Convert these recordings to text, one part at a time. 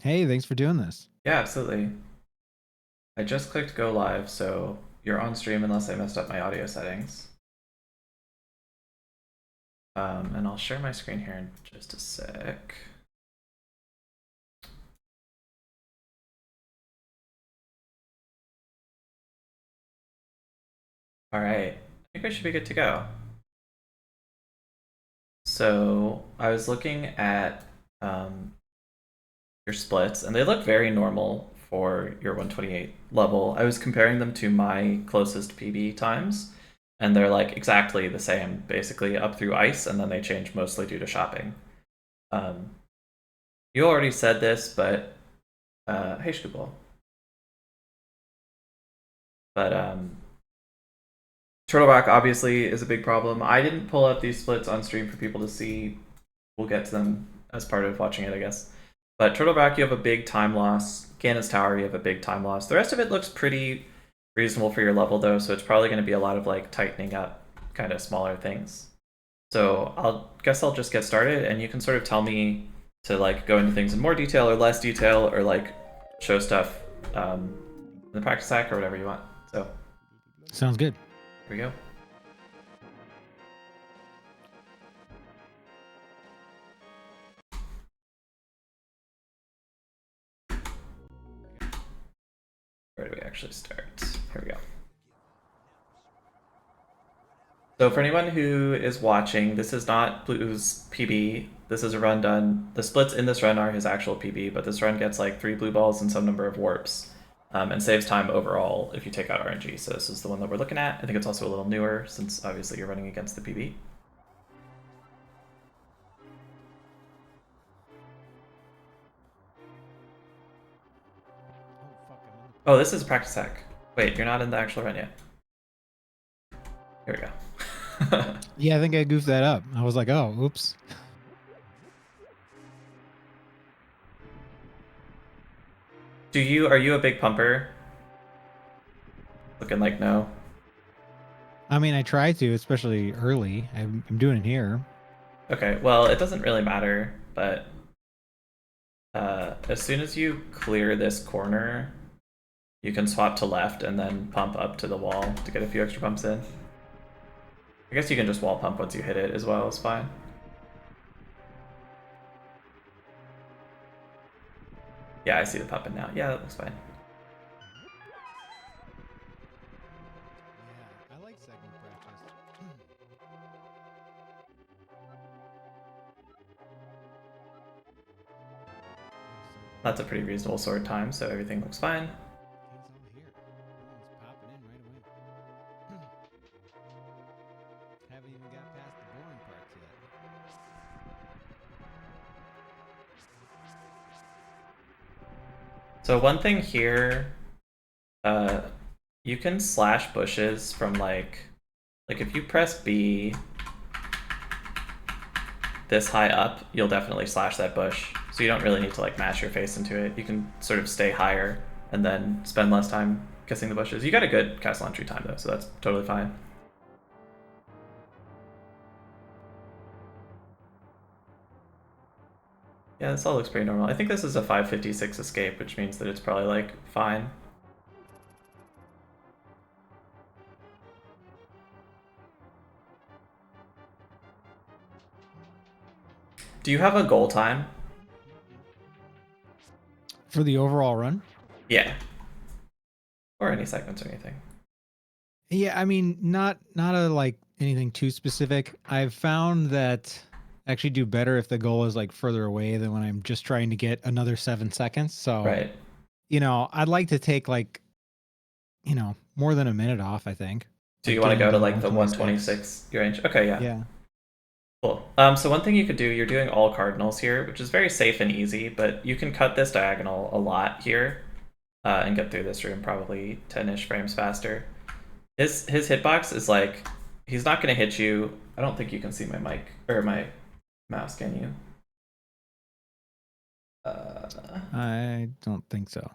Hey, thanks for doing this. Yeah, absolutely. I just clicked go live, so you're on stream unless I messed up my audio settings. And I'll share my screen here in just a sec. All right, I think I should be good to go. So I was looking at um, your splits, and they look very normal for your 128 level. I was comparing them to my closest PB times, and they're like exactly the same, basically up through ice, and then they change mostly due to shopping. Um, you already said this, but hey, Scoopable. But Turtleback obviously is a big problem. I didn't pull up these splits on stream for people to see. We'll get to them as part of watching it, I guess. But Turtleback, you have a big time loss. Ganon's Tower, you have a big time loss. The rest of it looks pretty reasonable for your level, though, so it's probably going to be a lot of like tightening up kind of smaller things. So I'll guess I'll just get started, and you can sort of tell me to like go into things in more detail or less detail, or like show stuff in the practice hack or whatever you want. So Sounds good. here we go. Where do we actually start? Here we go. So for anyone who is watching, this is not Blue's PB. This is a run done. The splits in this run are his actual PB, but this run gets like 3 blue balls and some number of warps, and saves time overall if you take out RNG. So this is the one that we're looking at. I think it's also a little newer since obviously you're running against the PB. Oh fuck, I'm in the Oh, pool. this is a practice hack. Wait, you're not in the actual run yet. Here we go. Yeah, I think I goofed that up. I was like, oh, oops. Are you a big pumper? Looking like no. I mean, I try to, especially early. I'm doing it here. Okay, well, it doesn't really matter, but as soon as you clear this corner, you can swap to left and then pump up to the wall to get a few extra pumps in. I guess you can just wall pump once you hit it as well, it's fine. Yeah, I see the pumping now. Yeah, that looks fine. Yeah, I like second practice. Oh, That's a pretty reasonable sword time, so everything looks fine. he's all here. Everyone's popping in right away. Haven't even got past the boring parts yet. So one thing here, uh, you can slash bushes from like if you press B this high up, you'll definitely slash that bush. So you don't really need to like mash your face into it. You can sort of stay higher and then spend less time kissing the bushes. You got a good castle entry time though, so that's totally fine. Yeah, this all looks pretty normal. I think this is a 556 escape, which means that it's probably like fine. Do you have a goal time? For the overall run? Yeah. Or any segments or anything. Yeah, I mean, not a like anything too specific. I've found that I actually do better if the goal is like further away than when I'm just trying to get another 7 seconds. So, Right. I'd like to take like, more than a minute off, I think. Do you Like want to getting go to to like the 126. 126 range? Okay, yeah. Yeah. Cool. So one thing you could do, you're doing all cardinals here, which is very safe and easy, but you can cut this diagonal a lot here and get through this room probably 10-ish frames faster. His hitbox is like he's not gonna hit you. I don't think you can see my mic or my mouse, can you? Uh, I don't think so.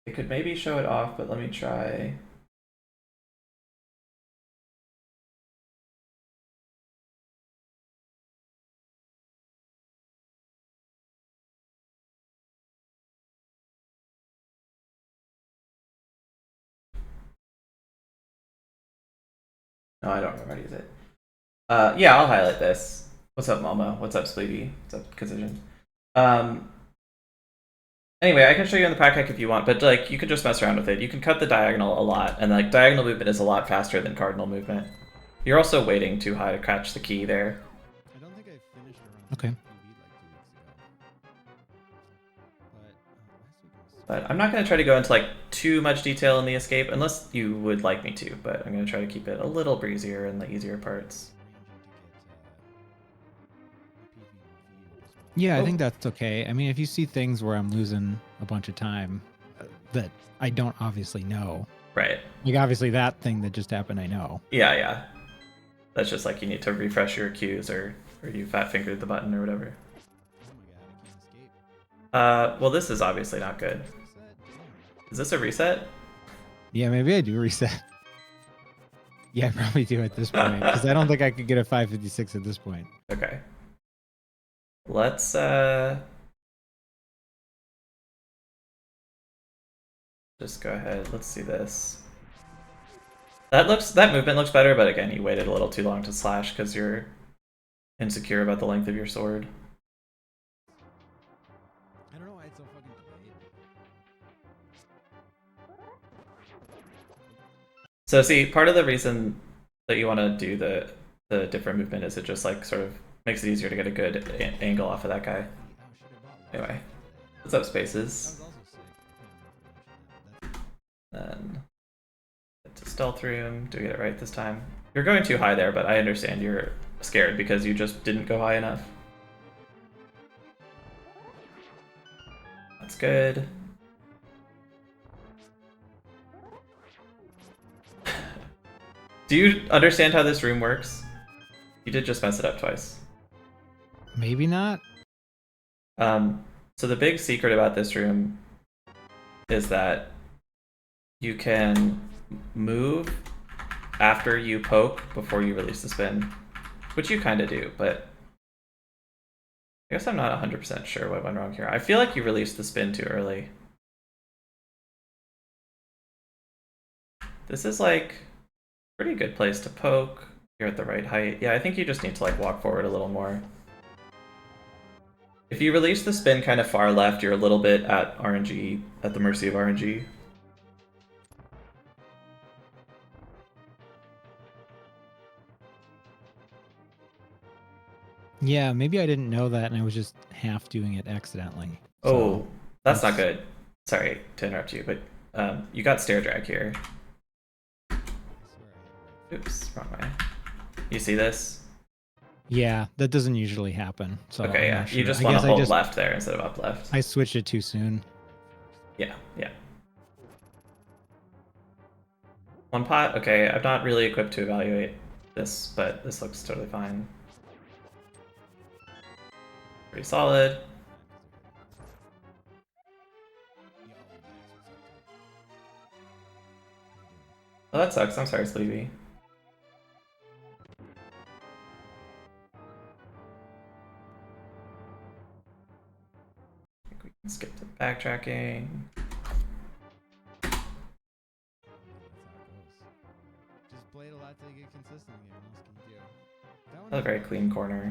it could maybe show it off, but let me try. No, I don't remember how to use it. Yeah, I'll highlight this. What's up, Momo? What's up, Spleeby? What's up, Concision? Anyway, I can show you on the pack hack if you want, but like you can just mess around with it. You can cut the diagonal a lot, and like diagonal movement is a lot faster than cardinal movement. You're also waiting too high to catch the key there. I don't think I finished around Okay. PV like 2 weeks ago. But I'm not going to try to go into like too much detail in the escape unless you would like me to, but I'm going to try to keep it a little breezier in the easier parts. Yeah, I Oh. think that's okay. I mean, if you see things where I'm losing a bunch of time that I don't obviously know, Right. like obviously that thing that just happened, I know. Yeah, yeah. That's just like you need to refresh your cues or you fat fingered the button or whatever. Oh my god, I can't escape. Well, this is obviously not good. Is this a reset? Yeah, maybe I do reset. Yeah, I probably do at this point because I don't think I could get a 556 at this point. Okay. Let's just go ahead. Let's see this. That movement looks better, but again, you waited a little too long to slash because you're insecure about the length of your sword. I don't know why it's so fucking delayed. So see, part of the reason that you want to do the different movement is it just like sort of makes it easier to get a good angle off of that guy. Anyway, what's up, Spaces? Then get to stealth room. Do we get it right this time? You're going too high there, but I understand you're scared because you just didn't go high enough. That's good. Do you understand how this room works? You did just mess it up twice. Maybe not. So the big secret about this room is that you can move after you poke before you release the spin, which you kind of do, but I guess I'm not 100% sure what went wrong here. I feel like you released the spin too early. This is like a pretty good place to poke. You're at the right height. Yeah, I think you just need to like walk forward a little more. If you release the spin kind of far left, you're a little bit at RNG, at the mercy of RNG. Yeah, maybe I didn't know that and I was just half doing it accidentally. Oh, that's not that's- good. Sorry to interrupt you, but you got stair drag here. Oops, wrong way. You see this? Yeah, that doesn't usually happen. So Okay, I'm yeah. not You sure. just I want to guess I hold just left there instead of up left. I switched it too soon. Yeah, yeah. One pot? Okay, I'm not really equipped to evaluate this, but this looks totally fine. Pretty solid. Oh, that sucks. I'm sorry, Sleepy. I think we can skip to backtracking. Just play it a lot till you get consistent again. What else can you do? That one Another very clean corner.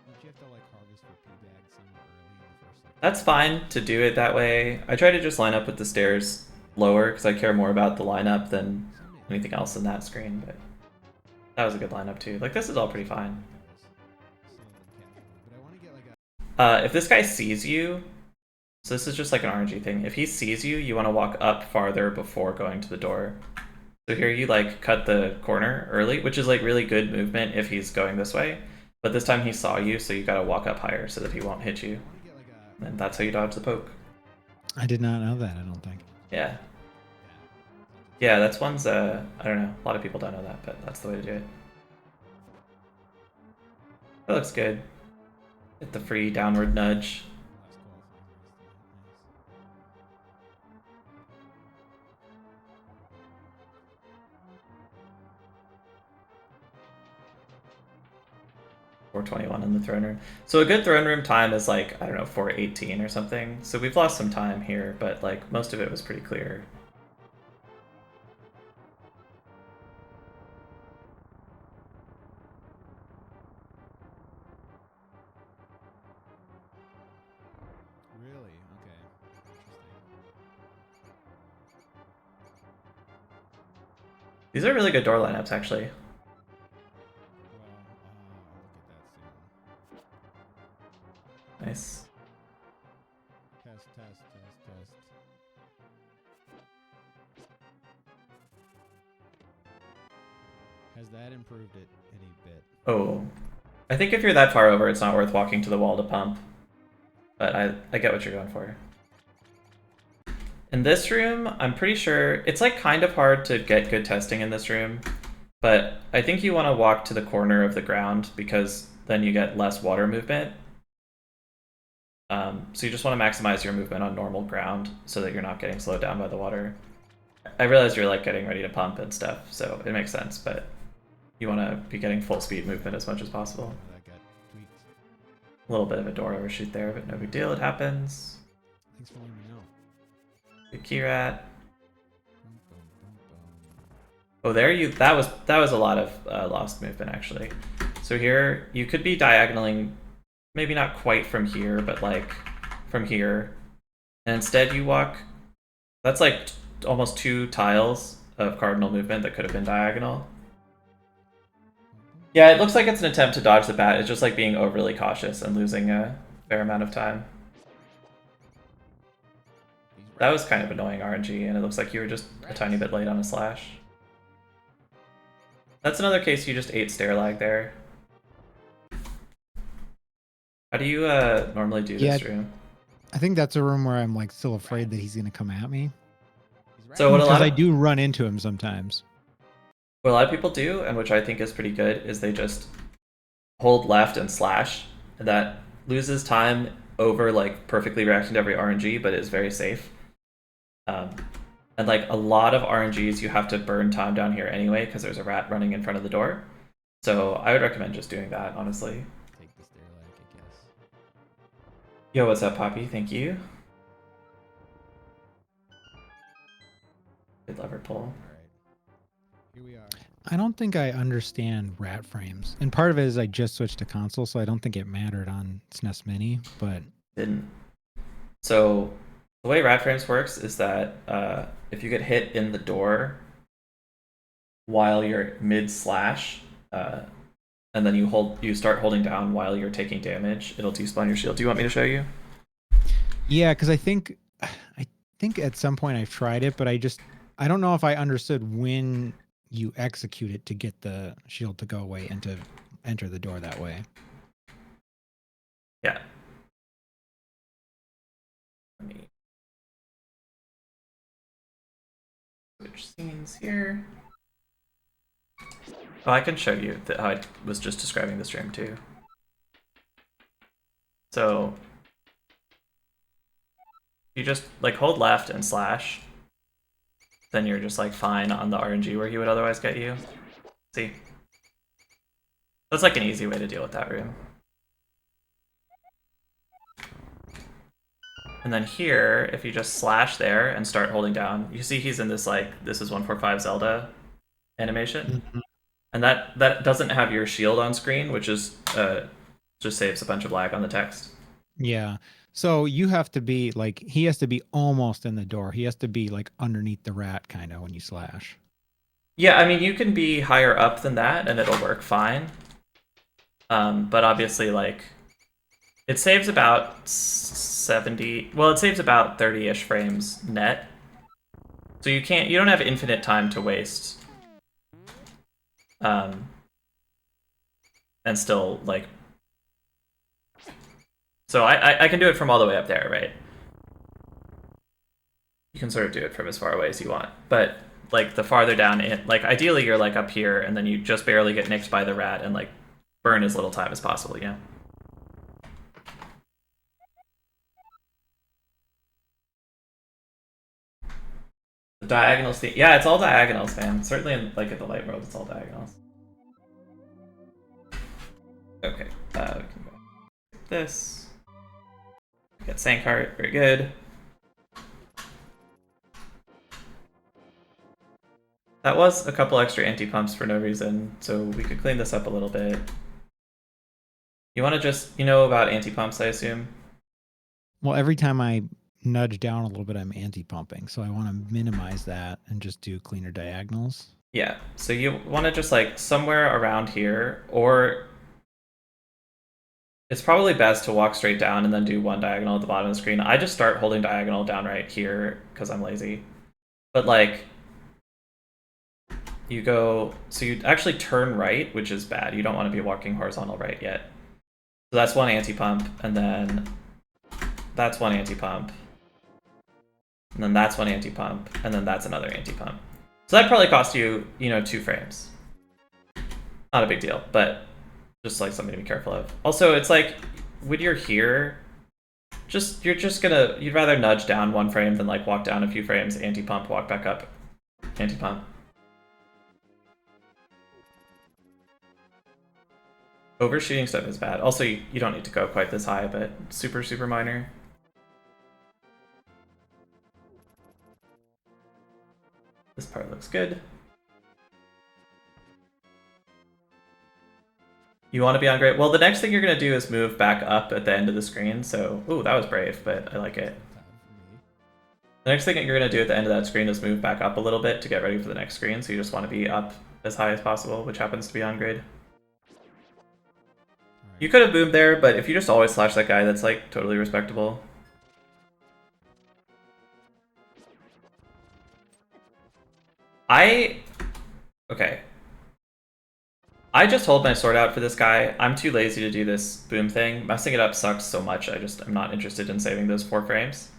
Don't you have to like harvest for P-bag somewhere early in the first like That's fine to do it that way. I try to just line up with the stairs lower because I care more about the lineup than anything else in that screen, but that was a good lineup too. Like, this is all pretty fine. But I want to get like a If this guy sees you, so this is just like an RNG thing. If he sees you, you want to walk up farther before going to the door. So here you like cut the corner early, which is like really good movement if he's going this way. But this time he saw you, so you gotta walk up higher so that he won't hit you. And that's how you dodge the poke. I did not know that, I don't think. Yeah. Yeah, that's one's, I don't know, a lot of people don't know that, but that's the way to do it. That looks good. Get the free downward nudge. .421 in the throne room. So a good throne room time is like, I don't know, 418 or something. So we've lost some time here, but like most of it was pretty clear. These are really good door lineups, actually. Well, I'll look at that soon. Nice. Test, test, test, test. Has that improved it any bit? Oh. I think if you're that far over, it's not worth walking to the wall to pump. But I get what you're going for. In this room, I'm pretty sure it's like kind of hard to get good testing in this room, but I think you want to walk to the corner of the ground because then you get less water movement. So you just want to maximize your movement on normal ground so that you're not getting slowed down by the water. I realize you're like getting ready to pump and stuff, so it makes sense, but you want to be getting full speed movement as much as possible. That got tweaked. A little bit of a door overshoot there, but no big deal, it happens. Thanks for letting me know. Good key rat. Bum, bum, bum, bum. Oh, there you. That was a lot of lost movement actually. So here you could be diagonaling, maybe not quite from here, but like from here, and instead you walk. That's like almost 2 tiles of cardinal movement that could have been diagonal. Yeah, it looks like it's an attempt to dodge the bat. It's just like being overly cautious and losing a fair amount of time. That was kind of annoying RNG, and it looks like you were just a tiny bit late on a slash. That's another case you just ate stair lag there. How do you normally do this room? I think that's a room where I'm like still afraid that he's gonna come at me. So what a lot Because I of do run into him sometimes. what a lot of people do, and which I think is pretty good, is they just hold left and slash. And that loses time over like perfectly reacting to every RNG, but is very safe. And like a lot of RNGs, you have to burn time down here anyway because there's a rat running in front of the door. So I would recommend just doing that, honestly. Take the stair lag, I guess. Yo, what's up, Poppy? Thank you. Good lever pull. All right. Here we are. I don't think I understand rat frames. And part of it is I just switched to console, so I don't think it mattered on SNES Mini, but Didn't. So the way rat frames works is that if you get hit in the door while you're mid slash, and then you start holding down while you're taking damage, it'll despawn your shield. Do you want me to show you? yeah, because I think at some point I've tried it, but I don't know if I understood when you execute it to get the shield to go away and to enter the door that way. Yeah. Let me switch scenes here. Oh, I can show you how I was just describing the stream too. So you just like hold left and slash, then you're just like fine on the RNG where he would otherwise get you. See? That's like an easy way to deal with that room. And then here, if you just slash there and start holding down, you see he's in this like, this is 145 Zelda animation. Mm-hmm. And that doesn't have your shield on screen, which is just saves a bunch of lag on the text. Yeah. So you have to be like, he has to be almost in the door. He has to be like underneath the rat kind of when you slash. Yeah, I mean, you can be higher up than that and it'll work fine. But obviously, like, it saves about 70, well, it saves about 30-ish frames net. So you don't have infinite time to waste. And still, like, so I can do it from all the way up there, right? You can sort of do it from as far away as you want, but like the farther down in, like ideally you're like up here and then you just barely get nicked by the rat and like burn as little time as possible, yeah. The diagonals, yeah, it's all diagonals, man. Certainly in like in the light world, it's all diagonals. Okay, we can go like this. Get Sankheart, very good. That was a couple extra anti-pumps for no reason, so we could clean this up a little bit. You want to just, you know about anti-pumps, I assume? Well, every time I nudge down a little bit, I'm anti-pumping. So I want to minimize that and just do cleaner diagonals. Yeah, so you want to just like somewhere around here, or it's probably best to walk straight down and then do one diagonal at the bottom of the screen. I just start holding diagonal down right here because I'm lazy. But like, you go, so you actually turn right, which is bad. You don't want to be walking horizontal right yet. So that's one anti-pump, and then that's one anti-pump. And then that's one anti-pump, and then that's another anti-pump. So that probably cost you, 2 frames. Not a big deal, but just like something to be careful of. Also, it's like when you're here, you'd rather nudge down 1 frame than like walk down a few frames, anti-pump, walk back up, anti-pump. Overshooting stuff is bad. Also, you don't need to go quite this high, but super, super minor. This part looks good. You want to be on gray? Well, the next thing you're going to do is move back up at the end of the screen. So, ooh, that was brave, but I like it. The next thing that you're going to do at the end of that screen is move back up a little bit to get ready for the next screen. So you just want to be up as high as possible, which happens to be on grid. You could have boomed there, but if you just always slash that guy, that's like totally respectable. Okay. I just hold my sword out for this guy. I'm too lazy to do this boom thing. Messing it up sucks so much. I'm not interested in saving those 4 frames.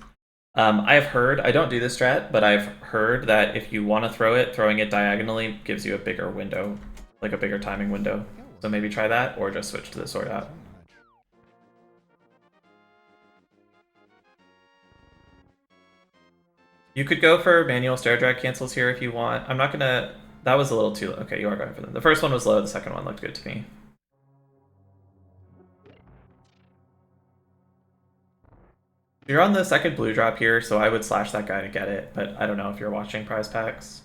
I've heard, I don't do this strat, but I've heard that if you want to throw it, throwing it diagonally gives you a bigger window, like a bigger timing window. So maybe try that, or just switch to the sword out. You could go for manual stair drag cancels here if you want. I'm not gonna... That was a little too low. Okay, you are going for them. The first one was low, the second one looked good to me. You're on the second blue drop here, so I would slash that guy to get it, but I don't know if you're watching prize packs.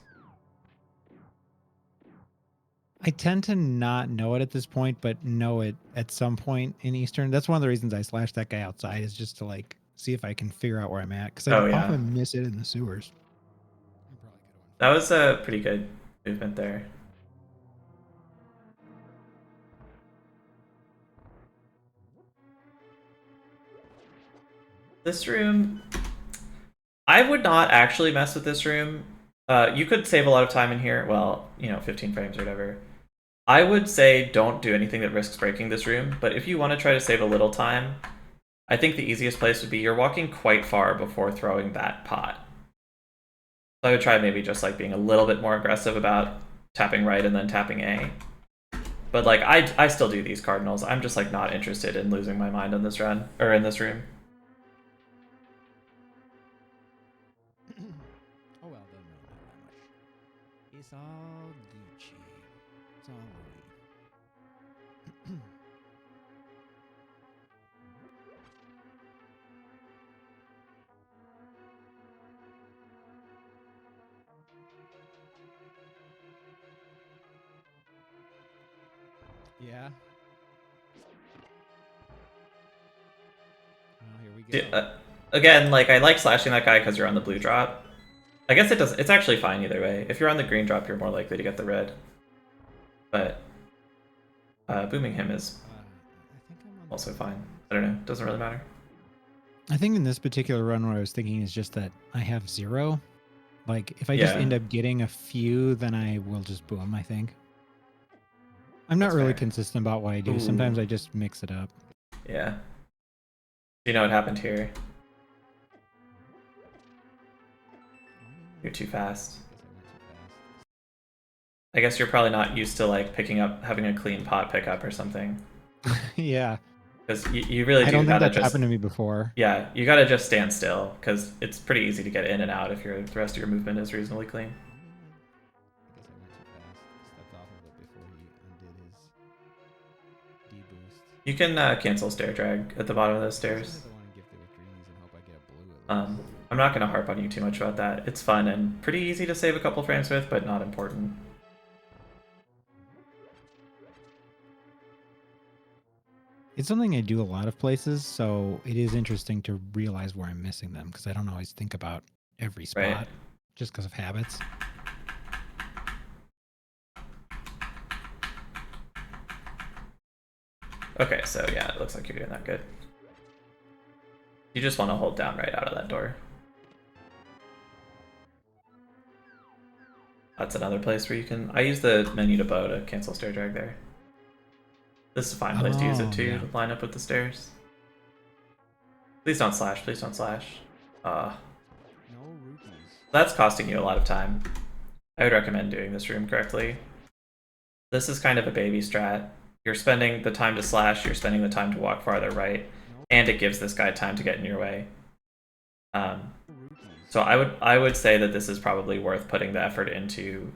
I tend to not know it at this point, but know it at some point in Eastern. That's one of the reasons I slashed that guy outside, is just to like see if I can figure out where I'm at, because I often miss it in the sewers. That was a pretty good movement there. This room, I would not actually mess with this room. You could save a lot of time in here. Well, 15 frames or whatever. I would say don't do anything that risks breaking this room, but if you want to try to save a little time, I think the easiest place would be you're walking quite far before throwing that pot. So I would try maybe just like being a little bit more aggressive about tapping right and then tapping A. But like I still do these cardinals. I'm just like not interested in losing my mind on this run or in this room. Oh well, don't know that much. It's all Gucci. It's all Louis. Yeah. Oh, here we go. Again, like I like slashing that guy because you're on the blue drop. I guess it does. It's actually fine either way. If you're on the green drop, you're more likely to get the red. But booming him is also fine. I don't know. Doesn't really matter. I think in this particular run, what I was thinking is just that I have 0. Like, if I just end up getting a few, then I will just boom, I think. I'm not really consistent about what I do. Ooh. Sometimes I just mix it up. Yeah. You know what happened here? You're too fast. I guess you're probably not used to like having a clean pot pickup or something. Yeah. Because you really do. I don't think that's happened to me before. Yeah, you gotta just stand still because it's pretty easy to get in and out if the rest of your movement is reasonably clean. You can cancel stair drag at the bottom of those stairs. I'm not going to harp on you too much about that. It's fun and pretty easy to save a couple frames with, but not important. It's something I do a lot of places, so it is interesting to realize where I'm missing them, because I don't always think about every spot just because of habits. Okay, so yeah, it looks like you're doing that good. You just want to hold down right out of that door. That's another place where you can... I use the menu to bow to cancel stair drag there. This is a fine place to use it too, yeah. to line up with the stairs. Please don't slash, please don't slash. No rupees. That's costing you a lot of time. I would recommend doing this room correctly. This is kind of a baby strat. You're spending the time to slash, you're spending the time to walk farther right, and it gives this guy time to get in your way. So I would say that this is probably worth putting the effort into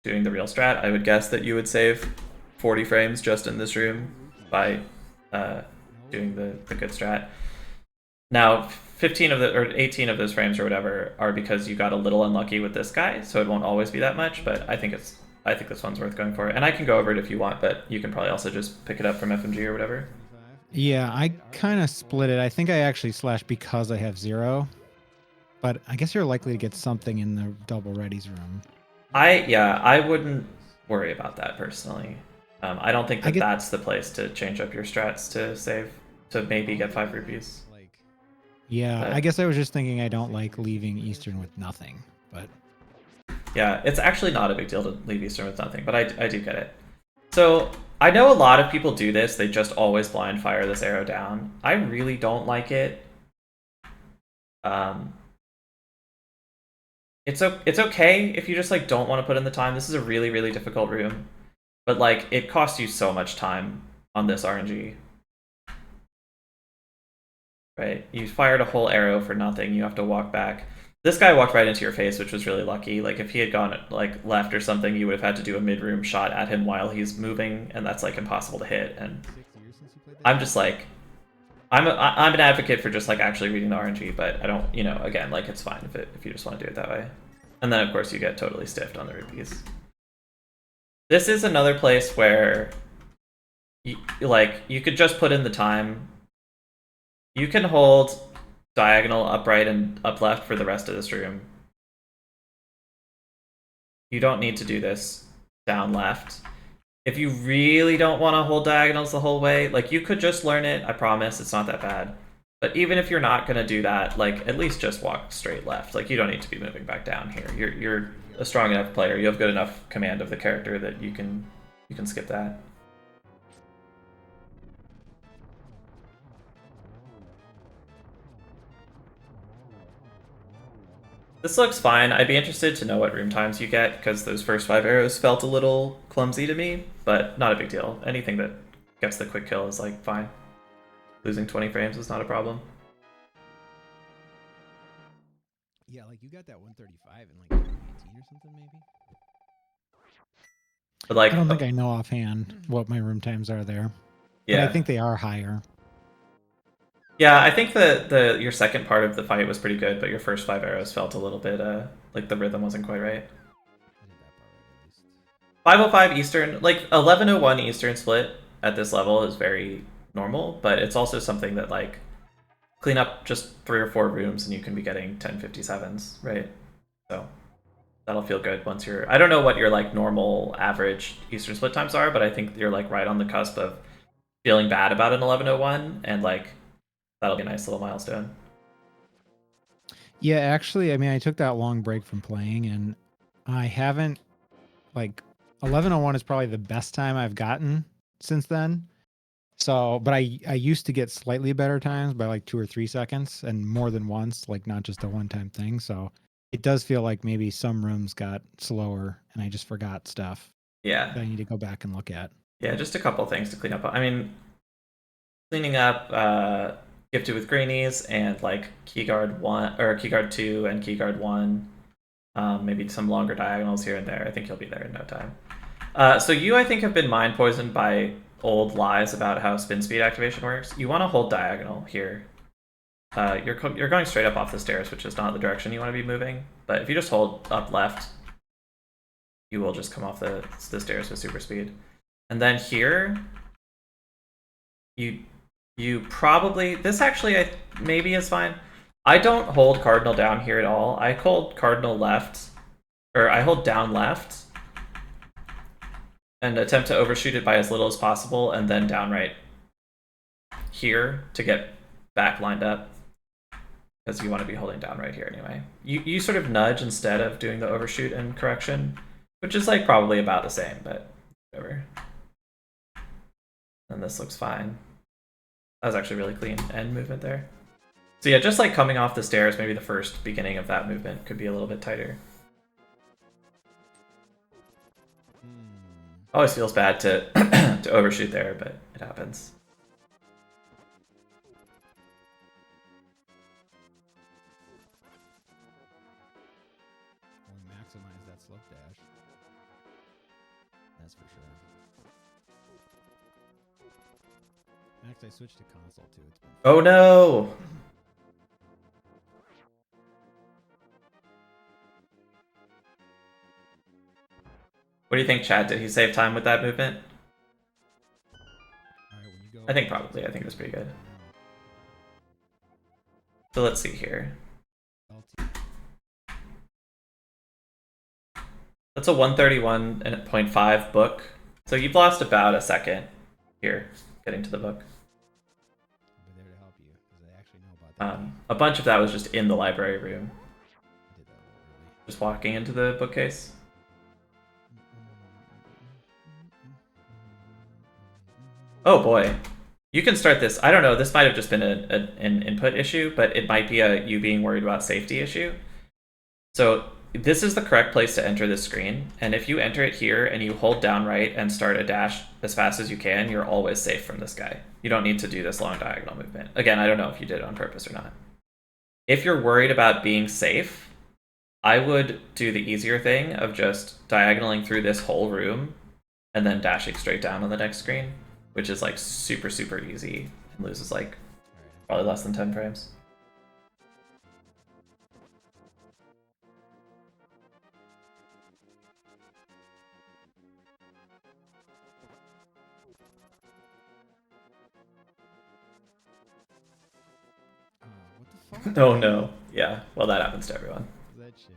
doing the real strat. I would guess that you would save 40 frames just in this room by doing the good strat. Now, 15 of the or 18 of those frames or whatever are because you got a little unlucky with this guy, so it won't always be that much. But I think this one's worth going for, and I can go over it if you want, but you can probably also just pick it up from FMG or whatever. Yeah, I kind of split it. I think I actually slash because I have 0. But I guess you're likely to get something in the double readies room. I wouldn't worry about that personally. I don't think that that's the place to change up your strats to save to maybe get 5 rupees. Yeah, but I guess I was just thinking I don't like leaving Eastern with nothing, but yeah, it's actually not a big deal to leave Eastern with nothing, but I do get it. So I know a lot of people do this. They just always blind fire this arrow down. I really don't like it. It's okay if you just like don't want to put in the time. This is a really, really difficult room, but like it costs you so much time on this RNG. Right? You fired a whole arrow for nothing. You have to walk back. This guy walked right into your face, which was really lucky. Like if he had gone like left or something, you would have had to do a mid-room shot at him while he's moving, and that's like impossible to hit. And I'm just like, I'm an advocate for just like actually reading the RNG, but I don't, again, like it's fine if you just want to do it that way. And then of course you get totally stiffed on the rupees. This is another place where you could just put in the time. You can hold diagonal up right and up left for the rest of this room. You don't need to do this down left. If you really don't want to hold diagonals the whole way, like you could just learn it. I promise it's not that bad. But even if you're not going to do that, like at least just walk straight left. Like you don't need to be moving back down here. You're a strong enough player. You have good enough command of the character that you can skip that. This looks fine. I'd be interested to know what room times you get, because those first 5 arrows felt a little clumsy to me, but not a big deal. Anything that gets the quick kill is like fine. Losing 20 frames is not a problem. Yeah, like you got that 135 in like 18 or something maybe? But like, I don't think I know offhand what my room times are there. Yeah. But I think they are higher. Yeah, I think your second part of the fight was pretty good, but your first 5 arrows felt a little bit like the rhythm wasn't quite right. 505 Eastern, like 1101 Eastern split at this level is very normal, but it's also something that like clean up just 3 or 4 rooms and you can be getting 1057s, right? So that'll feel good once you're... I don't know what your like normal average Eastern split times are, but I think you're like right on the cusp of feeling bad about an 1101, and like that'll be a nice little milestone. Yeah, actually, I mean, I took that long break from playing, and I haven't, like, 1101 is probably the best time I've gotten since then. So, but I used to get slightly better times by like 2 or 3 seconds, and more than once, like not just a one-time thing. So it does feel like maybe some rooms got slower, and I just forgot stuff. Yeah. That I need to go back and look at. Yeah, just a couple things to clean up. I mean, cleaning up Gifted with Greenies and like Keyguard 1 or Keyguard 2 and Keyguard 1. Maybe some longer diagonals here and there. I think you'll be there in no time. So you, I think, have been mind poisoned by old lies about how spin speed activation works. You want to hold diagonal here. You're going straight up off the stairs, which is not the direction you want to be moving. But if you just hold up left, you will just come off the stairs with super speed. And then here, you probably... This actually maybe is fine. I don't hold Cardinal down here at all. I hold Cardinal left, or I hold down left, and attempt to overshoot it by as little as possible, and then down right here to get back lined up, because you want to be holding down right here anyway. You sort of nudge instead of doing the overshoot and correction, which is like probably about the same, but whatever. And this looks fine. That was actually really clean end movement there. So yeah, just like coming off the stairs, maybe the first beginning of that movement could be a little bit tighter. Always feels bad to to overshoot there, but it happens. We'll maximize that slope dash. That's for sure. Next, I switched to console too. It's been Oh no! What do you think, Chad? Did he save time with that movement? Alright, when you go I think probably. I think it was pretty good. So let's see here. That's a 131.5 book. So you've lost about a second here getting to the book. I'll be there to help you because I actually know about that. A bunch of that was just in the library room, I did that a little early. just walking into the bookcase. Oh boy. You can start this. I don't know, this might have just been an input issue, but it might be a you being worried about safety issue. So this is the correct place to enter this screen, and if you enter it here and you hold down right and start a dash as fast as you can, you're always safe from this guy. You don't need to do this long diagonal movement. Again, I don't know if you did it on purpose or not. If you're worried about being safe, I would do the easier thing of just diagonaling through this whole room and then dashing straight down on the next screen, which is like super, super easy and loses like probably less than 10 frames. What the fuck? Oh no. Yeah, well that happens to everyone. That shit.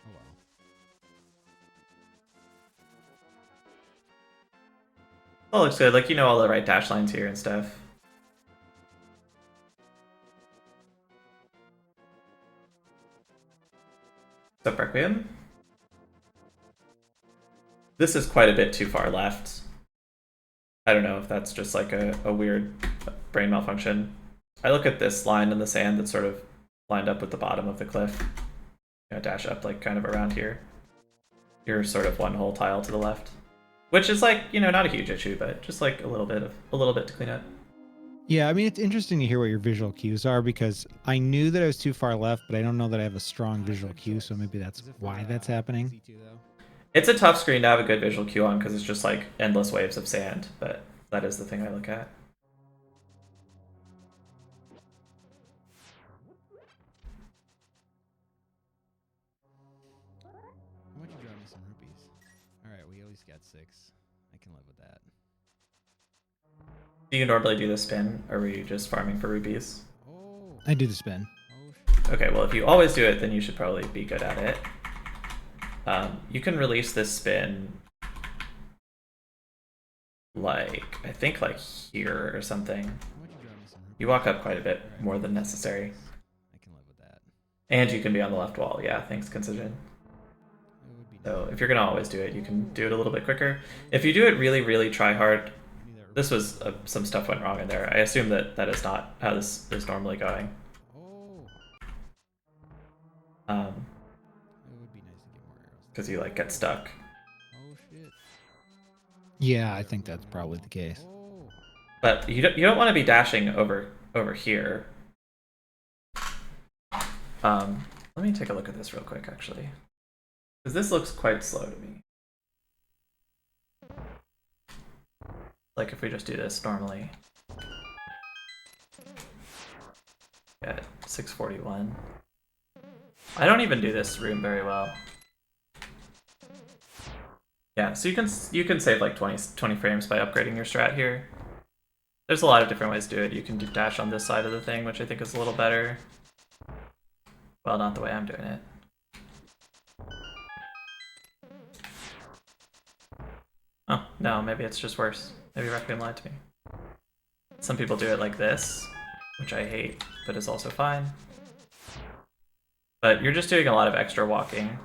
Oh well. Oh, looks good. Like, you know all the right dash lines here and stuff. What's up, Requiem? This is quite a bit too far left. I don't know if that's just like a weird brain malfunction. I look at this line in the sand that's sort of lined up with the bottom of the cliff. You know, dash up like kind of around here. You're sort of one whole tile to the left. Which is like, you know, not a huge issue, but just like a little bit to clean up. Yeah, I mean, it's interesting to hear what your visual cues are because I knew that I was too far left, but I don't know that I have a strong visual cue, so maybe that's why that's happening. It's a tough screen to have a good visual cue on because it's just like endless waves of sand, but that is the thing I look at. Why don't you draw me some rupees? All right, we at least got 6. I can live with that. Do you normally do the spin, or were you just farming for rupees? Oh. I do the spin. Okay, well if you always do it, then you should probably be good at it. You can release this spin like, I think like here or something. You walk up quite a bit more than necessary. I can live with that. And you can be on the left wall. Yeah, thanks, Concision. So if you're gonna always do it, you can do it a little bit quicker. If you do it really, really try hard, this was some stuff went wrong in there. I assume that that is not how this is normally going. Because you like get stuck. Oh shit. Yeah, I think that's probably the case. But you don't want to be dashing over here. Let me take a look at this real quick, actually, because this looks quite slow to me. Like if we just do this normally. At 641. I don't even do this room very well. Yeah, so you can save like 20 frames by upgrading your strat here. There's a lot of different ways to do it. You can do dash on this side of the thing, which I think is a little better. Well, not the way I'm doing it. Oh, no, maybe it's just worse. Maybe Requiem lied to me. Some people do it like this, which I hate, but is also fine. But you're just doing a lot of extra walking.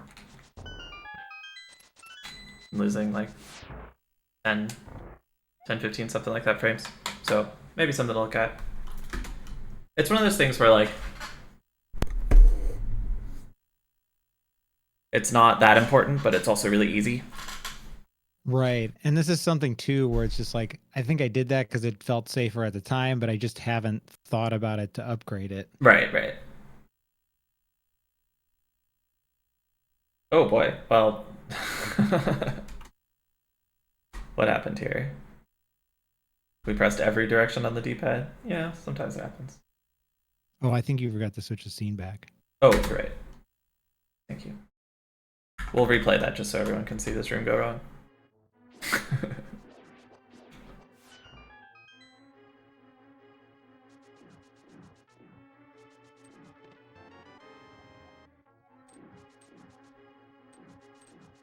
Losing like 10, 15, something like that frames. So maybe something to look at. It's one of those things where like, it's not that important, but it's also really easy. Right. And this is something too where it's just like, I think I did that because it felt safer at the time, but I just haven't thought about it to upgrade it. Right, right. Oh boy, well. What happened here? We pressed every direction on the D-pad? Yeah, sometimes it happens. Oh, I think you forgot to switch the scene back. Oh, you're right. Thank you. We'll replay that just so everyone can see this room go wrong.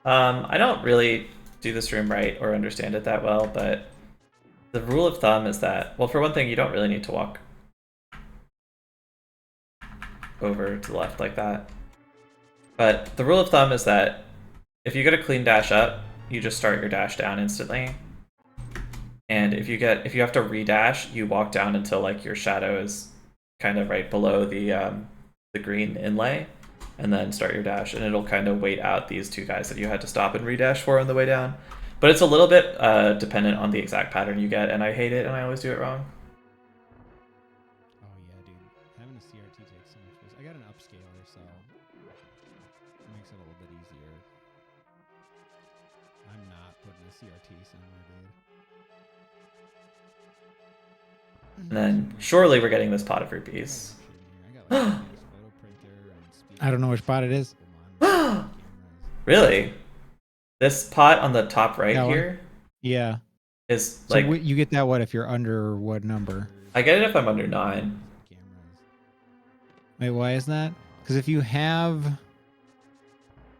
I don't really do this room right or understand it that well, but the rule of thumb is that, well, for one thing, you don't really need to walk over to the left like that. But the rule of thumb is that if you get a clean dash up, you just start your dash down instantly. And if you have to redash, you walk down until like your shadow is kind of right below the green inlay, and then start your dash, and it'll kind of wait out these two guys that you had to stop and redash for on the way down. But it's a little bit dependent on the exact pattern you get, and I hate it, and I always do it wrong. Oh yeah, dude. Having a CRT takes so much space. I got an upscaler, so it makes it a little bit easier. I'm not putting a CRT somewhere, dude. And then surely we're getting this pot of rupees. I don't know which pot it is. Really? This pot on the top right That one? here Yeah. is So like, you get that what if you're under what number? I get it if I'm under 9. Wait, why is that? Because if you have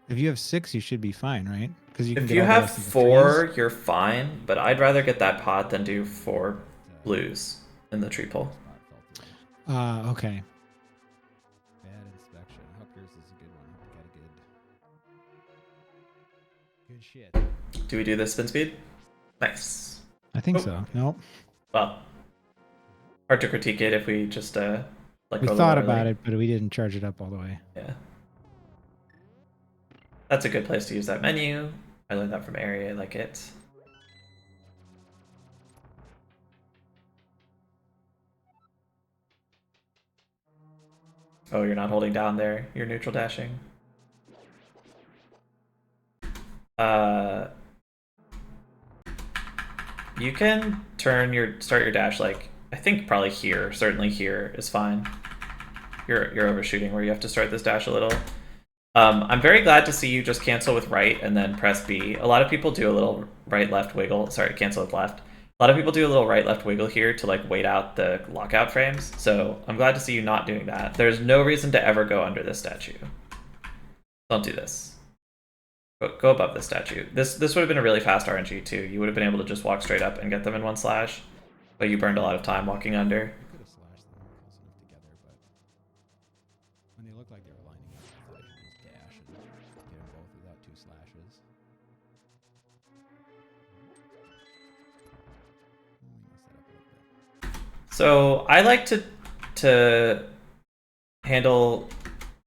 6, you should be fine, right? Because you can If get you all the have rest of the 4, trees. you're fine, but I'd rather get that pot than do 4 blues in the tree pull. Okay. Bad inspection. I hope yours is a good one. I hope you got a good shit. Do we do this spin speed? Nice. I think Oh. so. Nope. Well, hard to critique it if we just like We go a thought little about early. it, but we didn't charge it up all the way. Yeah. That's a good place to use that menu. I learned that from Ari. I like it. Oh, you're not holding down there. You're neutral dashing. You can start your dash like, I think probably here, certainly here is fine. You're overshooting where you have to start this dash a little. I'm very glad to see you just cancel with right and then press B. A lot of people do a little right-left wiggle. Sorry, cancel with left. A lot of people do a little right-left wiggle here to like wait out the lockout frames. So I'm glad to see you not doing that. There's no reason to ever go under this statue. Don't do this. Go above the statue. This would have been a really fast RNG too. You would have been able to just walk straight up and get them in one slash, but you burned a lot of time walking under. You could have slashed them close enough together, but when they looked like they were lining up, I thought I should just dash and get them both without 2 slashes. Let me mess that up a little bit. So I like to handle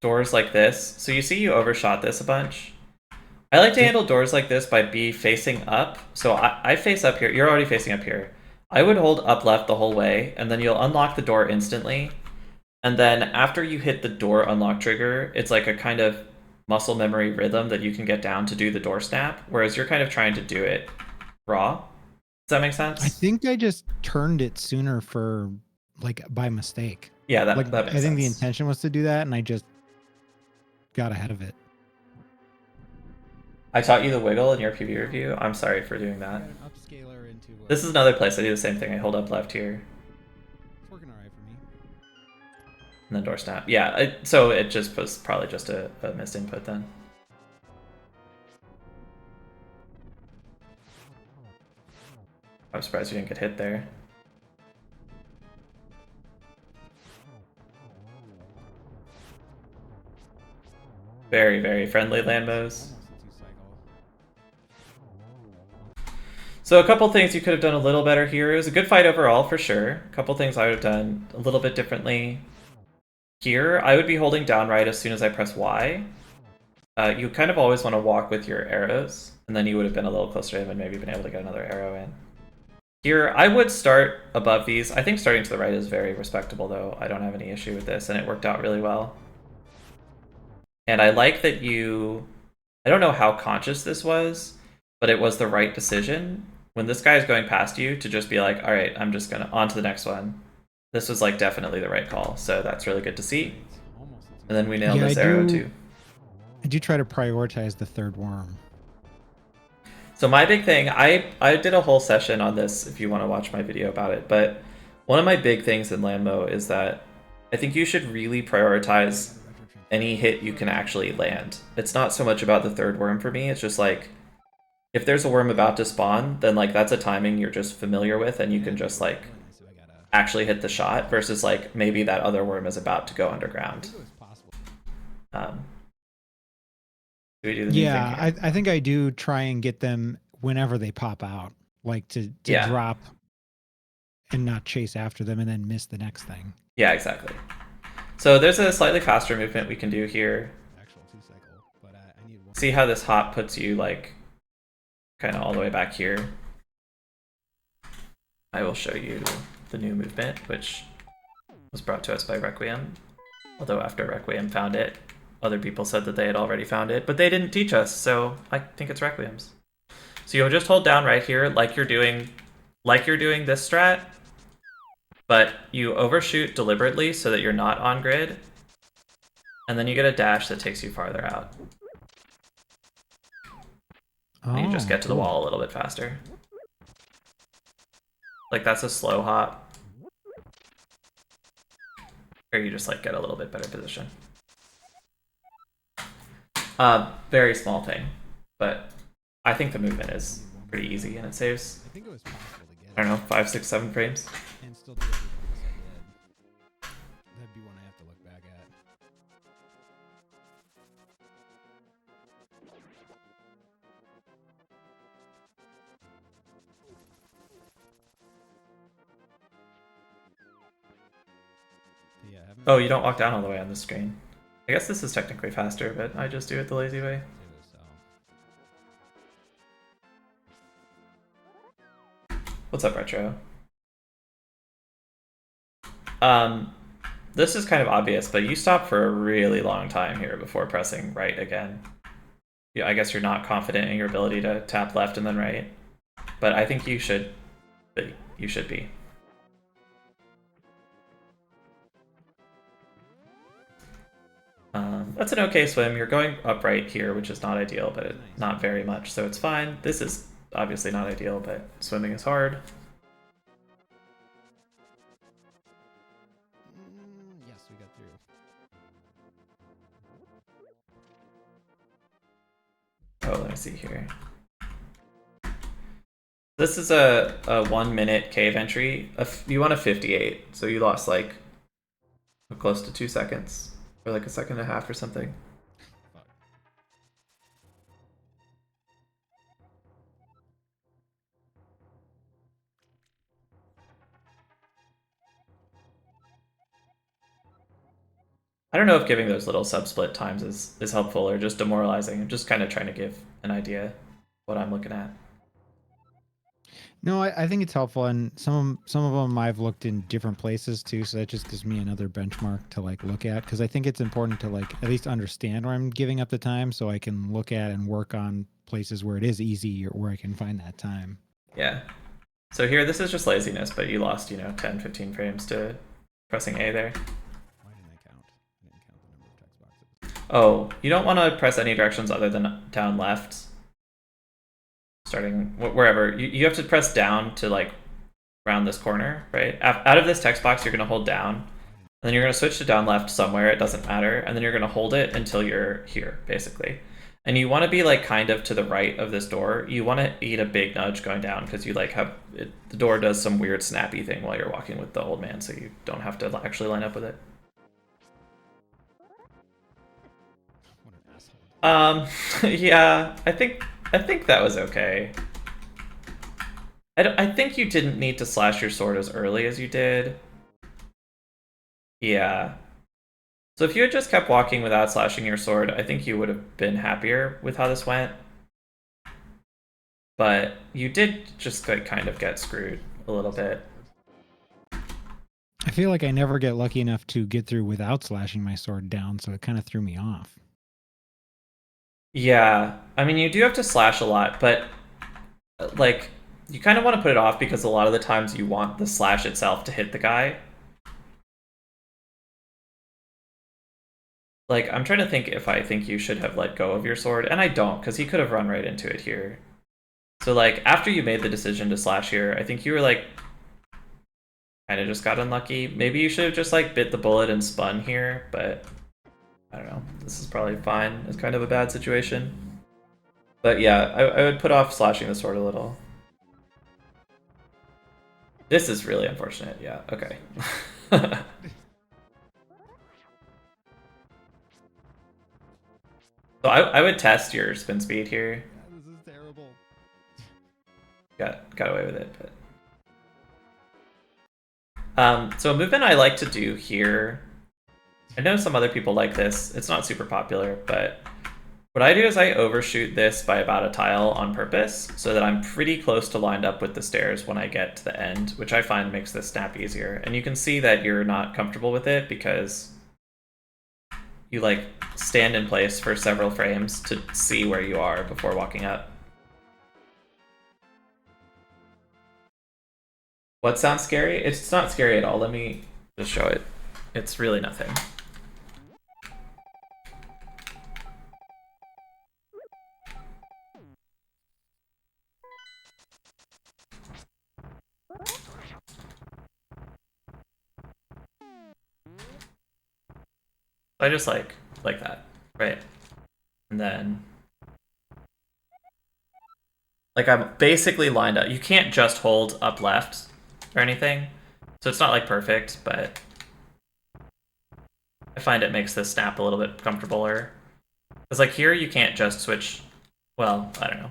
doors like this. So you see you overshot this a bunch. I like to handle doors like this by B facing up. So I face up here. You're already facing up here. I would hold up left the whole way, and then you'll unlock the door instantly. And then after you hit the door unlock trigger, it's like a kind of muscle memory rhythm that you can get down to do the door snap, whereas you're kind of trying to do it raw. Does that make sense? I think I just turned it sooner for like by mistake. Yeah, that Like makes sense. I think the intention was to do that, and I just got ahead of it. I taught you the wiggle in your PV review. I'm sorry for doing that. An upscaler into This is another place I do the same thing. I hold up left here, it's working all right for me. and then door snap. Yeah, so it just was probably just a missed input then. I'm surprised you didn't get hit there. Very, very friendly Landmos. Almost a 2-cycle. So a couple things you could have done a little better here. It was a good fight overall for sure. A couple things I would have done a little bit differently. Here, I would be holding down right as soon as I press Y. You kind of always want to walk with your arrows, and then you would have been a little closer to him and maybe been able to get another arrow in. Here, I would start above these. I think starting to the right is very respectable, though. I don't have any issue with this, and it worked out really well. And I like that you... I don't know how conscious this was, but it was the right decision. When this guy is going past you, to just be like, all right, I'm just gonna on to the next one. This was like definitely the right call, so that's really good to see. Almost a 2-cycle. And then we nailed Yeah, this I arrow do- too. I do try to prioritize the third worm. So my big thing, I did a whole session on this if you want to watch my video about it, but one of my big things in Landmo is that I think you should really prioritize any hit you can actually land. It's not so much about the third worm for me, it's just like, if there's a worm about to spawn, then like that's a timing you're just familiar with and you can just like actually hit the shot versus like maybe that other worm is about to go underground. Do we do the new Yeah, thing here? I think I do try and get them whenever they pop out, like to Yeah. drop and not chase after them and then miss the next thing. Yeah, exactly. So there's a slightly faster movement we can do here. Actual 2-cycle, but I need one. See how this hop puts you like kind of all the way back here. I will show you the new movement, which was brought to us by Requiem. Although after Requiem found it, other people said that they had already found it, but they didn't teach us, so I think it's Requiem's. So you'll just hold down right here like you're doing this strat, but you overshoot deliberately so that you're not on grid, and then you get a dash that takes you farther out. And you just get to the wall a little bit faster. Like that's a slow hop. Or you just like get a little bit better position. Very small thing, but I think the movement is pretty easy and it saves, I think it was possible to get I don't know, 5, 6, 7 frames. and still do everything else I did. That'd be one I have to look back at. Yeah, I haven't Oh, you don't walk down all the way on the screen. I guess this is technically faster, but I just do it the lazy way. What's up, Retro? This is kind of obvious, but you stop for a really long time here before pressing right again. Yeah, I guess you're not confident in your ability to tap left and then right, but I think you should be. You should be. That's an okay swim. You're going upright here, which is not ideal, but not very much, so it's fine. This is obviously not ideal, but swimming is hard. Yes, we got through. Oh, let me see here. This is a 1 minute cave entry. You want a 58, so you lost like close to 2 seconds. Or like a second and a half or something. Fuck. I don't know if giving those little sub-split times is helpful or just demoralizing. I'm just kind of trying to give an idea what I'm looking at. No, I think it's helpful, and some of them I've looked in different places too, so that just gives me another benchmark to like look at, because I think it's important to like at least understand where I'm giving up the time, so I can look at and work on places where it is easy or where I can find that time. Yeah. So here, this is just laziness, but you lost, 10, 15 frames to pressing A there. Why didn't I count? I didn't count the number of text boxes. Oh, you don't want to press any directions other than down left. Starting wherever. You have to press down to like round this corner, right? Out of this text box, you're going to hold down. And then you're going to switch to down left somewhere, it doesn't matter. And then you're going to hold it until you're here, basically. And you want to be like kind of to the right of this door. You want to eat a big nudge going down because you like have it, the door does some weird snappy thing while you're walking with the old man, so you don't have to actually line up with it. What an Yeah, I think that was okay. I think you didn't need to slash your sword as early as you did. Yeah. So if you had just kept walking without slashing your sword, I think you would have been happier with how this went. But you did just like kind of get screwed a little bit. I feel like I never get lucky enough to get through without slashing my sword down, so it kind of threw me off. Yeah, I mean you do have to slash a lot, but like you kind of want to put it off because a lot of the times you want the slash itself to hit the guy. Like I'm trying to think if I think you should have let go of your sword, and I don't because he could have run right into it here. So like after you made the decision to slash here, I think you were like kind of just got unlucky. Maybe you should have just like bit the bullet and spun here, but I don't know. This is probably fine. It's kind of a bad situation. But yeah, I would put off slashing the sword a little. This is really unfortunate. Yeah, okay. So I would test your spin speed here. Yeah, this is terrible. Got away with it, but so a movement I like to do here. I know some other people like this. It's not super popular, but what I do is I overshoot this by about a tile on purpose so that I'm pretty close to lined up with the stairs when I get to the end, which I find makes this snap easier. And you can see that you're not comfortable with it because you like stand in place for several frames to see where you are before walking up. What sounds scary? It's not scary at all. Let me just show it. It's really nothing. I just like that, right? And then like I'm basically lined up. You can't just hold up left or anything. So it's not like perfect, but I find it makes this snap a little bit comfortabler. Because like here you can't just switch, well, I don't know.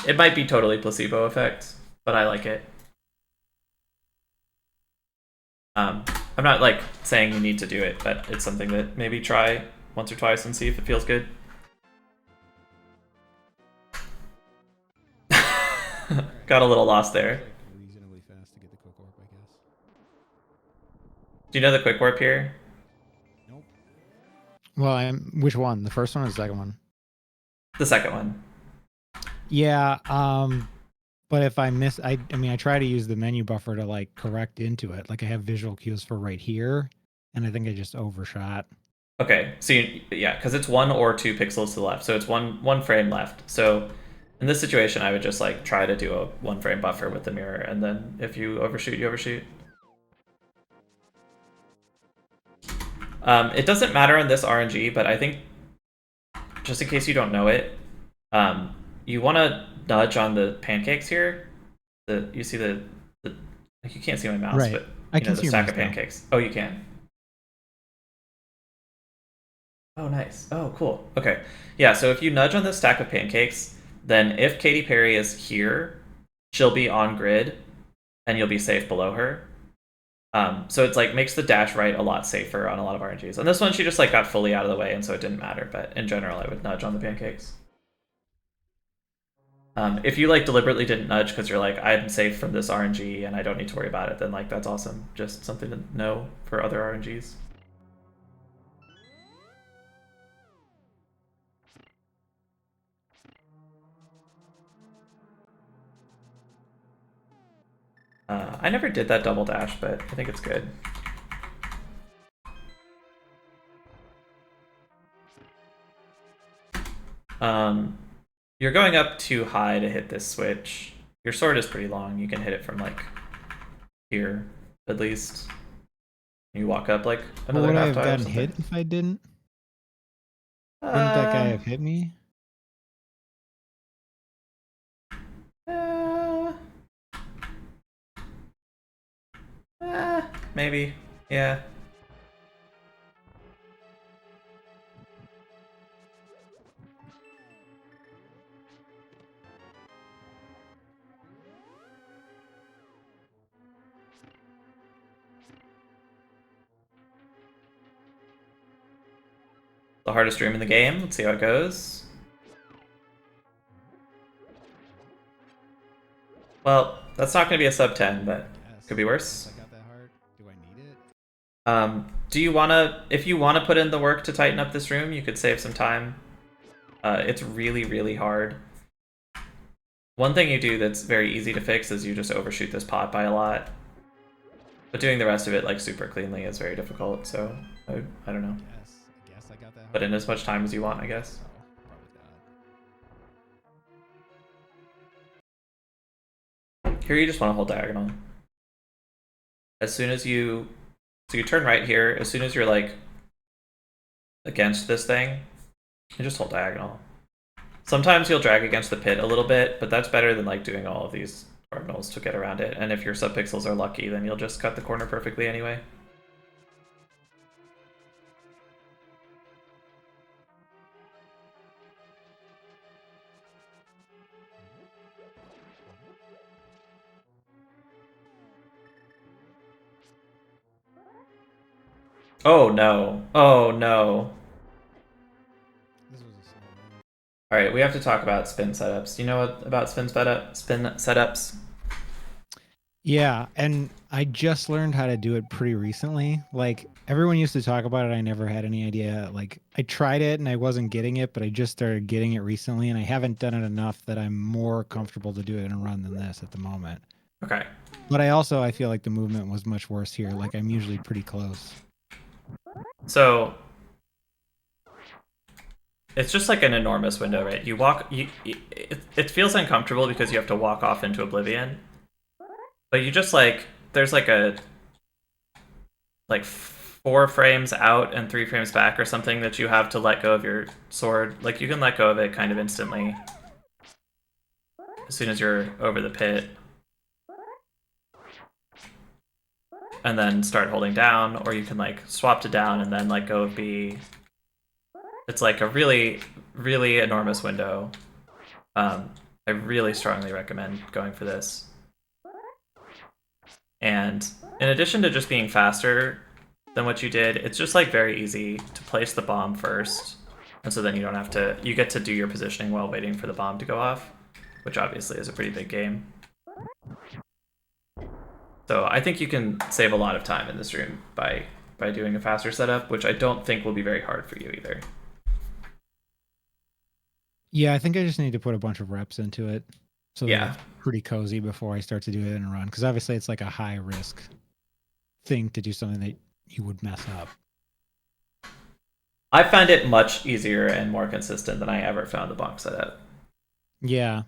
It might be totally placebo effect, but I like it. I'm not like saying you need to do it, but it's something that maybe try once or twice and see if it feels good. Got a little lost there. Reasonably fast to get the quick warp, I guess. Do you know the quick warp here? Nope. Well, which one? The first one or the second one? The second one. Yeah. But if I miss, I mean, I try to use the menu buffer to like correct into it. Like I have visual cues for right here, and I think I just overshot. Okay, so yeah, because it's 1 or 2 pixels to the left, so it's one frame left. So in this situation, I would just like try to do a 1 frame buffer with the mirror, and then if you overshoot, you overshoot. It doesn't matter in this RNG, but I think just in case you don't know it, you want to nudge on the pancakes here. You see the you can't see my mouse, Right. but I can the see your stack mouse of now. pancakes. Oh, you can. Oh, nice. Oh, cool. Okay. Yeah, so if you nudge on this stack of pancakes, then if Katy Perry is here, she'll be on grid and you'll be safe below her. So it's like makes the dash right a lot safer on a lot of RNGs. And this one, she just like got fully out of the way, and so it didn't matter. But in general, I would nudge on the pancakes. If you like deliberately didn't nudge because you're like, I'm safe from this RNG and I don't need to worry about it, then like that's awesome. Just something to know for other RNGs. I never did that double dash, but I think it's good. You're going up too high to hit this switch. Your sword is pretty long. You can hit it from like here, at least. You walk up like another Would I half have tile or gotten something. hit if I didn't? Wouldn't that guy have hit me? Uh, maybe. Yeah. The hardest room in the game. Let's see how it goes. Well, that's not going to be a sub 10, but Yes. could be worse. I got that hard. Do I need it? Do you want to, if you want to put in the work to tighten up this room, you could save some time. It's really, really hard. One thing you do that's very easy to fix is you just overshoot this pot by a lot. But doing the rest of it like super cleanly is very difficult, so I don't know. Yes. I guess I got that hard. Put in as much time as you want, I guess. So, probably not. Here you just want to hold diagonal. As soon as you... So you turn right here, as soon as you're like against this thing, you just hold diagonal. Sometimes you'll drag against the pit a little bit, but that's better than like doing all of these cardinals to get around it. And if your subpixels are lucky, then you'll just cut the corner perfectly anyway. Oh no. Oh no. This was a slow one. Alright, we have to talk about spin setups. Do you know what about spin setups? Yeah, and I just learned how to do it pretty recently. Like everyone used to talk about it, I never had any idea. Like I tried it and I wasn't getting it, but I just started getting it recently, and I haven't done it enough that I'm more comfortable to do it in a run than this at the moment. Okay. But I feel like the movement was much worse here. Like I'm usually pretty close. So it's just like an enormous window, right? You walk, it feels uncomfortable because you have to walk off into oblivion. But you just like, there's like a, like 4 frames out and 3 frames back or something that you have to let go of your sword. Like you can let go of it kind of instantly as soon as you're over the pit. And then start holding down, or you can like swap to down and then let go of B. It's like a really, really enormous window. I really strongly recommend going for this. And in addition to just being faster than what you did, it's just like very easy to place the bomb first. And so then you don't have to, you get to do your positioning while waiting for the bomb to go off, which obviously is a pretty big game. So I think you can save a lot of time in this room by doing a faster setup, which I don't think will be very hard for you either. Yeah, I think I just need to put a bunch of reps into it. So Yeah. that it's pretty cozy before I start to do it in a run. Because obviously it's like a high risk thing to do something that you would mess up. I find it much easier and more consistent than I ever found the bonk setup. Yeah.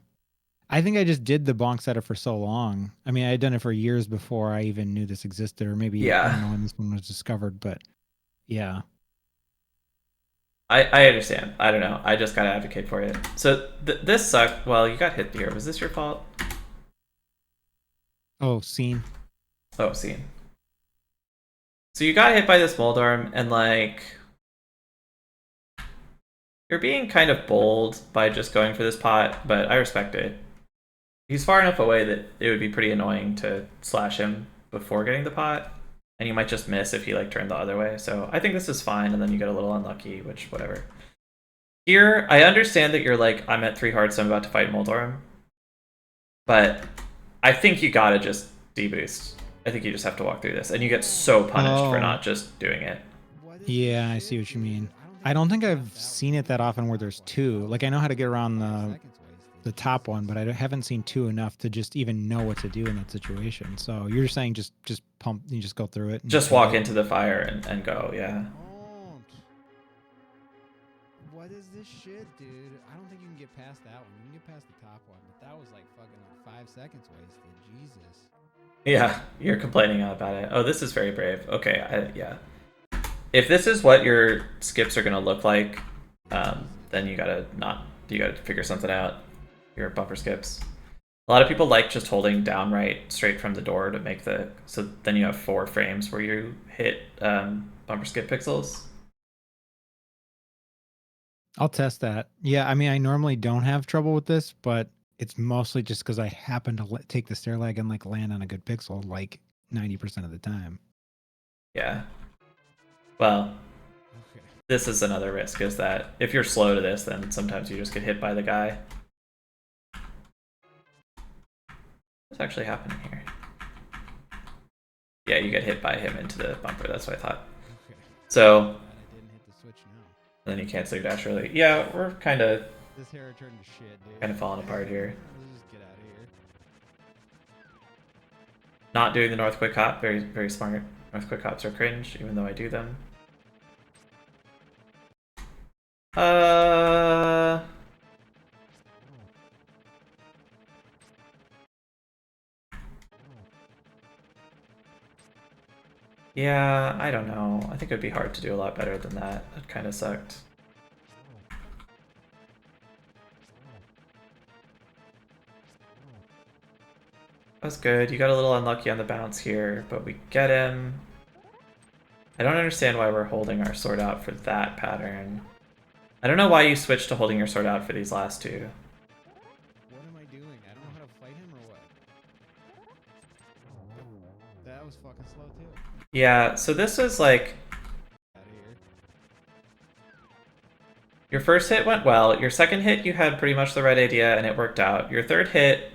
I think I just did the bonk setup for so long. I mean, I had done it for years before I even knew this existed, or maybe I don't know when this one was discovered, but yeah. I understand. I don't know. I just gotta advocate for it. So this sucked. Well, you got hit here. Was this your fault? Oh, scene. Oh, scene. So you got hit by this Moldorm, and like you're being kind of bold by just going for this pot, but I respect it. He's far enough away that it would be pretty annoying to slash him before getting the pot, and you might just miss if he like turned the other way. So I think this is fine, and then you get a little unlucky, which whatever. Here, I understand that you're like, I'm at 3 hearts, so I'm about to fight Moldorm, but I think you gotta just deboost. I think you just have to walk through this, and you get so punished for not just doing it. Yeah, I see what you mean. I don't think I've seen it that often where there's 2. Like I know how to get around the top one, but I haven't seen 2 enough to just even know what to do in that situation. So you're saying just pump, you just go through it. And just walk into the fire and go, yeah. What is this shit, dude? I don't think you can get past that one. You can get past the top one, but that was like fucking like 5 seconds wasted. Jesus. Yeah, you're complaining about it. Oh, this is very brave. Okay, yeah. If this is what your skips are gonna look like, then you gotta figure something out. Your bumper skips. A lot of people like just holding down right straight from the door to make so then you have 4 frames where you hit bumper skip pixels. I'll test that. Yeah, I mean, I normally don't have trouble with this, but it's mostly just because I happen to take the stair lag and like land on a good pixel like 90% of the time. Yeah. Well, this is another risk, is that if you're slow to this, then sometimes you just get hit by the guy. What's actually happening here? Yeah, you get hit by him into the bumper, that's what I thought. Okay. So, I didn't hit the switch now. then you cancel your dash early. Yeah, we're kind of This hair turned to shit, dude. kind of falling apart here. Let's just get out of here. Not doing the North Quick Hop, very, very smart. North Quick Hops are cringe, even though I do them. Yeah, I don't know. I think it would be hard to do a lot better than that. That kind of sucked. That's good. You got a little unlucky on the bounce here, but we get him. I don't understand why we're holding our sword out for that pattern. I don't know why you switched to holding your sword out for these last two. What am I doing? I don't know how to fight him or what? That was fucking slow too. Yeah, so this was like... Out of here. Your first hit went well. Your second hit, you had pretty much the right idea and it worked out. Your third hit,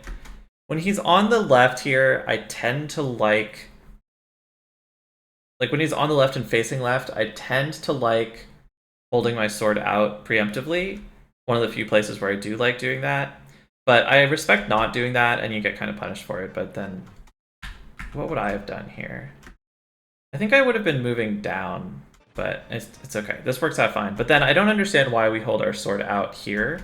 when he's on the left here, I tend to like when he's on the left and facing left, I tend to like holding my sword out preemptively. One of the few places where I do like doing that. But I respect not doing that and you get kind of punished for it. But then what would I have done here? I think I would have been moving down, but it's okay. This works out fine. But then I don't understand why we hold our sword out here.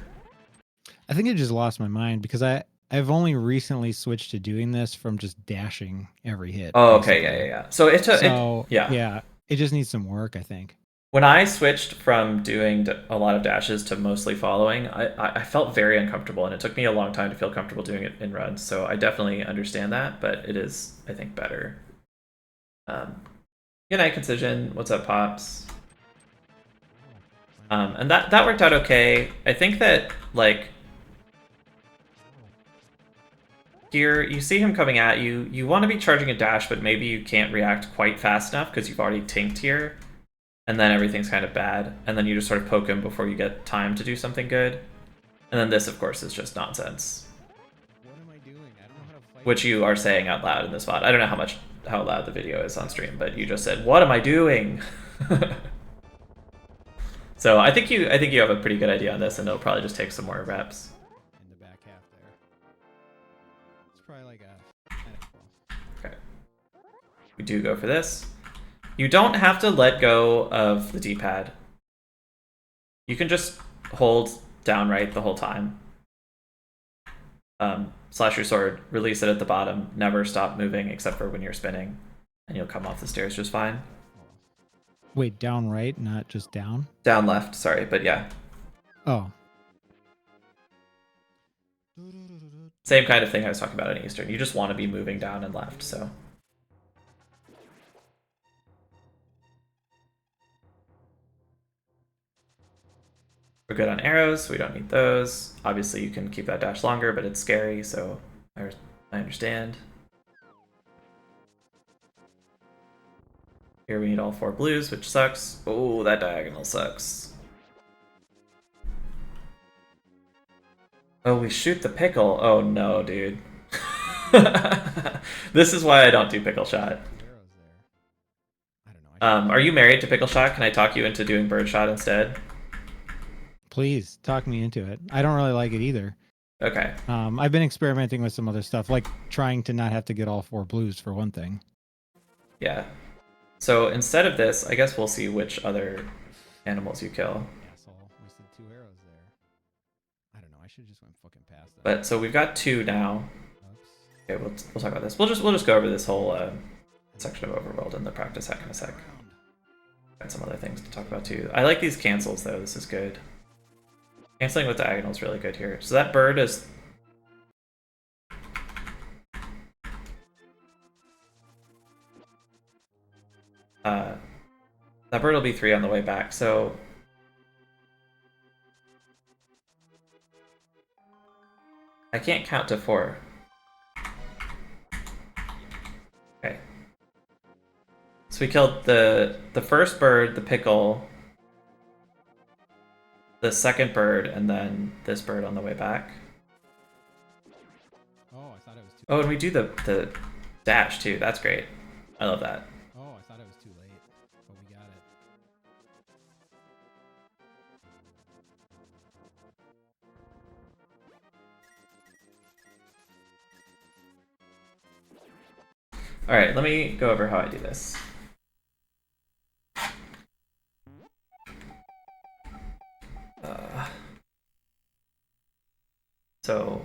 I think I just lost my mind because I've only recently switched to doing this from just dashing every hit. Oh, okay, yeah. So yeah, it just needs some work, I think. When I switched from doing a lot of dashes to mostly following, I felt very uncomfortable, and it took me a long time to feel comfortable doing it in runs. So I definitely understand that, but it is, I think, better. Good night, Concision. What's up, Pops? And that worked out okay. I think that, like, here, you see him coming at you. You want to be charging a dash, but maybe you can't react quite fast enough because you've already tinked here. And then everything's kind of bad. And then you just sort of poke him before you get time to do something good. And then this, of course, is just nonsense. What am I doing? I don't know how to fight. Which you are saying out loud in this VOD. I don't know how loud the video is on stream, but you just said, "What am I doing?" So I think you have a pretty good idea on this, and it'll probably just take some more reps. In the back half there. It's probably like a... Okay. We do go for this. You don't have to let go of the D-pad. You can just hold down right the whole time. Slash your sword, release it at the bottom, never stop moving except for when you're spinning, and you'll come off the stairs just fine. Wait, down right, not just down? Down left, sorry, but yeah. Oh. Same kind of thing I was talking about in Eastern. You just want to be moving down and left, so. We're good on arrows, so we don't need those. Obviously, you can keep that dash longer, but it's scary, so I understand. Here we need all 4 blues, which sucks. Oh, that diagonal sucks. Oh, we shoot the pickle. Oh no, dude. This is why I don't do pickle shot. Are you married to pickle shot? Can I talk you into doing bird shot instead? Please talk me into it. I don't really like it either. Okay. I've been experimenting with some other stuff, like trying to not have to get all 4 blues for one thing. Yeah. So instead of this, I guess we'll see which other animals you kill. Asshole, wasted 2 arrows there. I don't know. I should just went fucking past that. But so we've got 2 now. Oops. Okay, we'll talk about this. We'll just go over this whole section of Overworld in the practice hack in a sec. Got some other things to talk about too. I like these cancels though. This is good. Canceling with diagonal is really good here. So that bird is... that bird will be 3 on the way back, so... I can't count to 4. Okay. So we killed the first bird, the pickle, the second bird and then this bird on the way back. Oh, I thought it was too. Oh, and we do the dash too. That's great. I love that. Oh, I thought it was too late, but we got it. All right, let me go over how I do this. So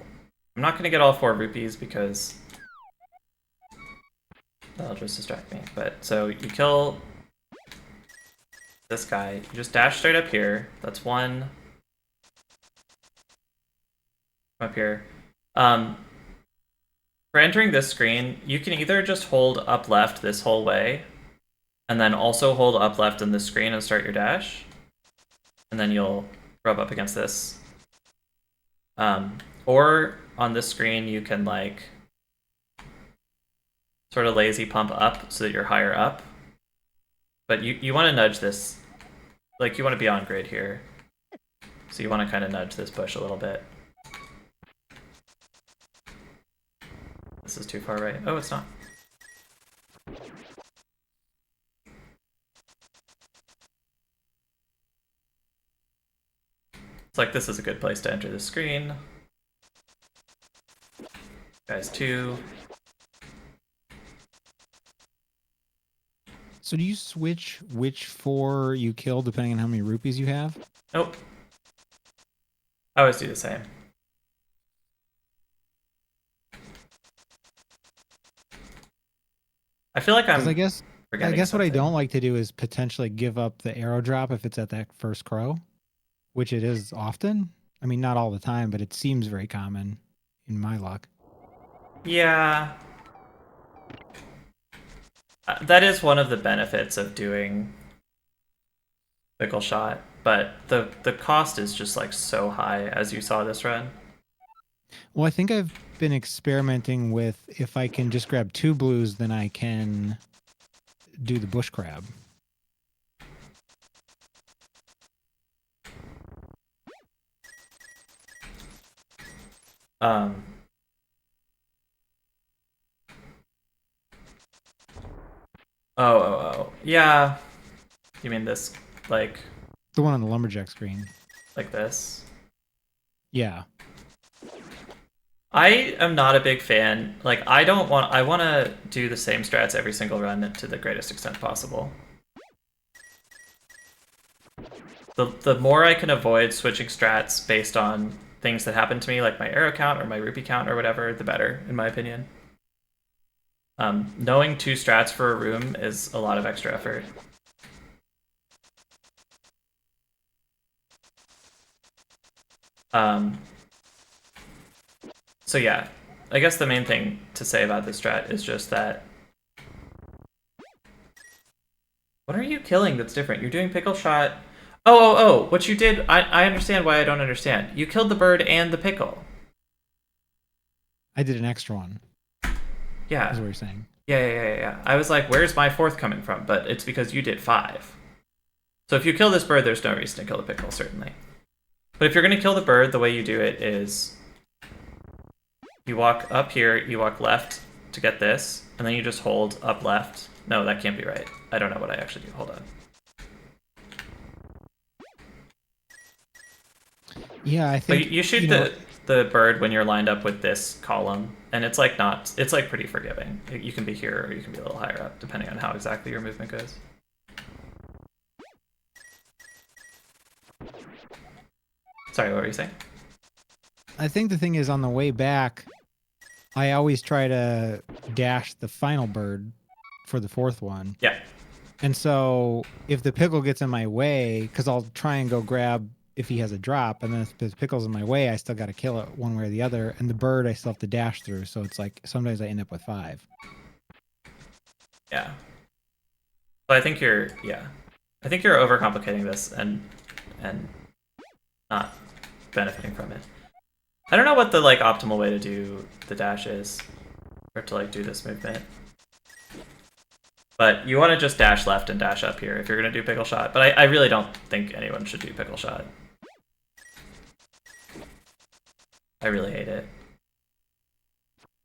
I'm not going to get all 4 rupees because that'll just distract me. But so you kill this guy. You just dash straight up here. That's 1. Up here. For entering this screen, you can either just hold up left this whole way, and then also hold up left in the screen and start your dash, and then you'll rub up against this. Or on this screen, you can like sort of lazy pump up so that you're higher up. But you want to nudge this, like you want to be on grid here. So you want to kind of nudge this bush a little bit. This is too far right. Oh, it's not. It's like this is a good place to enter the screen. Guys 2. So do you switch which 4 you kill depending on how many rupees you have? Nope. I always do the same. I feel like 'Cause I guess forgetting what I something. don't like to do is potentially give up the arrow drop if it's at that first crow, which it is often. I mean, not all the time, but it seems very common in my luck. Yeah. That is one of the benefits of doing Pickle Shot, but the cost is just like so high as you saw this run. Well, I think I've been experimenting with if I can just grab 2 blues, then I can do the bush crab. Oh. Yeah. You mean this, like The one on the lumberjack screen. this? Yeah. I am not a big fan. Like, I want to do the same strats every single run to the greatest extent possible. The more I can avoid switching strats based on things that happen to me, like my arrow count or my rupee count or whatever, the better, in my opinion. Knowing 2 strats for a room is a lot of extra effort. So yeah, I guess the main thing to say about this strat is just that... What are you killing that's different? You're doing Pickle Shot... Oh, what you did, I understand why I don't understand. You killed the bird and the pickle. I did an extra one. Yeah. Is what you're saying. Yeah. I was like, where's my 4th coming from? But it's because you did 5. So if you kill this bird, there's no reason to kill the pickle, certainly. But if you're going to kill the bird, the way you do it is... You walk up here, you walk left to get this, and then you just hold up left. No, that can't be right. I don't know what I actually do. Hold on. Yeah, I think... But you shoot know, the bird when you're lined up with this column, and it's like it's like pretty forgiving. You can be here or you can be a little higher up, depending on how exactly your movement goes. Sorry, what were you saying? I think the thing is, on the way back, I always try to dash the final bird for the 4th one. Yeah. And so if the pickle gets in my way, because I'll try and go grab if he has a drop, and then if the pickle's in my way, I still got to kill it one way or the other. And the bird, I still have to dash through. So it's like sometimes I end up with 5. Yeah. But I think you're overcomplicating this and not benefiting from it. I don't know what the like optimal way to do the dash is, or to like do this movement. But you want to just dash left and dash up here if you're gonna do Pickle Shot. But I really don't think anyone should do Pickle Shot. I really hate it.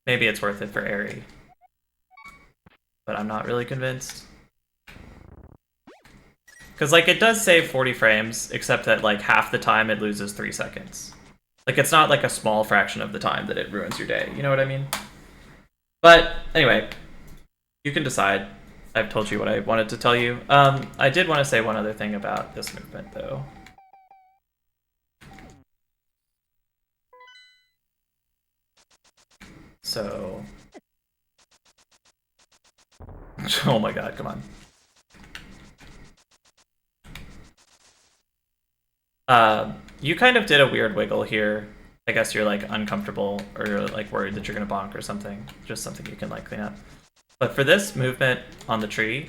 Maybe it's worth it for Airy, but I'm not really convinced. Because, like, it does save 40 frames, except that, like, half the time it loses 3 seconds. Like, it's not, like, a small fraction of the time that it ruins your day. You know what I mean? But, anyway, you can decide. I've told you what I wanted to tell you. I did want to say one other thing about this movement, though. So... oh my god, come on. You kind of did a weird wiggle here. I guess you're like uncomfortable or you're like worried that you're gonna bonk or something. Just something you can like clean up. But for this movement on the tree,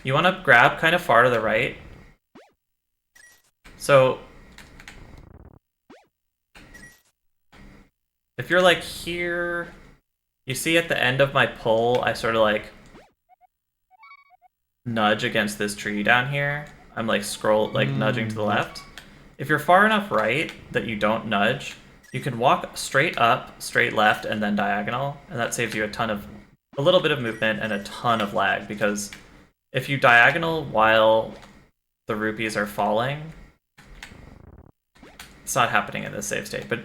you want to grab kind of far to the right. So if you're like here, you see at the end of my pull, I sort of like nudge against this tree down here. I'm like nudging to the left. If you're far enough right that you don't nudge, you can walk straight up, straight left, and then diagonal, and that saves you a little bit of movement and a ton of lag, because if you diagonal while the rupees are falling, it's not happening in this save state, but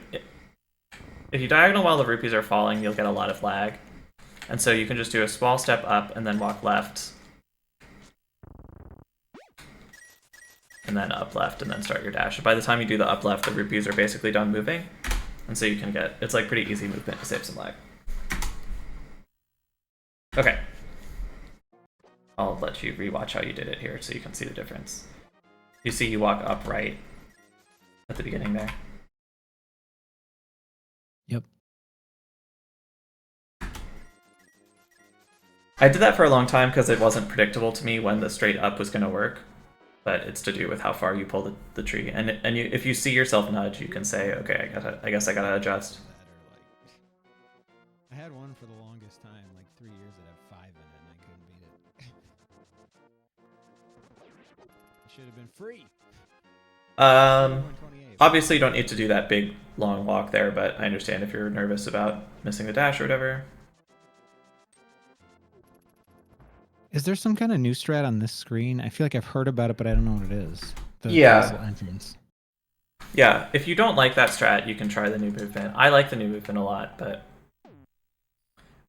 if you diagonal while the rupees are falling, you'll get a lot of lag. And so you can just do a small step up and then walk left, and then up left, and then start your dash. By the time you do the up left, the rupees are basically done moving. And so you can it's like pretty easy movement to save some lag. Okay. I'll let you rewatch how you did it here so you can see the difference. You see you walk up right at the beginning there. Yep. I did that for a long time because it wasn't predictable to me when the straight up was going to work. But it's to do with how far you pull the tree, and if you see yourself nudge, you can say, okay, I guess I gotta adjust. I had one for the longest time, like 3 years that had 5 in it, and I couldn't beat it. It should have been free. Obviously you don't need to do that big long walk there, but I understand if you're nervous about missing the dash or whatever. Is there some kind of new strat on this screen? I feel like I've heard about it, but I don't know what it is. The Yeah. entrance. Yeah, if you don't like that strat, you can try the new movement. I like the new movement a lot, but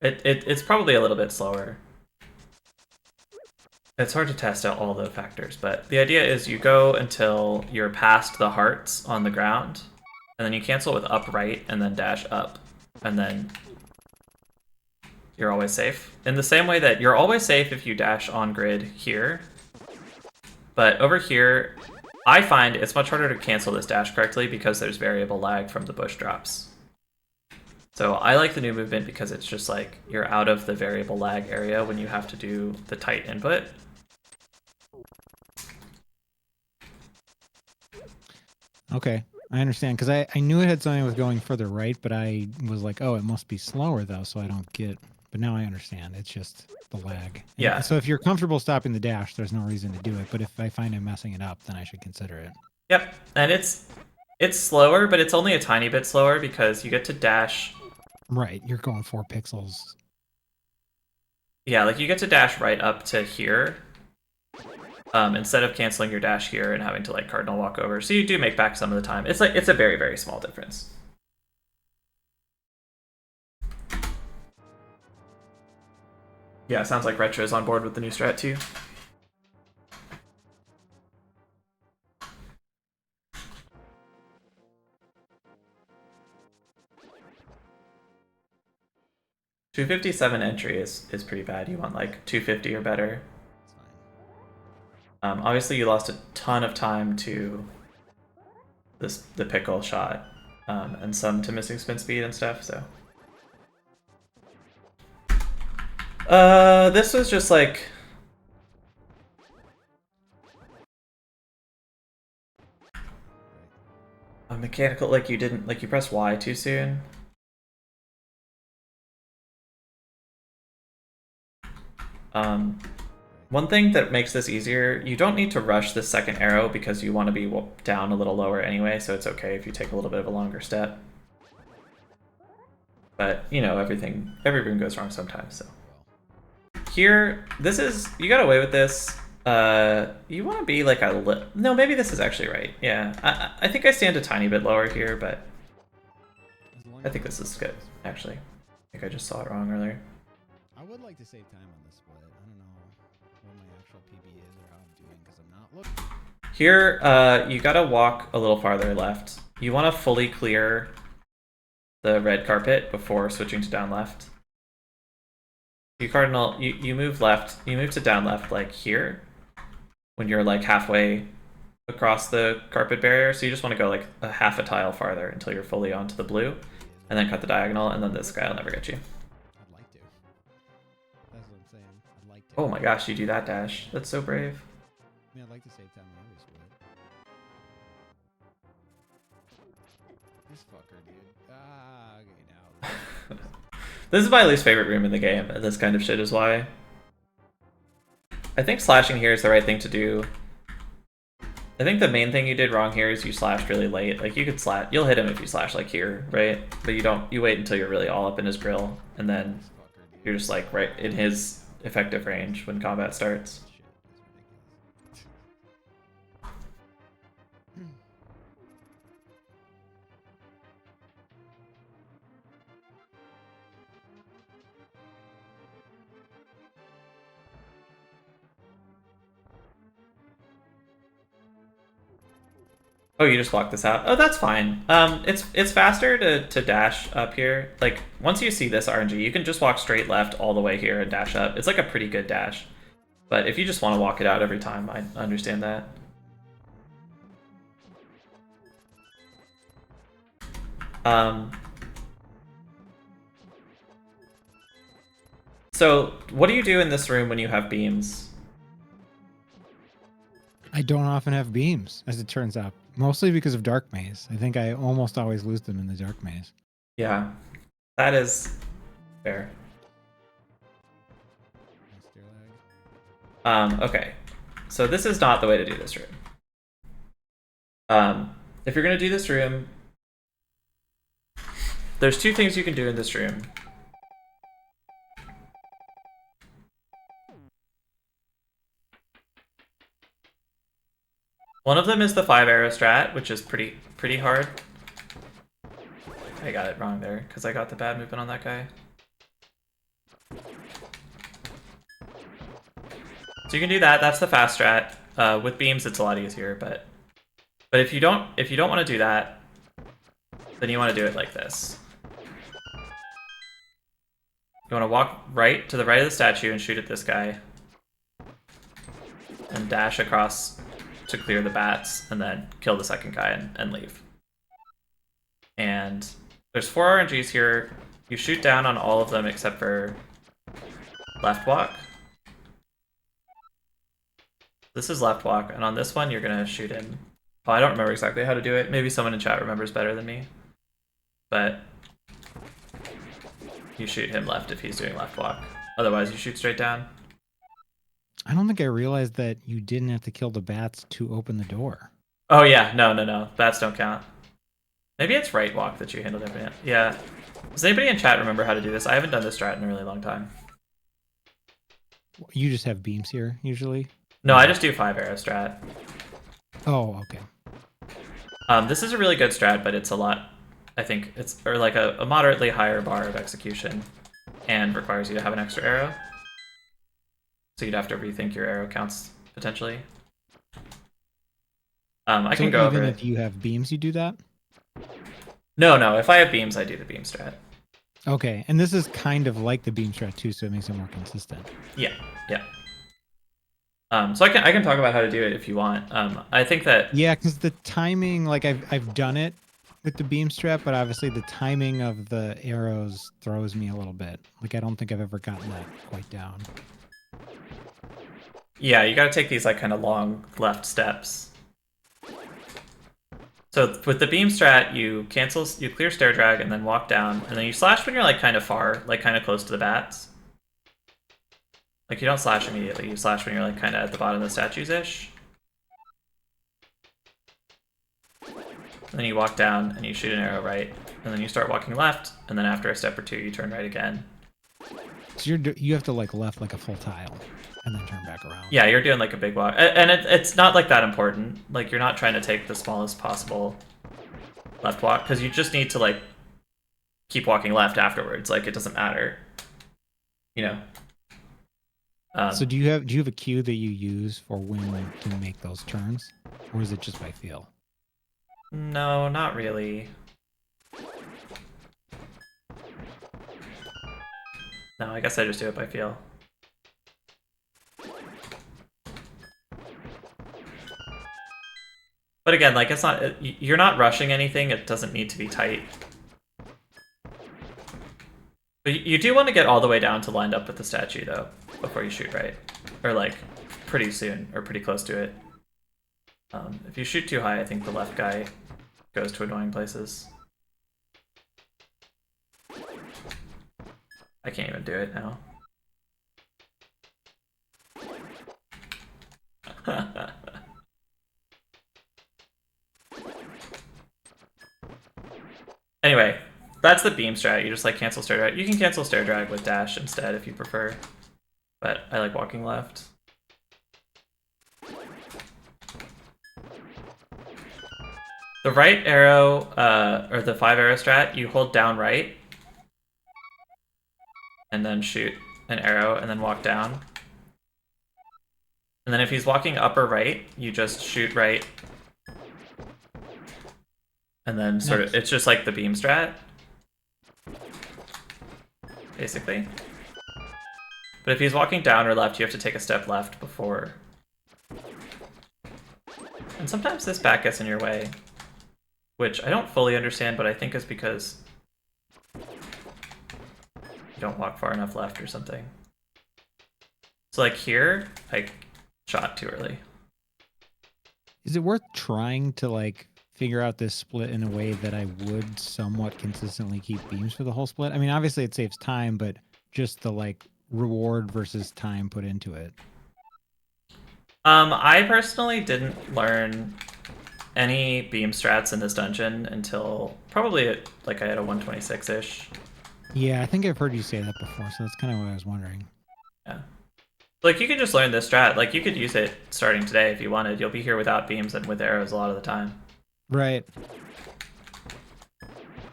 it's probably a little bit slower. It's hard to test out all the factors, but the idea is you go until you're past the hearts on the ground, and then you cancel with up right, and then dash up, and then you're always safe. In the same way that you're always safe if you dash on grid here, but over here, I find it's much harder to cancel this dash correctly because there's variable lag from the bush drops. So I like the new movement because it's just like you're out of the variable lag area when you have to do the tight input. Okay, I understand, because I knew it had something with going further right, but I was like, oh, it must be slower though, so I don't get... But now I understand. It's just the lag. Yeah. So if you're comfortable stopping the dash, there's no reason to do it. But if I find I'm messing it up, then I should consider it. Yep, and it's slower, but it's only a tiny bit slower because you get to dash. Right, you're going 4 pixels. Yeah, like you get to dash right up to here, instead of canceling your dash here and having to like cardinal walk over. So you do make back some of the time. It's a very, very small difference. Yeah, sounds like Retro's on board with the new strat too. $257 entry is pretty bad. You want like 250 or better. Obviously you lost a ton of time to the pickle shot, and some to missing spin speed and stuff, so. This was just like... a mechanical, like you pressed Y too soon. One thing that makes this easier, you don't need to rush the second arrow because you want to be down a little lower anyway, so it's okay if you take a little bit of a longer step. But you know, every room goes wrong sometimes. So here, you got away with this. You want to be like no, maybe this is actually right. Yeah, I think I stand a tiny bit lower here, but I think this is good actually. I think I just saw it wrong earlier. I would like to save time on this split. I don't know what my actual PB is or how I'm doing because I'm not looking. Here, you gotta walk a little farther left. You want to fully clear the red carpet before switching to down left. You move left. You move to down left like here when you're like halfway across the carpet barrier. So you just want to go like a half a tile farther until you're fully onto the blue, and then cut the diagonal, and then this guy will never get you. I'd like to. That's what I'm saying. I'd like to. Oh my gosh, you do that dash. That's so brave. I mean, I'd like to save time on every split. This fucker, dude. Okay, now. This is my least favorite room in the game, and this kind of shit is why. I think slashing here is the right thing to do. I think the main thing you did wrong here is you slashed really late. Like you could slash, you'll hit him if you slash like here, right? But you wait until you're really all up in his grill, and then you're just like right in his effective range when combat starts. Oh, you just blocked this out. Oh, that's fine. It's faster to dash up here. Like once you see this RNG, you can just walk straight left all the way here and dash up. It's like a pretty good dash. But if you just want to walk it out every time, I understand that. So what do you do in this room when you have beams? I don't often have beams, as it turns out. Mostly because of Dark Maze. I think I almost always lose them in the Dark Maze. Yeah, that is fair. Okay, so this is not the way to do this room. If you're going to do this room, there's two things you can do in this room. One of them is the 5 arrow strat, which is pretty hard. I got it wrong there because I got the bad movement on that guy. So you can do that. That's the fast strat. With beams, it's a lot easier, but if you don't want to do that, then you want to do it like this. You want to walk right to the right of the statue and shoot at this guy, and dash across to clear the bats, and then kill the second guy and leave. And there's 4 RNGs here. You shoot down on all of them except for left walk. This is left walk, and on this one you're gonna shoot him. Oh, I don't remember exactly how to do it. Maybe someone in chat remembers better than me. But you shoot him left if he's doing left walk. Otherwise you shoot straight down. I don't think I realized that you didn't have to kill the bats to open the door. Oh yeah, no. Bats don't count. Maybe it's right walk that you handle different. Yeah. Does anybody in chat remember how to do this? I haven't done this strat in a really long time. You just have beams here, usually? No, I just do 5 arrow strat. Oh, okay. This is a really good strat, but it's a lot, I think, or like a moderately higher bar of execution and requires you to have an extra arrow. So you'd have to rethink your arrow counts, potentially. I can go over even it. if you have beams, you do that? No. If I have beams, I do the beam strat. Okay, and this is kind of like the beam strat too, so it makes it more consistent. Yeah. So I can talk about how to do it if you want. I think that yeah, because the timing, like I've done it with the beam strat, but obviously the timing of the arrows throws me a little bit. Like I don't think I've ever gotten that quite down. yeah, you got to take these like kind of long left steps. So with the beam strat, you clear stair drag and then walk down, and then you slash when you're like kind of far, like kind of close to the bats. Like you don't slash immediately, you slash when you're like kind of at the bottom of the statues-ish. And then you walk down and you shoot an arrow right. and then you start walking left, and then after a step or two, you turn right again. So you have to like left like a full tile, and then turn back around. Yeah, you're doing like a big walk, and it's not like that important. Like you're not trying to take the smallest possible left walk because you just need to like keep walking left afterwards. Like it doesn't matter, you know. So do you have a cue that you use for when to make those turns, or is it just by feel? No, not really. No, I guess I just do it by feel. But again, like it's not, you're not rushing anything. It doesn't need to be tight. But you do want to get all the way down to lined up with the statue though, before you shoot right. Or like pretty soon, or pretty close to it. If you shoot too high, I think the left guy goes to annoying places. I can't even do it now. Anyway, that's the beam strat. You just like cancel stair drag. You can cancel stair drag with dash instead if you prefer. But I like walking left. The right arrow, or the 5 arrow strat, you hold down right. And then shoot an arrow and then walk down. And then if he's walking up or right, you just shoot right. And then sort of, it's just like the beam strat. Basically. But if he's walking down or left, you have to take a step left before. And sometimes this back gets in your way. Which I don't fully understand, but I think is because you don't walk far enough left or something. So like here, I shot too early. Is it worth trying to like figure out this split in a way that I would somewhat consistently keep beams for the whole split? I mean, obviously it saves time, but just the like reward versus time put into it. I personally didn't learn any beam strats in this dungeon until probably like I had a 126-ish. Yeah, I think I've heard you say that before, so that's kind of what I was wondering. Yeah. Like you could just learn this strat. Like you could use it starting today if you wanted. You'll be here without beams and with arrows a lot of the time. Right.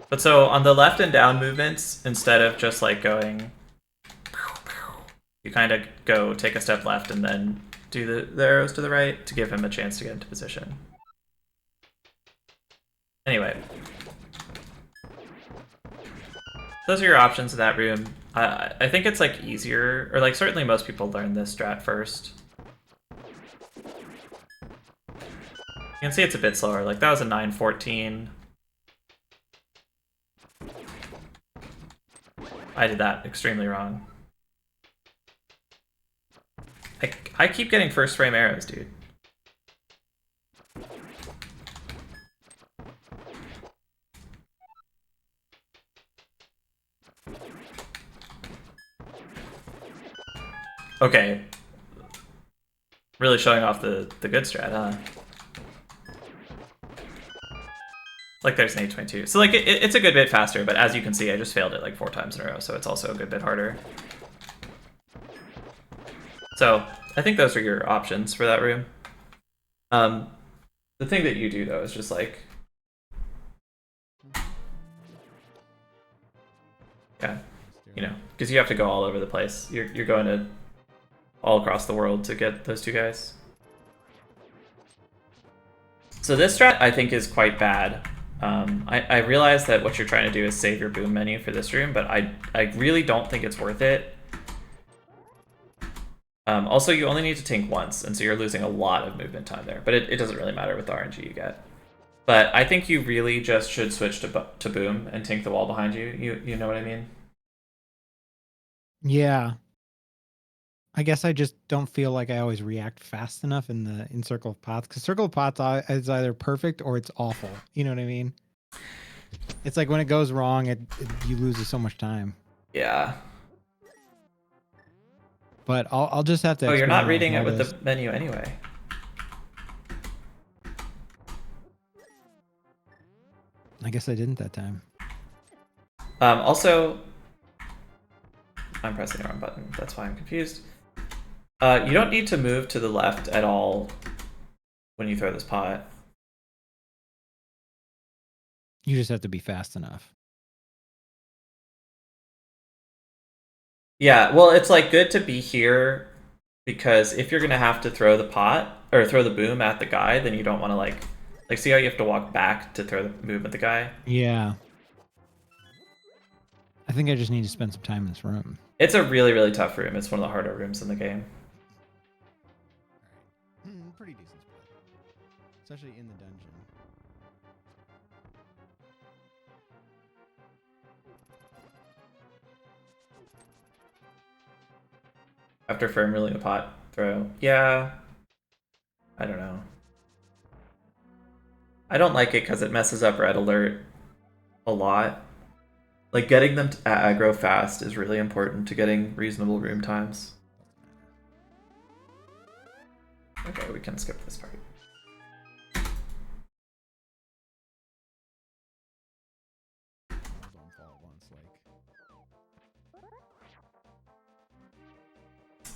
But so on the left and down movements, instead of just like going, you kind of go take a step left and then do the arrows to the right to give him a chance to get into position. Anyway. Those are your options in that room. I think it's like easier, or like certainly most people learn this strat first. You can see it's a bit slower. Like that was a 914. I did that extremely wrong. I keep getting first frame arrows, dude. Okay. Really showing off the good strat, huh? Like there's an 822. So like it's a good bit faster, but as you can see, I just failed it like 4 times in a row, so it's also a good bit harder. So I think those are your options for that room. The thing that you do though is just like, yeah, you know, because you have to go all over the place. You're going to all across the world to get those 2 guys. So this strat I think is quite bad. I realize that what you're trying to do is save your boom menu for this room, but I really don't think it's worth it. Also, you only need to tink once, and so you're losing a lot of movement time there, but it doesn't really matter with the RNG you get. But I think you really just should switch to boom and tink the wall behind you. You know what I mean? Yeah. I guess I just don't feel like I always react fast enough in Circle of Pots, because Circle of Pots is either perfect or it's awful. You know what I mean? It's like when it goes wrong, you lose so much time. Yeah. But I'll just have to. Oh, you're not reading it with the menu anyway. I guess I didn't that time. Also, I'm pressing the wrong button. That's why I'm confused. You don't need to move to the left at all when you throw this pot. You just have to be fast enough. Yeah, well, it's like good to be here because if you're gonna have to throw the pot or throw the boom at the guy, then you don't want to like see how you have to walk back to throw the boom at the guy. Yeah. I think I just need to spend some time in this room. It's a really, really tough room. It's one of the harder rooms in the game. Pretty decent split. Especially in the dungeon. After firm ruling a pot throw. Yeah. I don't know. I don't like it because it messes up red alert a lot. Like getting them to aggro fast is really important to getting reasonable room times. Okay, we can skip this part.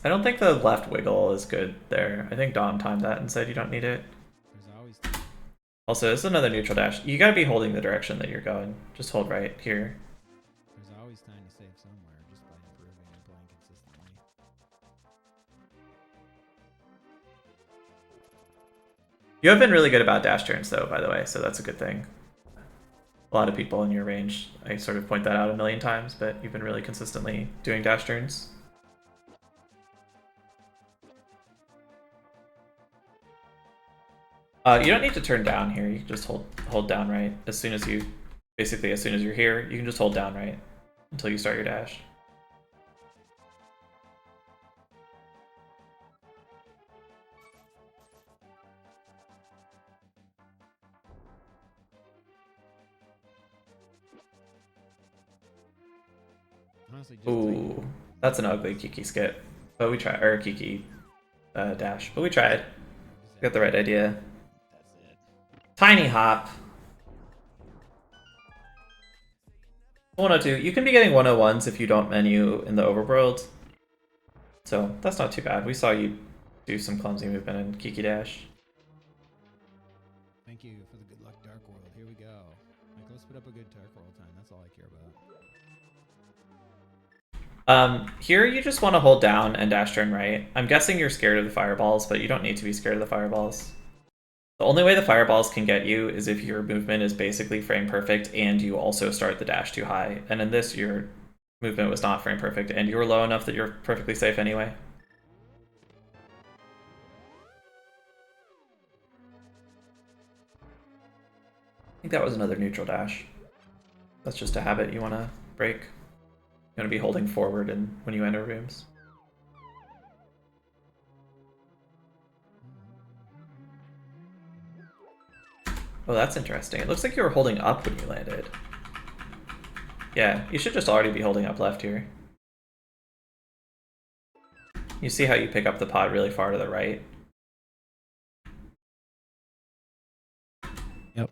I don't think the left wiggle is good there. I think Dom timed that and said you don't need it. Also, this is another neutral dash. You gotta be holding the direction that you're going. Just hold right here. There's always time to save somewhere just by improving and playing consistently. You have been really good about dash turns though, by the way, so that's a good thing. A lot of people in your range, I sort of point that out a million times, but you've been really consistently doing dash turns. You don't need to turn down here. You can just hold down right as soon as you, basically as soon as you're here, you can just hold down right until you start your dash. Honestly, just Ooh, that's an ugly Kiki skip, but we tried, or Kiki dash, but we tried. Got the right idea. That's it. Tiny hop. 102. You can be getting 101s if you don't menu in the overworld. So that's not too bad. We saw you do some clumsy movement in Kiki Dash. Thank you for the good luck, Dark World. Here we go. Like, let's put up a good Dark World time. That's all I care about. Here you just want to hold down and dash turn right. I'm guessing you're scared of the fireballs, but you don't need to be scared of the fireballs. The only way the fireballs can get you is if your movement is basically frame perfect and you also start the dash too high. And in this, your movement was not frame perfect and you were low enough that you're perfectly safe anyway. I think that was another neutral dash. That's just a habit you want to break. You want to be holding forward and when you enter rooms. Oh, that's interesting. It looks like you were holding up when you landed. Yeah, you should just already be holding up left here. You see how you pick up the pod really far to the right? Yep.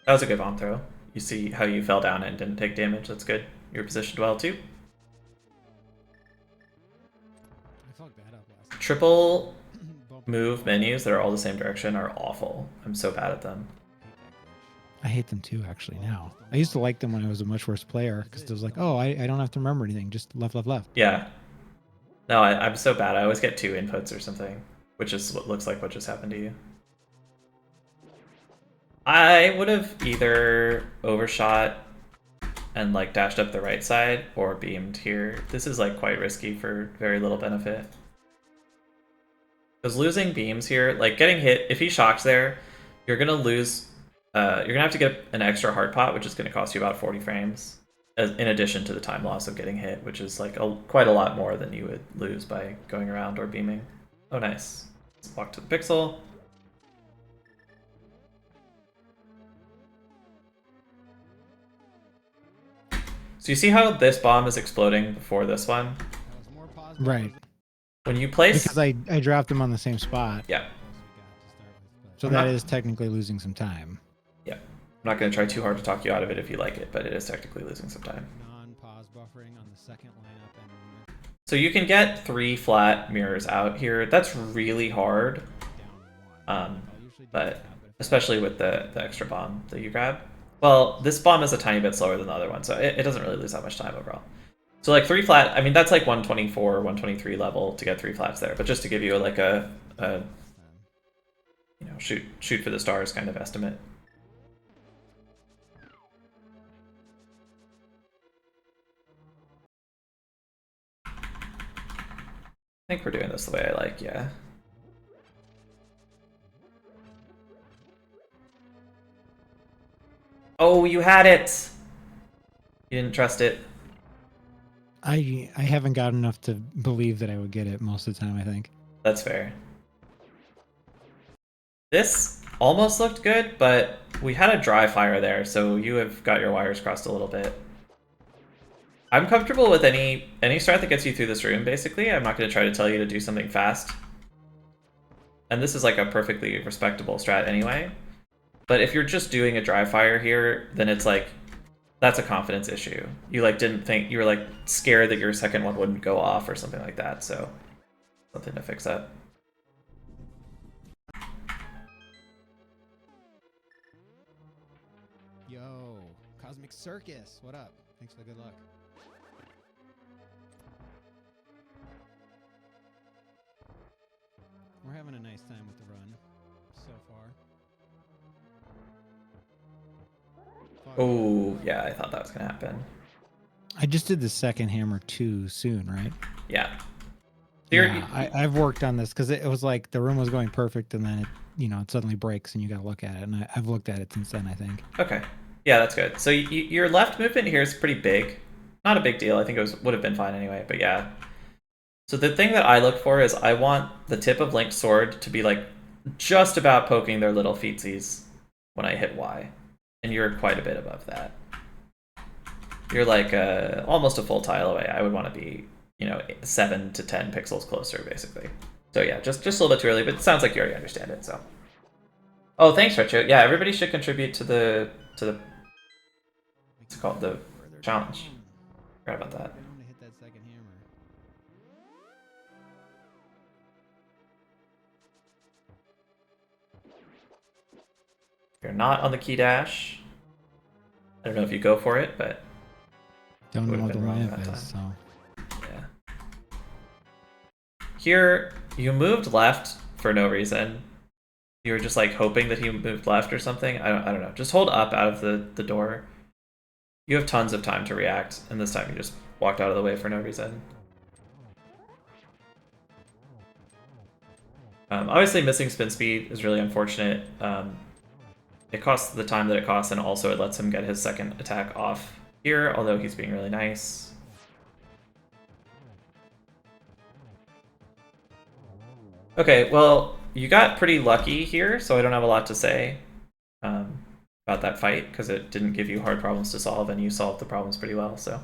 That was a good bomb throw. You see how you fell down and didn't take damage. That's good. You're positioned well too. I fucked that up last time. Triple move menus that are all the same direction are awful. I'm so bad at them. I hate them too, actually, now. I used to like them when I was a much worse player, because it was like, oh, I don't have to remember anything, just left, left, left. Yeah. No, I'm so bad. I always get 2 inputs or something, which is what looks like what just happened to you. I would have either overshot and like dashed up the right side or beamed here. This is like quite risky for very little benefit. Because losing beams here, like getting hit, if he shocks there, you're gonna lose, you're gonna have to get an extra heart pot, which is gonna cost you about 40 frames, in addition to the time loss of getting hit, which is like quite a lot more than you would lose by going around or beaming. Oh, nice. Let's walk to the pixel. So you see how this bomb is exploding before this one? Right. When you place... Because I dropped them on the same spot. Yeah. So that is technically losing some time. Yeah. I'm not going to try too hard to talk you out of it if you like it, but it is technically losing some time. Non-pause buffering on the second lineup. And So you can get 3 flat mirrors out here. That's really hard. But especially with the extra bomb that you grab. Well, this bomb is a tiny bit slower than the other one, so it doesn't really lose that much time overall. So like 3 flat, I mean, that's like 124, 123 level to get 3 flats there. But just to give you like a you know, shoot for the stars kind of estimate. I think we're doing this the way I like, yeah. Oh, you had it! You didn't trust it. I haven't got enough to believe that I would get it most of the time, I think. That's fair. This almost looked good, but we had a dry fire there, so you have got your wires crossed a little bit. I'm comfortable with any strat that gets you through this room, basically. I'm not going to try to tell you to do something fast. And this is like a perfectly respectable strat anyway. But if you're just doing a dry fire here, then it's like, that's a confidence issue. You like didn't think, you were like scared that your second one wouldn't go off or something like that, so something to fix that. Yo, Cosmic Circus, what up? Thanks for the good luck. We're having a nice time with the run so far. Oh, yeah, I thought that was going to happen. I just did the second hammer too soon, right? Yeah. Yeah, I've worked on this because it was like the room was going perfect and then it, you know, it suddenly breaks and you got to look at it. And I've looked at it since then, I think. Okay. Yeah, that's good. So your left movement here is pretty big. Not a big deal. I think it would have been fine anyway, but yeah. So the thing that I look for is I want the tip of Link's sword to be like just about poking their little feetsies when I hit Y. And you're quite a bit above that. You're like almost a full tile away. I would want to be, you know, 7 to 10 pixels closer, basically. So yeah, just a little bit too early, but it sounds like you already understand it, so. Oh, thanks, Retro. Yeah, everybody should contribute to the what's it called, the challenge. Forgot about that. You're not on the key dash. I don't know if you go for it, but don't know what the ramp is, so. Yeah. Here, you moved left for no reason. You were just like hoping that he moved left or something. I don't know. Just hold up out of the door. You have tons of time to react, and this time you just walked out of the way for no reason. Obviously, missing spin speed is really unfortunate. It costs the time that it costs, and also it lets him get his second attack off here, although he's being really nice. Okay, well, you got pretty lucky here, so I don't have a lot to say about that fight, because it didn't give you hard problems to solve, and you solved the problems pretty well, so.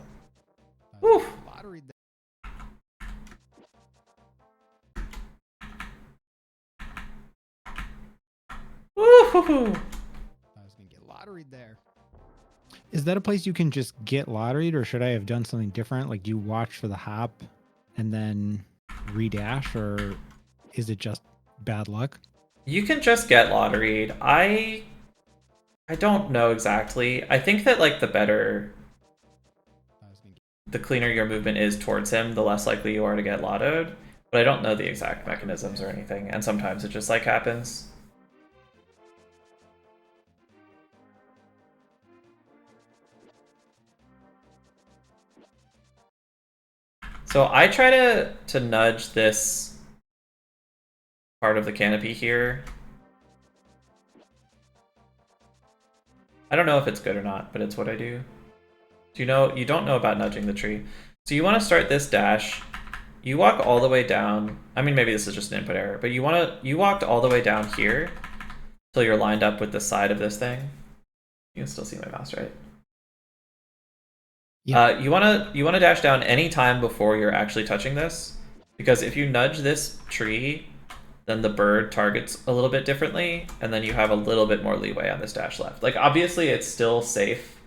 Woo! Woo-hoo-hoo! I was gonna get lotteried there. Is that a place you can just get lotteried, or should I have done something different? Like, do you watch for the hop and then redash, or is it just bad luck? You can just get lotteried. I don't know exactly. I think that like the cleaner your movement is towards him, the less likely you are to get lottoed. But I don't know the exact mechanisms or anything, and sometimes it just like happens. So I try to nudge this part of the canopy here. I don't know if it's good or not, but it's what I do. You don't know about nudging the tree. So you want to start this dash. You walk all the way down. I mean, maybe this is just an input error, but you walked all the way down here till you're lined up with the side of this thing. You can still see my mouse, right? Yeah. You wanna dash down any time before you're actually touching this, because if you nudge this tree, then the bird targets a little bit differently, and then you have a little bit more leeway on this dash left. Like obviously it's still safe.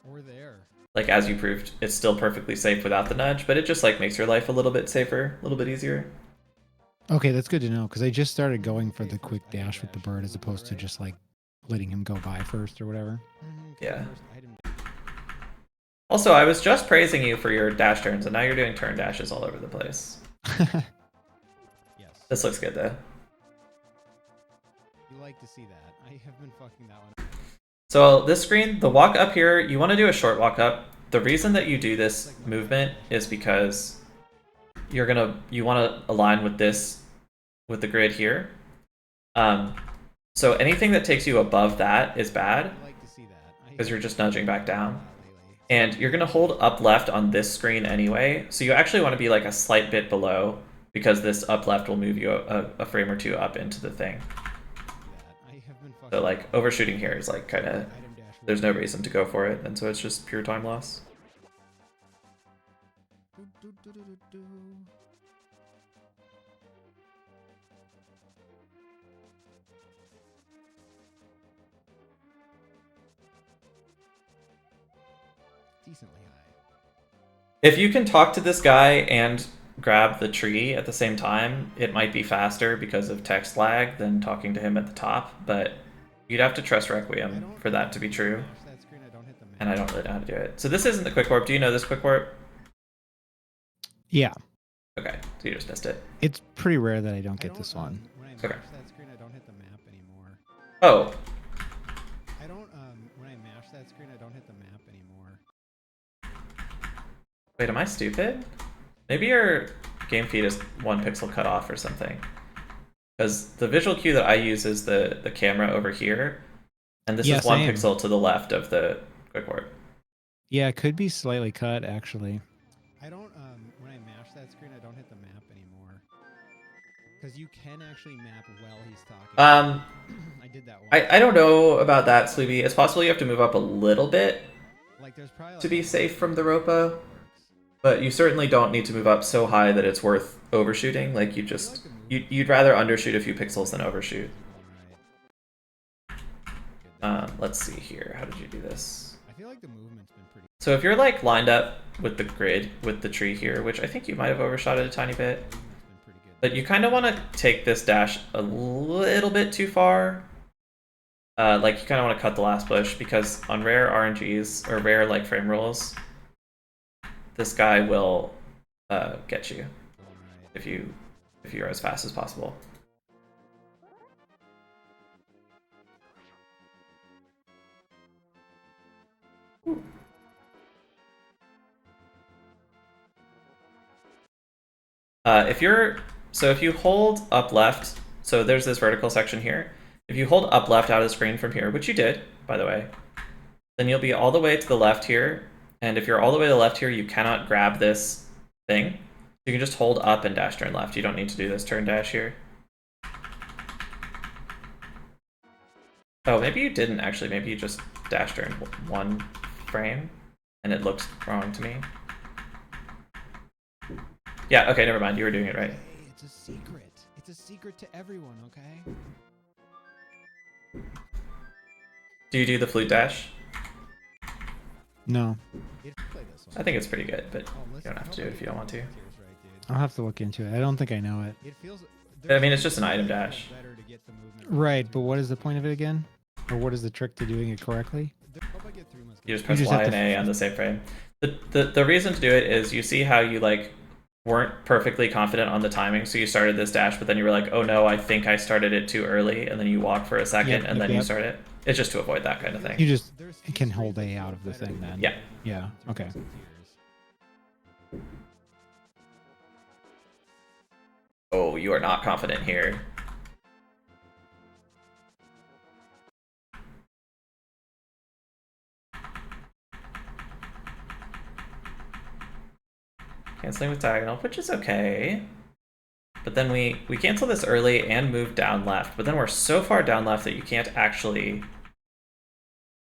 Or there. Like as you proved, it's still perfectly safe without the nudge, but it just like makes your life a little bit safer, a little bit easier. Okay, that's good to know because I just started going for the quick dash with the bird as opposed to just like letting him go by first or whatever. Yeah. Also, I was just praising you for your dash turns, and now you're doing turn dashes all over the place. Yes. This looks good though. You like to see that. I have been fucking that one up. So this screen, the walk up here, you want to do a short walk up. The reason that you do this movement is because you want to align with this, with the grid here. So anything that takes you above that is bad because you're just nudging back down. And you're going to hold up left on this screen anyway. So you actually want to be like a slight bit below because this up left will move you a frame or two up into the thing. So like overshooting here is like kind of, there's no reason to go for it. And so it's just pure time loss. Decently high. If you can talk to this guy and grab the tree at the same time, it might be faster because of text lag than talking to him at the top, but you'd have to trust Requiem for that to be true. And I don't really know how to do it. So this isn't the quick warp. Do you know this quick warp? Yeah. Okay, so you just missed it. It's pretty rare that I don't get this one. Okay. That screen, I don't hit the map anymore. Oh, I don't when I mash that screen, I don't hit the map anymore. wait, am I stupid? Maybe your game feed is 1 pixel cut off or something. Because the visual cue that I use is the camera over here, and this Yeah, is 1 same. pixel to the left of the quick warp. Yeah, it could be slightly cut actually. I don't when I mash that screen, I don't hit the map anymore. Because you can actually map while he's talking. I did that once. I don't know about that, Sleepy. It's possible you have to move up a little bit Like there's probably to be safe from the Ropo, but you certainly don't need to move up so high that it's worth overshooting. Like you'd rather undershoot a few pixels than overshoot. Let's see here. How did you do this? I feel like the movement's been pretty. So if you're like lined up with the grid, with the tree here, which I think you might have overshot it a tiny bit, but you kind of want to take this dash a little bit too far. Like you kind of want to cut the last bush because on rare RNGs or rare like frame rolls, this guy will get you if you're as fast as possible. If you hold up left, so there's this vertical section here. If you hold up left out of the screen from here, which you did, by the way, then you'll be all the way to the left here. And if you're all the way to the left here, you cannot grab this thing. You can just hold up and dash turn left. You don't need to do this turn dash here. Oh, maybe you didn't actually. Maybe you just dash turned 1 frame and it looked wrong to me. Yeah, okay, never mind. You were doing it right. Hey, it's a secret. It's a secret to everyone, okay? Do you do the flute dash? No. I think it's pretty good, but you don't have to do it if you don't want to. I'll have to look into it. I don't think I know it. I mean, it's just an item dash. Right, but what is the point of it again? Or what is the trick to doing it correctly? You just press just Y have and to- A on the same frame. The reason to do it is you see how you like weren't perfectly confident on the timing, so you started this dash, but then you were like, oh no, I think I started it too early, and then you walk for a second, and then you start it. It's just to avoid that kind of thing. You just can hold A out of the thing then. Yeah. Yeah, okay. Oh, you are not confident here. Canceling with diagonal, which is okay. But then we cancel this early and move down left, but then we're so far down left that you can't actually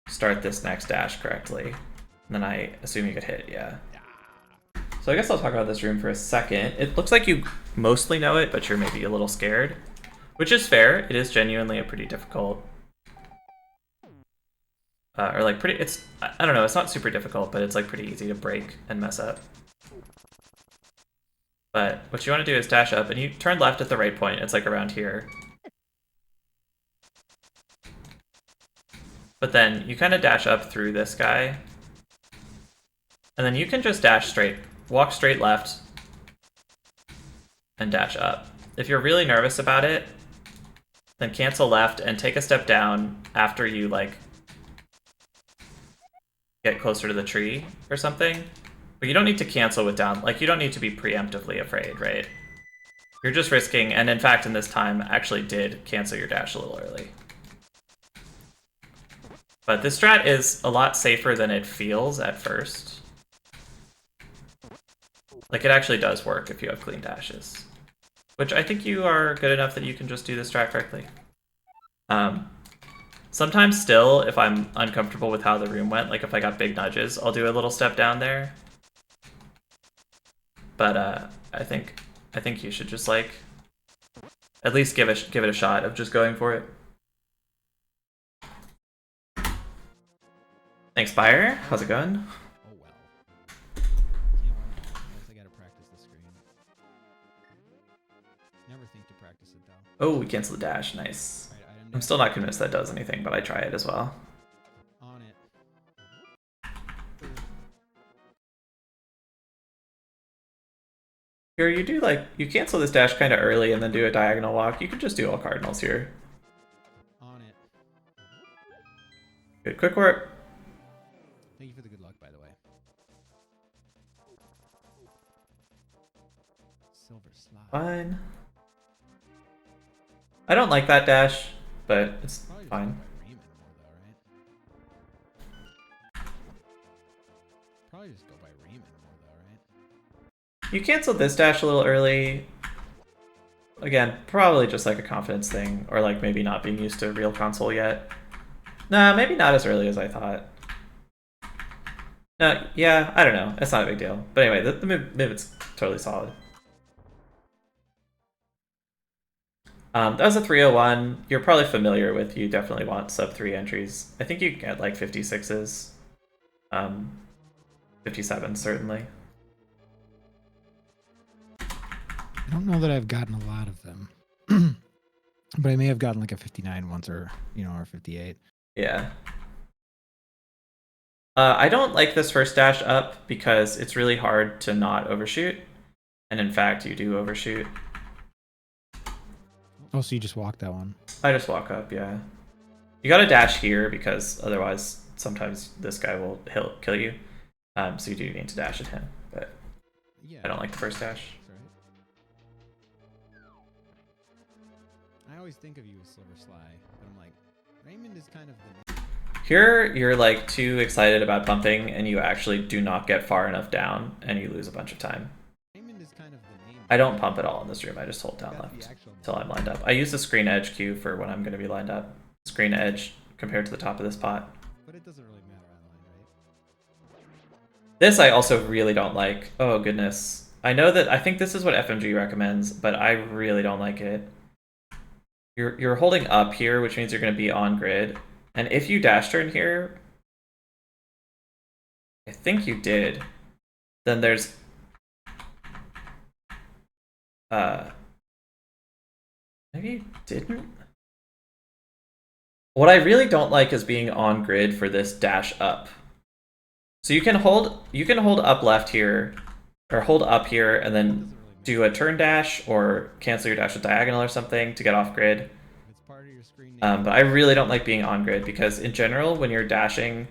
start this next dash correctly. And then I assume you get hit, yeah. So I guess I'll talk about this room for a second. It looks like you mostly know it, but you're maybe a little scared. Which is fair. It is genuinely a pretty difficult... or like pretty... It's... I don't know, it's not super difficult, but it's like pretty easy to break and mess up. But what you want to do is dash up, and you turn left at the right point. It's like around here. But then you kind of dash up through this guy. And then you can just dash straight. Walk straight left. And dash up. If you're really nervous about it, then cancel left and take a step down after you, like, get closer to the tree or something. But you don't need to cancel with down. Like, you don't need to be preemptively afraid, right? You're just risking, and in fact, in this time, actually did cancel your dash a little early. But this strat is a lot safer than it feels at first. Like, it actually does work if you have clean dashes. Which I think you are good enough that you can just do this strat correctly. Sometimes still, if I'm uncomfortable with how the room went, like if I got big nudges, I'll do a little step down there. But I think you should just like at least give it a shot of just going for it. Thanks, Spire. How's it going? Oh well. I gotta practice the screen. Never think to practice it though. Oh, we canceled the dash. Nice. Right, I'm still not convinced that does anything, but I try it as well. On it. Here, you do like, you cancel this dash kind of early and then do a diagonal walk. You could just do all cardinals here. On it. Good quick work. Thank you for the good luck, by the way. Silver slide. Fine. I don't like that dash, but it's Probably fine. Probably just go by Raymond more though, right? You canceled this dash a little early. Again, probably just like a confidence thing, or like maybe not being used to real console yet. Nah, maybe not as early as I thought. No, yeah, I don't know. It's not a big deal. But anyway, the move is totally solid. That was a 301. You're probably familiar with, you definitely want sub 3 entries. I think you can get like 56s. 57 certainly. I don't know that I've gotten a lot of them. But I may have gotten like a 59 once or, or 58. Yeah. I don't like this first dash up because it's really hard to not overshoot. And in fact, you do overshoot. Oh, so you just walk that one? I just walk up, yeah. You gotta dash here because otherwise sometimes this guy he'll kill you. So you do need to dash at him, but yeah, I don't like the first dash. I always think of you as Silver Sly, but I'm like, Raymond is kind of the... Here, you're like too excited about bumping and you actually do not get far enough down and you lose a bunch of time. Raymond is kind of the name. I don't pump at all in this room, I just hold down left until I'm lined up. I use the screen edge cue for when I'm going to be lined up. Screen edge compared to the top of this pot. But it doesn't really matter online, right? This I also really don't like. Oh goodness. I think this is what FMG recommends, but I really don't like it. You're holding up here, which means you're going to be on grid. And if you dash turn here, I think you did, then there's maybe you didn't? What I really don't like is being on grid for this dash up. So you can hold up left here, or hold up here and then do a turn dash or cancel your dash with diagonal or something to get off grid. But I really don't like being on grid because in general, when you're dashing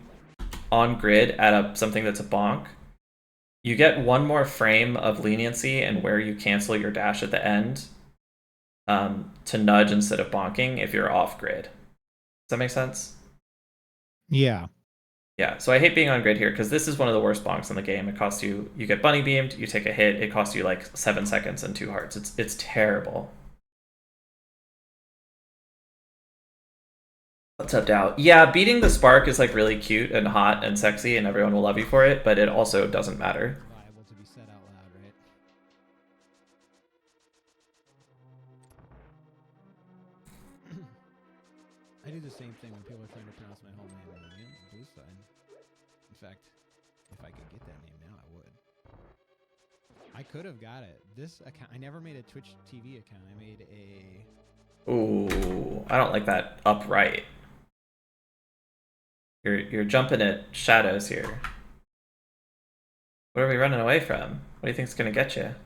on grid at something that's a bonk, you get one more frame of leniency and where you cancel your dash at the end to nudge instead of bonking if you're off grid. Does that make sense? Yeah. Yeah, so I hate being on grid here because this is one of the worst bonks in the game. It costs you get bunny beamed, you take a hit, it costs you like 7 seconds and 2 hearts. It's terrible. What's up, Dow? Yeah, beating the spark is like really cute and hot and sexy, and everyone will love you for it. But it also doesn't matter. Liable to be said out loud, right? I do the same thing when people are trying to pronounce my whole name. I'm like, yeah, Bluestein. In fact, if I could get that name now, I would. I could have got it. This account, I never made a Twitch TV account. I made a. Ooh, I don't like that upright. You're jumping at shadows here. What are we running away from? What do you think's gonna get you?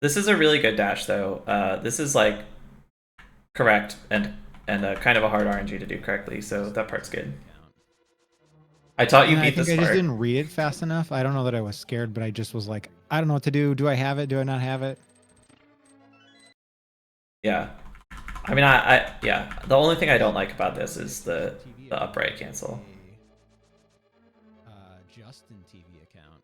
This is a really good dash, though. This is like correct and kind of a hard RNG to do correctly, so that part's good. I taught you And I beat the think I just spark. didn't read it fast enough. I don't know that I was scared, but I just was like, I don't know what to do. Do I have it? Do I not have it? Yeah. I mean, yeah. The only thing I don't like about this is the upright cancel. Justin TV account.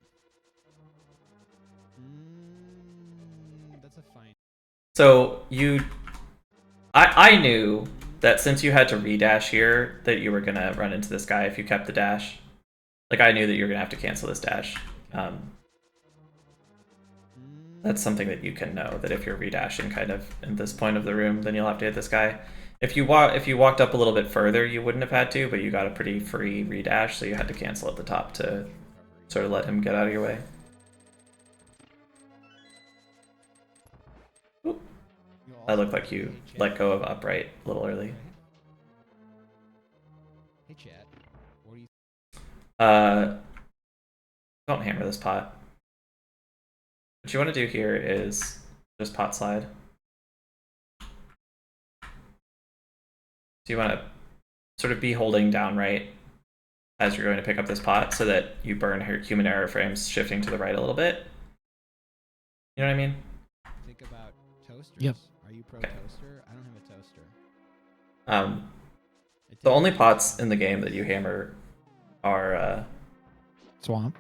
That's a fine. So I knew that since you had to redash here, that you were gonna run into this guy if you kept the dash. Like, I knew that you were gonna have to cancel this dash. That's something that you can know, that if you're redashing kind of in this point of the room, then you'll have to hit this guy. If you walked up a little bit further, you wouldn't have had to, but you got a pretty free redash, so you had to cancel at the top to sort of let him get out of your way. Oop. That looked like you let go of upright a little early. Hey, chat. What do you? Don't hammer this pot. What you want to do here is just pot slide. So you want to sort of be holding down right as you're going to pick up this pot so that you burn your human error frames shifting to the right a little bit. You know what I mean? Think about toasters. Yep. Are you pro Okay. toaster? I don't have a toaster. The only pots in the game that you hammer are Swamp.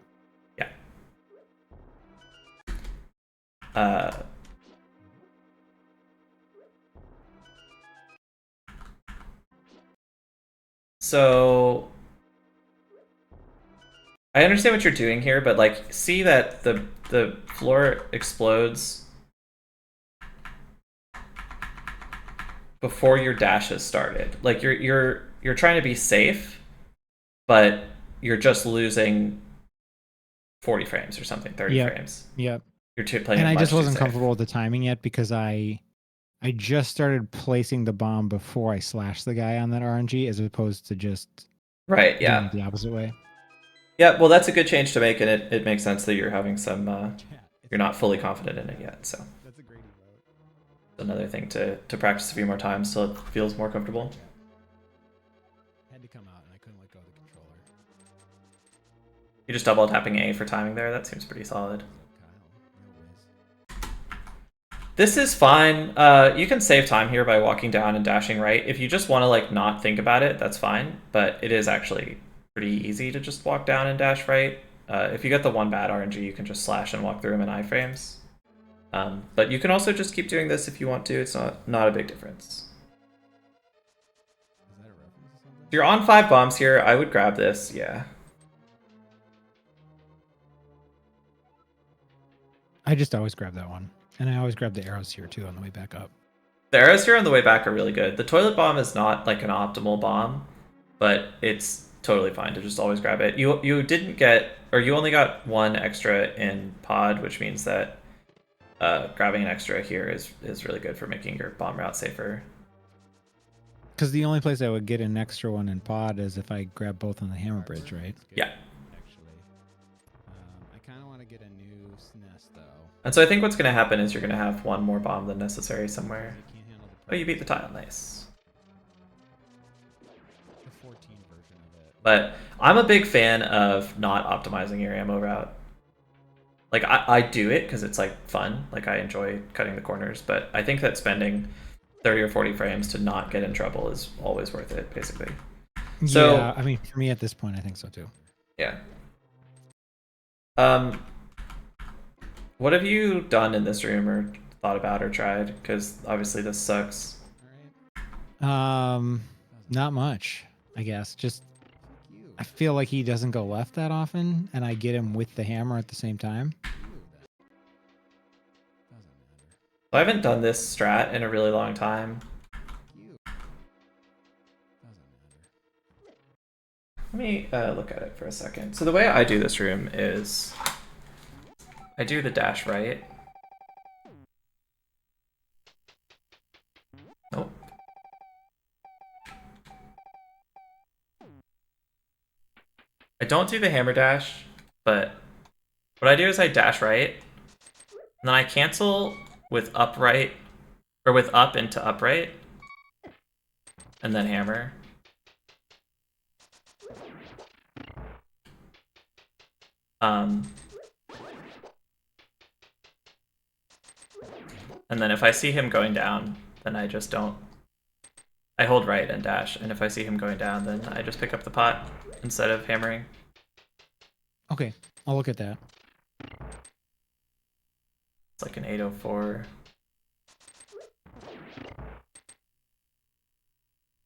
So I understand what you're doing here, but like, see that the floor explodes before your dash has started. Like, you're trying to be safe, but you're just losing 40 frames or something, 30 Yep. frames. Yep. You're playing. And it I much just too wasn't safe. comfortable with the timing yet because I just started placing the bomb before I slashed the guy on that RNG as opposed to just Right? doing Yeah. it the opposite way. Yeah. Well, that's a good change to make, and it makes sense that you're having some. You're not fully confident in it yet, so That's a great vote. another thing to practice a few more times so it feels more comfortable. Had to come out and I couldn't let go of the controller. You just double tapping A for timing there. That seems pretty solid. Kyle, no whiz. This is fine. You can save time here by walking down and dashing right. If you just want to like not think about it, that's fine. But it is actually pretty easy to just walk down and dash right. If you get the one bad RNG, you can just slash and walk through them in iframes. But you can also just keep doing this if you want to. It's not a big difference. Is that a reference to something? If you're on 5 bombs here, I would grab this. Yeah. I just always grab that one. And I always grab the arrows here too on the way back up. The arrows here on the way back are really good. The toilet bomb is not like an optimal bomb, but it's totally fine to just always grab it. You didn't get, or you only got 1 extra in pod, which means that grabbing an extra here is really good for making your bomb route safer. Because the only place I would get an extra one in pod is if I grab both on the hammer bridge, right? Yeah. Actually, I kind of want to get a new SNES though. And so I think what's going to happen is you're going to have 1 more bomb than necessary somewhere. You can't handle Oh, you beat the tile. Nice. the 14 version of it. But I'm a big fan of not optimizing your ammo route. Like, I do it because it's like fun. Like, I enjoy cutting the corners, but I think that spending 30 or 40 frames to not get in trouble is always worth it, basically. So- Yeah, I mean, for me at this point, I think so too. Yeah. What have you done in this room or thought about or tried? Because obviously this sucks. All right. Not much. I guess. Just I feel like he doesn't go left that often, and I get him with the hammer at the same time. I haven't done this strat in a really long time. Let me look at it for a second. So the way I do this room is I do the dash right. Nope. I don't do the hammer dash, but what I do is I dash right, and then I cancel with upright, or with up into upright, and then hammer. And then if I see him going down, then I just don't. I hold right and dash, and if I see him going down, then I just pick up the pot instead of hammering. Okay, I'll look at that. It's like an 804.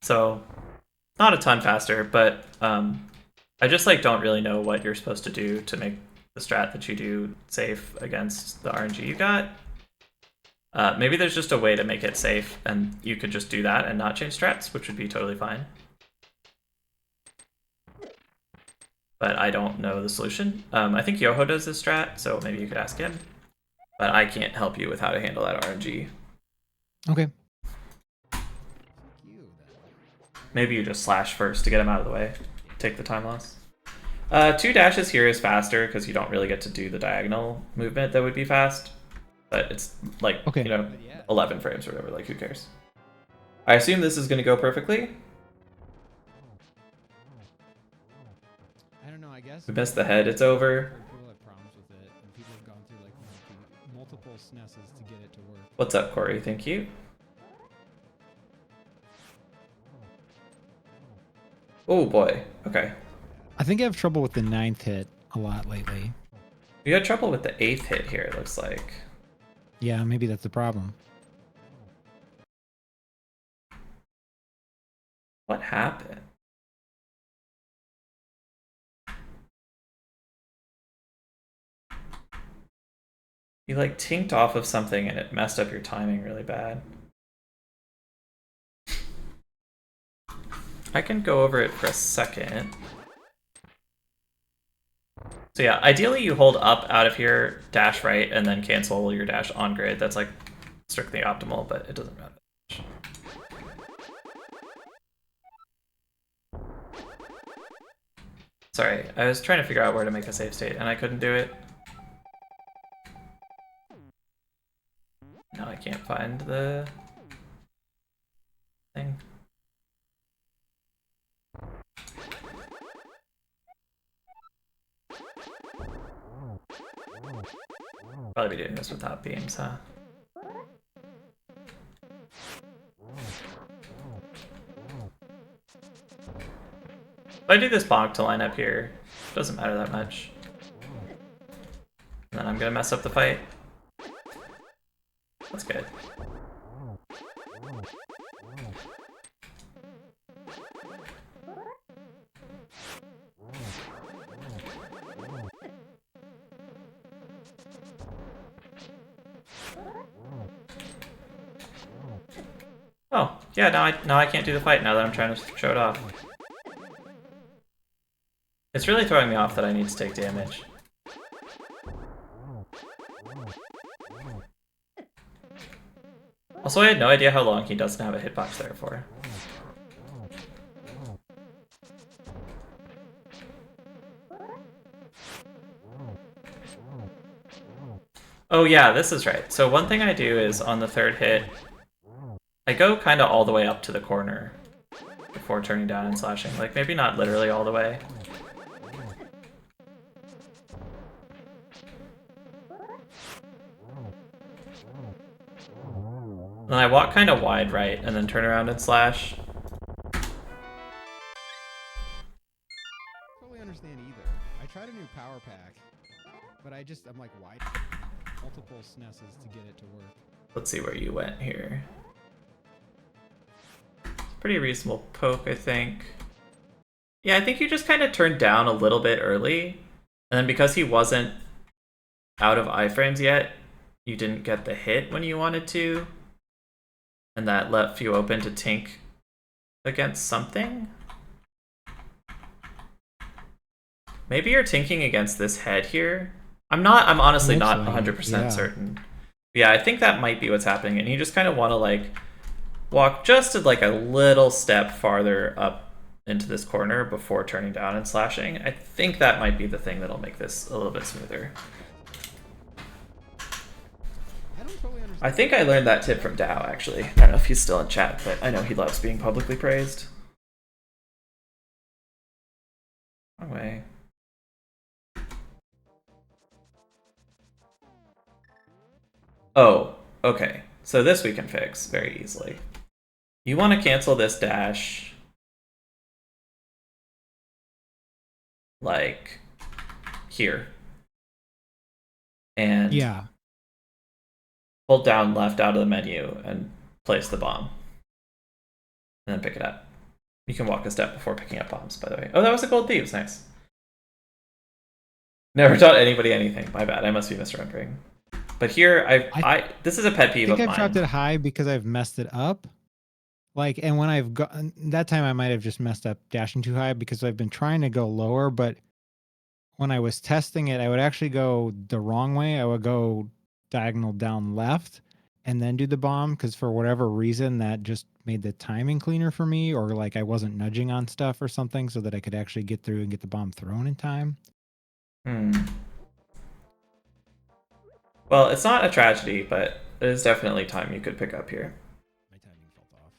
So, not a ton faster, but I just like don't really know what you're supposed to do to make the strat that you do safe against the RNG you got. Maybe there's just a way to make it safe, and you could just do that and not change strats, which would be totally fine. But I don't know the solution. I think Yoho does this strat, so maybe you could ask him. But I can't help you with how to handle that RNG. Okay. Maybe you just slash first to get him out of the way. Take the time loss. 2 dashes here is faster because you don't really get to do the diagonal movement that would be fast. But it's like, okay. 11 frames or whatever, like who cares? I assume this is going to go perfectly. I don't know, I guess. We missed the head, it's over. People have problems with it, and people have gone through like multiple SNESes to get it to work. What's up, Corey? Thank you. Oh boy, okay. I think I have trouble with the 9th hit a lot lately. You had trouble with the 8th hit here, it looks like. Yeah, maybe that's the problem. What happened? You like tinked off of something and it messed up your timing really bad. I can go over it for a second. So yeah, ideally you hold up out of here, dash right, and then cancel your dash on grid. That's like strictly optimal, but it doesn't matter. Sorry, I was trying to figure out where to make a save state and I couldn't do it. Now I can't find the thing. Probably be doing this without beams, huh? If I do this bonk to line up here, doesn't matter that much. And then I'm gonna mess up the fight. That's good. Oh, yeah, now I can't do the fight now that I'm trying to show it off. It's really throwing me off that I need to take damage. Also, I had no idea how long he doesn't have a hitbox there for. Oh yeah, this is right. So one thing I do is on the 3rd hit, I go kind of all the way up to the corner before turning down and slashing. Like, maybe not literally all the way. Then I walk kind of wide right and then turn around and slash. Totally understand either. I tried a new power pack, but I'm like, why multiple SNESes to get it to work? Let's see where you went here. It's a pretty reasonable poke, I think. Yeah, I think you just kind of turned down a little bit early, and then because he wasn't out of iframes yet, you didn't get the hit when you wanted to, and that left you open to tink against something. Maybe you're tinking against this head here. I'm honestly Looks not like it, 100% yeah. certain. Yeah, I think that might be what's happening, and you just kind of want to like walk just like a little step farther up into this corner before turning down and slashing. I think that might be the thing that'll make this a little bit smoother. I don't totally understand. I think I learned that tip from Dow, actually. I don't know if he's still in chat, but I know he loves being publicly praised. Wrong way. Oh, okay. So this we can fix very easily. You want to cancel this dash like here. And Yeah. hold down left out of the menu and place the bomb. And then pick it up. You can walk a step before picking up bombs, by the way. Oh, that was a gold thieves. Nice. Never taught anybody anything. My bad. I must be misremembering. But here, this is a pet I peeve think of I've dropped mine. it high because I've messed it up. Like, and when I've gotten that time, I might have just messed up dashing too high because I've been trying to go lower. But when I was testing it, I would actually go the wrong way. I would go diagonal down left and then do the bomb because for whatever reason, that just made the timing cleaner for me, or like I wasn't nudging on stuff or something so that I could actually get through and get the bomb thrown in time. Well, it's not a tragedy, but it is definitely time you could pick up here. My timing felt off.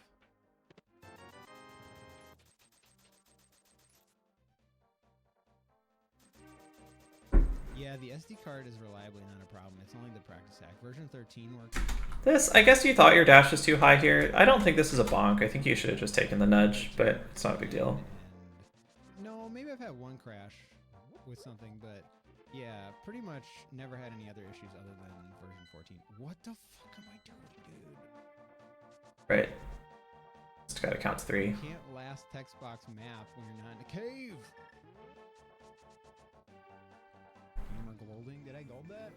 Yeah, the SD card is reliably not a problem. It's only the practice hack. Version 13 works. This, I guess you thought your dash was too high here. I don't think this is a bonk. I think you should have just taken the nudge, but it's not a big deal. And no, maybe I've had one crash with something, but yeah, pretty much never had any other issues other than version 14. What the fuck am I doing, dude? Right. Just gotta count to 3. You can't last text box map when you're not in a cave. Hammer golding? Did I gold that?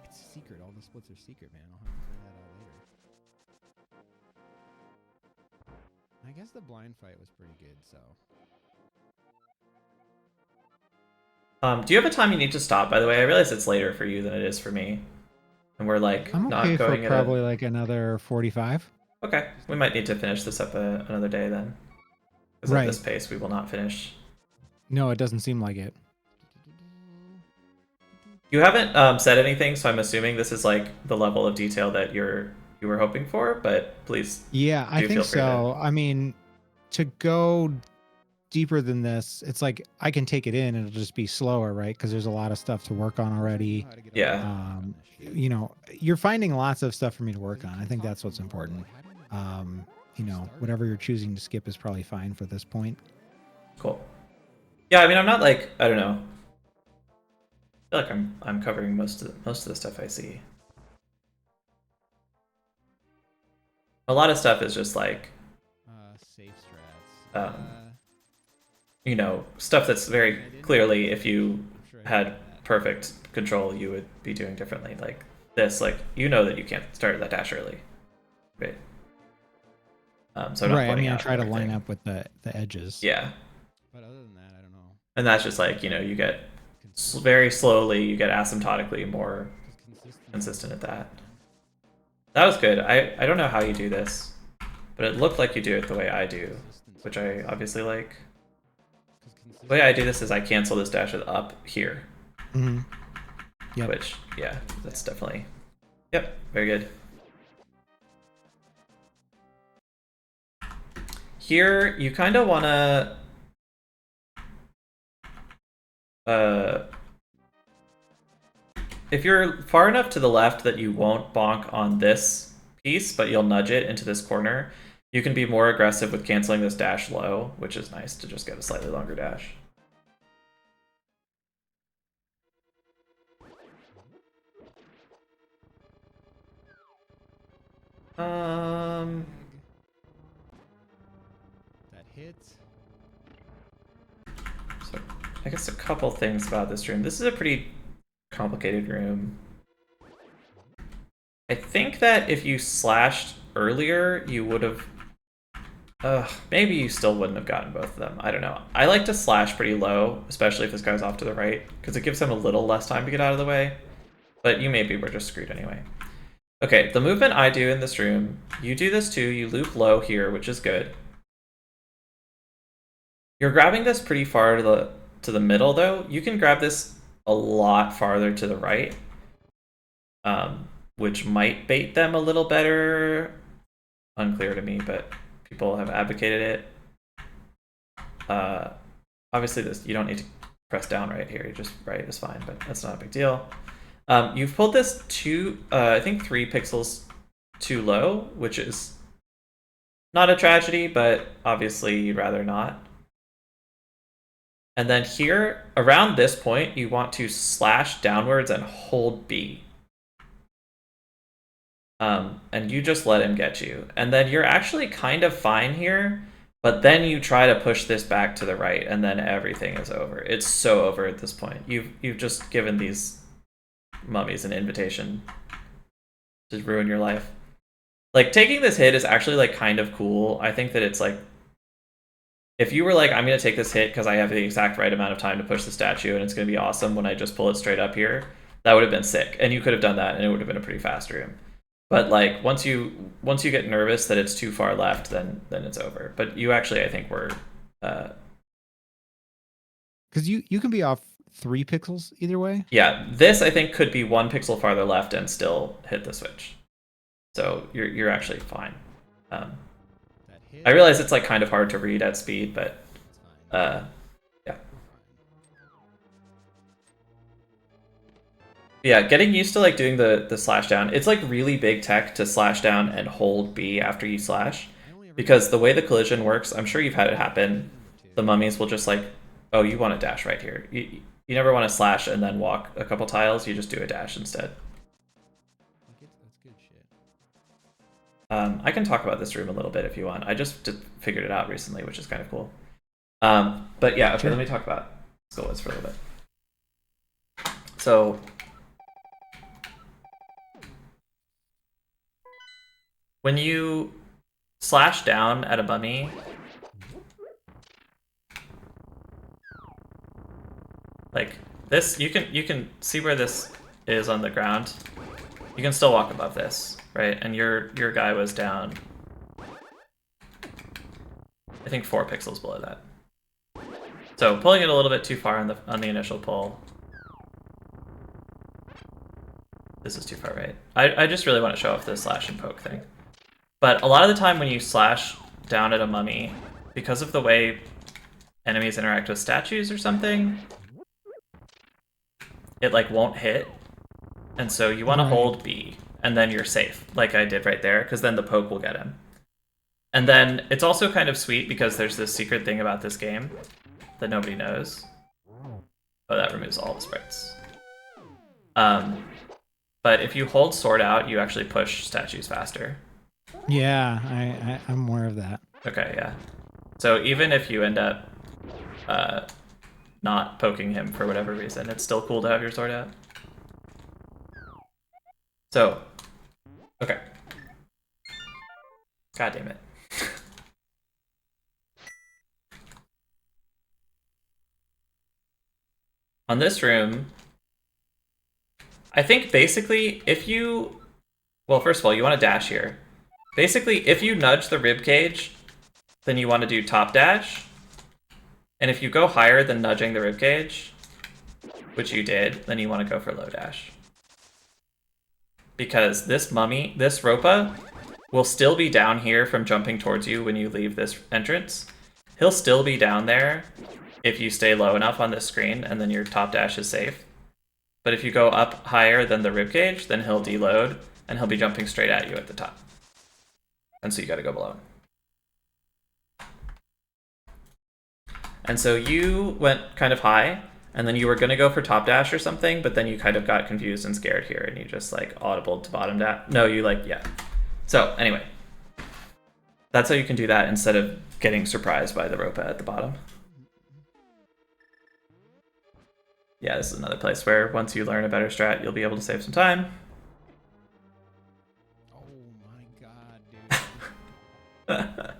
It's secret. All the splits are secret, man. I'll have to figure that out later. I guess the blind fight was pretty good, so. Do you have a time you need to stop, by the way? I realize it's later for you than it is for me. And we're like I'm not okay for going at probably like another 45. Okay, we might need to finish this up another day then. Because at this pace, we will not finish. No, it doesn't seem like it. You haven't said anything, so I'm assuming this is like the level of detail that you were hoping for. But please, Yeah, I do think feel free so. I mean, to go deeper than this, it's like I can take it in and it'll just be slower, right? Because there's a lot of stuff to work on already. Yeah. You know, you're finding lots of stuff for me to work on. I think that's what's important. You know, whatever you're choosing to skip is probably fine for this point. Cool. Yeah, I mean, I'm not like, I don't know. I feel like I'm covering most of the stuff I see. A lot of stuff is just like Safe strats. you know, stuff that's very clearly, if you had perfect control, you would be doing differently. Like this, like you know that you can't start that dash early, right? So I'm not right. I mean, I out try to everything. line up with the edges. Yeah. But other than that, I don't know. And that's just like, you know, you get very slowly, you get asymptotically more consistent at that. That was good. I don't know how you do this, but it looked like you do it the way I do, which I obviously like. The way I do this is I cancel this dash with up here. Mm-hmm. Yep. Which, yeah, that's definitely... Yep, very good. Here, you kind of want to... if you're far enough to the left that you won't bonk on this piece, but you'll nudge it into this corner, you can be more aggressive with canceling this dash low, which is nice to just get a slightly longer dash. That hits. I guess a couple things about this room. This is a pretty complicated room. I think that if you slashed earlier, you would have... maybe you still wouldn't have gotten both of them. I don't know. I like to slash pretty low, especially if this guy's off to the right, because it gives him a little less time to get out of the way. But you maybe were just screwed anyway. Okay, the movement I do in this room, you do this too. You loop low here, which is good. You're grabbing this pretty far to the middle, though. You can grab this a lot farther to the right, which might bait them a little better. Unclear to me, but people have advocated it. Obviously, this you don't need to press down right here. You just right is fine, but that's not a big deal. You've pulled this I think 3 pixels too low, which is not a tragedy, but obviously you'd rather not. And then here, around this point, you want to slash downwards and hold B. And you just let him get you. And then you're actually kind of fine here, but then you try to push this back to the right, and then everything is over. It's so over at this point. You've just given these mummies an invitation to ruin your life. Like, taking this hit is actually, like, kind of cool. I think that it's, like, if you were like, I'm going to take this hit because I have the exact right amount of time to push the statue and it's going to be awesome when I just pull it straight up here, that would have been sick. And you could have done that and it would have been a pretty fast room. But like once you get nervous that it's too far left, then it's over. But you actually, I think, were because you can be off 3 pixels either way. Yeah, this I think could be 1 pixel farther left and still hit the switch. So you're actually fine. I realize it's like kind of hard to read at speed, but yeah. Yeah, getting used to like doing the slash down. It's like really big tech to slash down and hold B after you slash. Because the way the collision works, I'm sure you've had it happen. The mummies will just like, oh, you want to dash right here. You never want to slash and then walk a couple tiles. You just do a dash instead. I can talk about this room a little bit if you want. I just figured it out recently, which is kind of cool. But yeah, okay, sure. Let me talk about Skullwoods for a little bit. So when you slash down at a mummy, like this, you can see where this is on the ground. You can still walk above this, right? And your guy was down, I think 4 pixels below that. So pulling it a little bit too far on the initial pull. This is too far right. I just really want to show off the slash and poke thing. But a lot of the time when you slash down at a mummy, because of the way enemies interact with statues or something, it like won't hit. And so you want to hold B, and then you're safe, like I did right there, because then the poke will get him. And then it's also kind of sweet because there's this secret thing about this game that nobody knows. Oh, that removes all the sprites. But if you hold sword out, you actually push statues faster. Yeah, I'm aware of that. Okay, yeah. So even if you end up not poking him for whatever reason, it's still cool to have your sword out. So, okay. God damn it. On this room, I think basically if you... Well, first of all, you want to dash here. Basically, if you nudge the rib cage, then you want to do top dash. And if you go higher than nudging the rib cage, which you did, then you want to go for low dash. Because this mummy, this Ropa, will still be down here from jumping towards you when you leave this entrance. He'll still be down there if you stay low enough on this screen, and then your top dash is safe. But if you go up higher than the ribcage, then he'll deload, and he'll be jumping straight at you at the top. And so you gotta go below him. And so you went kind of high, and then you were gonna go for top dash or something, but then you kind of got confused and scared here, and you just like audible to bottom dash. No, you like, yeah. So anyway, that's how you can do that instead of getting surprised by the Ropa at the bottom. Yeah, this is another place where once you learn a better strat, you'll be able to save some time. Oh my god,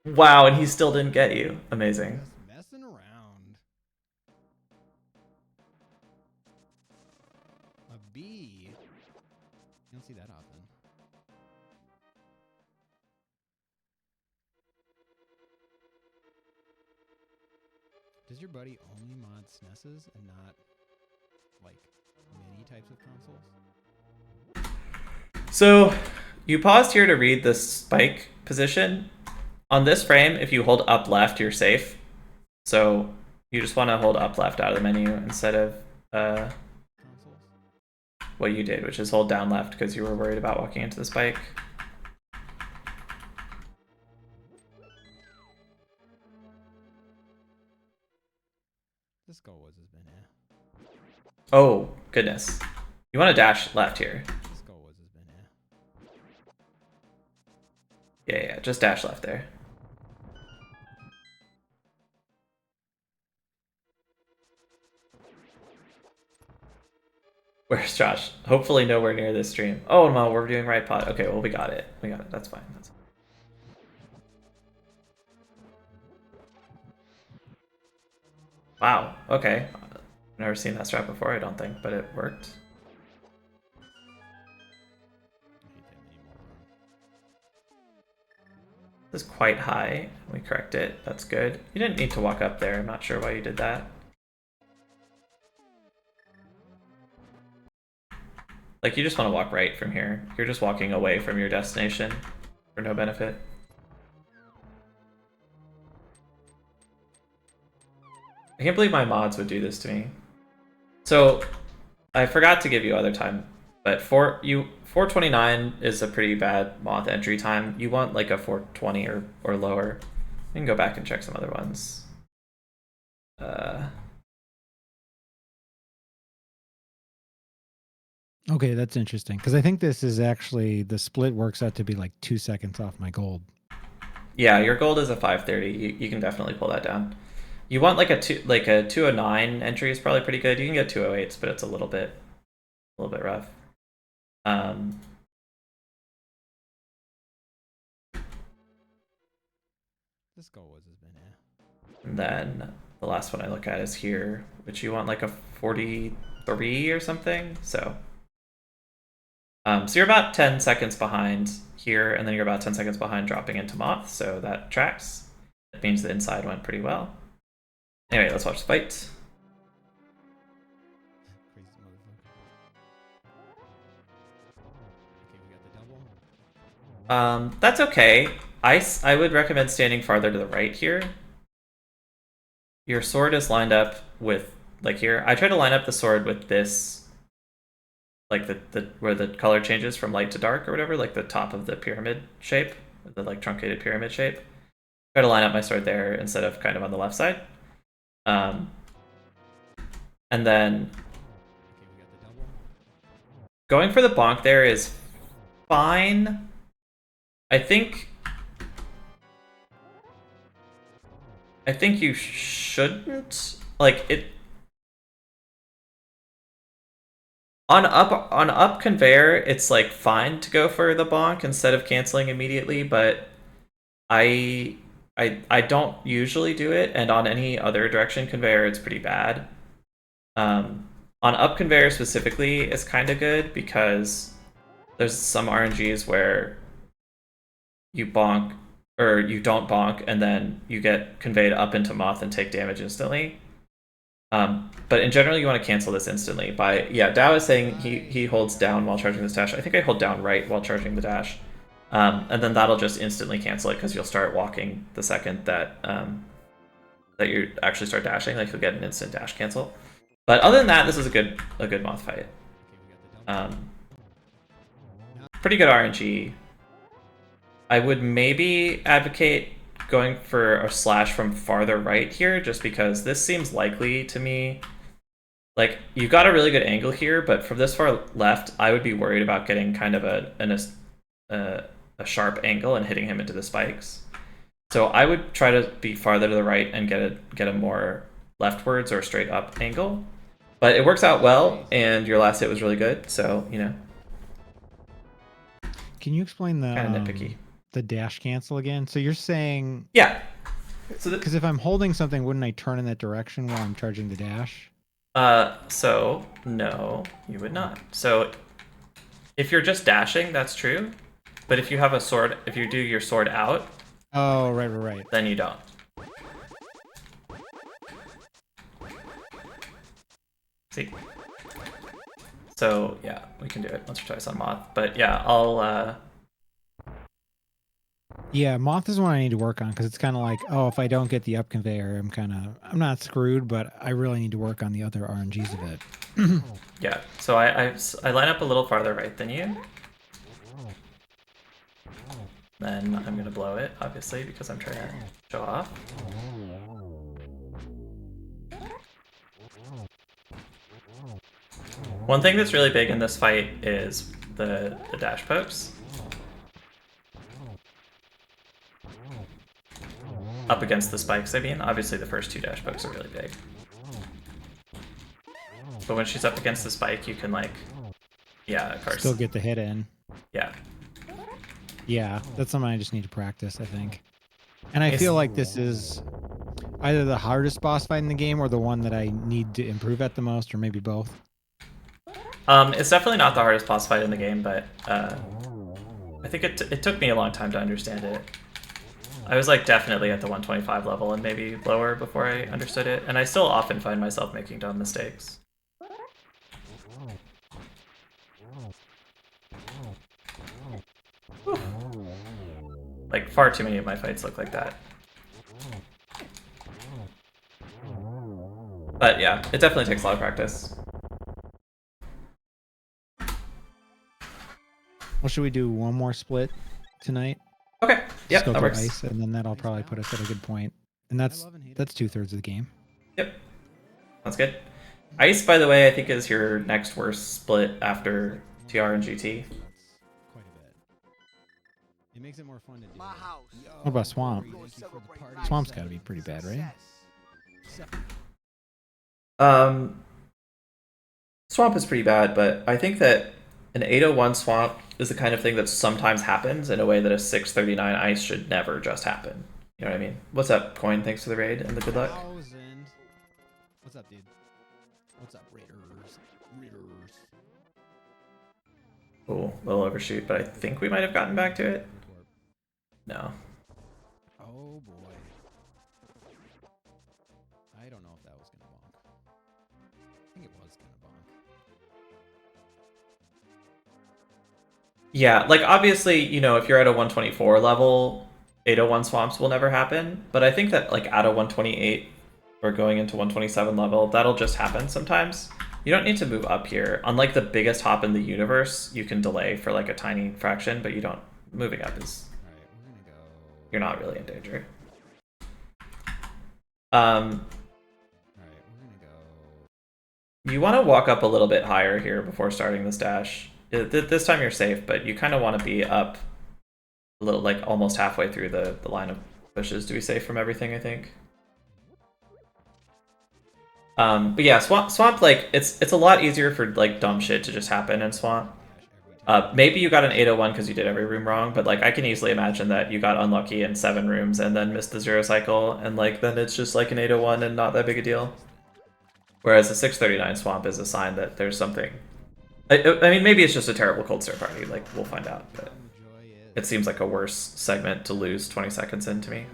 dude. Wow, and he still didn't get you. Amazing. Just messing around. A bee. You don't see that often. Does your buddy only mod SNESes and not like many types of consoles? So you paused here to read the spike position. On this frame, if you hold up left, you're safe. So you just want to hold up left out of the menu instead of Consoles? what you did, which is hold down left because you were worried about walking into the spike. This goal was has been Oh, goodness. You want to dash left here. This goal was has been Yeah, just dash left there. Where's Josh? Hopefully nowhere near this stream. Oh no, we're doing right pod. Okay, well we got it. We got it. That's fine. That's fine. Wow. Okay. I've never seen that strat before, I don't think, but it worked. This is quite high. We correct it. That's good. You didn't need to walk up there. I'm not sure why you did that. Like, you just want to walk right from here. You're just walking away from your destination for no benefit. I can't believe my mods would do this to me. So, I forgot to give you other time, but 429 is a pretty bad moth entry time. You want like a 420 or lower. You can go back and check some other ones. Okay, that's interesting because I think this is actually the split works out to be like 2 seconds off my gold. Yeah, your gold is a 530. You can definitely pull that down. You want like a 209 entry is probably pretty good. You can get 208s, but it's a little bit rough. This goal was has been And then the last one I look at is here, which you want like a 43 or something. So you're about 10 seconds behind here, and then you're about 10 seconds behind dropping into Moth, so that tracks. It means the inside went pretty well. Anyway, let's watch the fight. crazy motherfucker. Okay, we got the double. That's okay. I would recommend standing farther to the right here. Your sword is lined up with, like here. I try to line up the sword with this, like the where the color changes from light to dark or whatever, like the top of the pyramid shape, the like truncated pyramid shape. Try to line up my sword there instead of kind of on the left side. And then Okay, we got the double. going for the bonk there is fine. I think you shouldn't like it. On up conveyor, it's like fine to go for the bonk instead of canceling immediately, but I don't usually do it, and on any other direction conveyor, it's pretty bad. On up conveyor specifically, it's kind of good because there's some RNGs where you bonk or you don't bonk, and then you get conveyed up into Moth and take damage instantly. But in general, you want to cancel this instantly by, yeah, Dao is saying he holds down while charging this dash. I think I hold down right while charging the dash. And then that'll just instantly cancel it because you'll start walking the second that that you actually start dashing. Like you'll get an instant dash cancel. But other than that, this is a good Moth fight. Pretty good RNG. I would maybe advocate going for a slash from farther right here, just because this seems likely to me. Like, you got a really good angle here, but from this far left, I would be worried about getting kind of a sharp angle and hitting him into the spikes. So I would try to be farther to the right and get a more leftwards or straight up angle. But it works out well, and your last hit was really good, so, you know, Can you explain the kind of nitpicky. the dash cancel again? So you're saying, Yeah. So because if I'm holding something, wouldn't I turn in that direction while I'm charging the dash? so no, you would not. So if you're just dashing, that's true. But if you have a sword, if you do your sword out, Oh, right. then you don't. See? So yeah, we can do it once or twice on Moth. But yeah, Yeah, Moth is one I need to work on because it's kind of like, oh, if I don't get the up conveyor, I'm not screwed, but I really need to work on the other RNGs of it. yeah. So I line up a little farther right than you. Then I'm gonna blow it, obviously, because I'm trying to show off. One thing that's really big in this fight is the dash pokes. Up against the spikes, I mean. Obviously the first two dash pokes are really big. But when she's up against the spike, you can like, yeah, of course. Still get the hit in. Yeah. Yeah, that's something I just need to practice, I think. And I feel like this is either the hardest boss fight in the game or the one that I need to improve at the most, or maybe both. It's definitely not the hardest boss fight in the game, but I think it took me a long time to understand it. I was like definitely at the 125 level and maybe lower before I understood it, and I still often find myself making dumb mistakes. Whew. Like far too many of my fights look like that. But yeah, it definitely takes a lot of practice. Well, should we do one more split tonight? Okay, yeah, Just go that through works. ice, and then that'll probably put us at a good point. And that's 2/3 of the game. Yep, sounds good. Ice, by the way, I think is your next worst split after TR and GT. Quite a bit. It makes it more fun to do. What What about Swamp? Swamp's got to be pretty bad, right? Swamp is pretty bad, but I think that an 801 Swamp is the kind of thing that sometimes happens in a way that a 639 Ice should never just happen. You know what I mean? What's up, Coin? Thanks for the raid and the good luck. What's up, dude? What's up, Raiders? Ooh, little overshoot, but I think we might have gotten back to it. No. Oh boy. I don't know if that was gonna bonk. I think it was gonna bonk. Yeah, like obviously, you know, if you're at a 124 level, 801 Swamps will never happen. But I think that like at a 128 or going into 127 level, that'll just happen sometimes. You don't need to move up here. Unlike the biggest hop in the universe, you can delay for like a tiny fraction, but you don't. Moving up is, Alright, we're gonna go. you're not really in danger. Alright, we're gonna go. You want to walk up a little bit higher here before starting this dash. This time you're safe, but you kind of want to be up a little, like almost halfway through the line of bushes to be safe from everything, I think. But yeah, Swamp, like, it's a lot easier for, like, dumb shit to just happen in Swamp. Maybe you got an 801 because you did every room wrong, but, like, I can easily imagine that you got unlucky in 7 rooms and then missed the 0 cycle, and, like, then it's just, like, an 801 and not that big a deal. Whereas a 639 Swamp is a sign that there's something... I mean, maybe it's just a terrible cold start party, like, we'll find out, but it seems like a worse segment to lose 20 seconds in to me.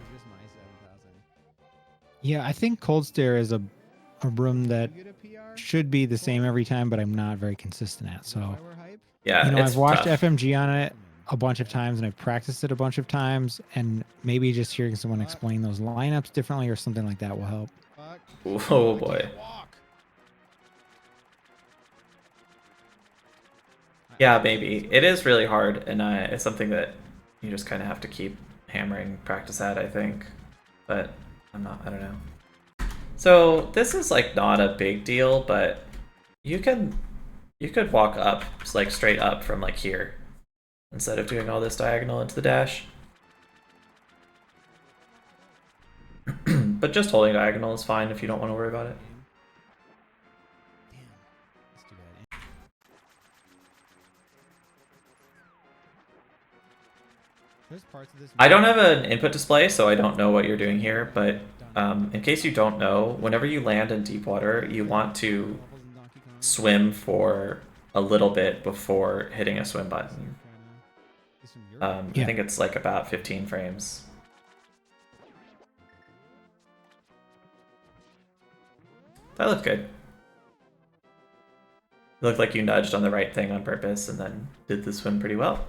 Yeah, I think Cold Stare is a room that should be the same every time, but I'm not very consistent at. So, Yeah, you know, it's I've watched tough. FMG on it a bunch of times, and I've practiced it a bunch of times, and maybe just hearing someone explain those lineups differently or something like that will help. Oh boy. Yeah, maybe. It is really hard, and it's something that you just kind of have to keep hammering practice at, I think. But I don't know. So this is like not a big deal, but you could walk up, like straight up from like here, instead of doing all this diagonal into the dash. But just holding diagonal is fine if you don't want to worry about it. Damn, that's too bad. There's parts of this. I don't have an input display, so I don't know what you're doing here, but in case you don't know, whenever you land in deep water, you want to swim for a little bit before hitting a swim button. I think it's like about 15 frames. That looked good. It looked like you nudged on the right thing on purpose and then did the swim pretty well.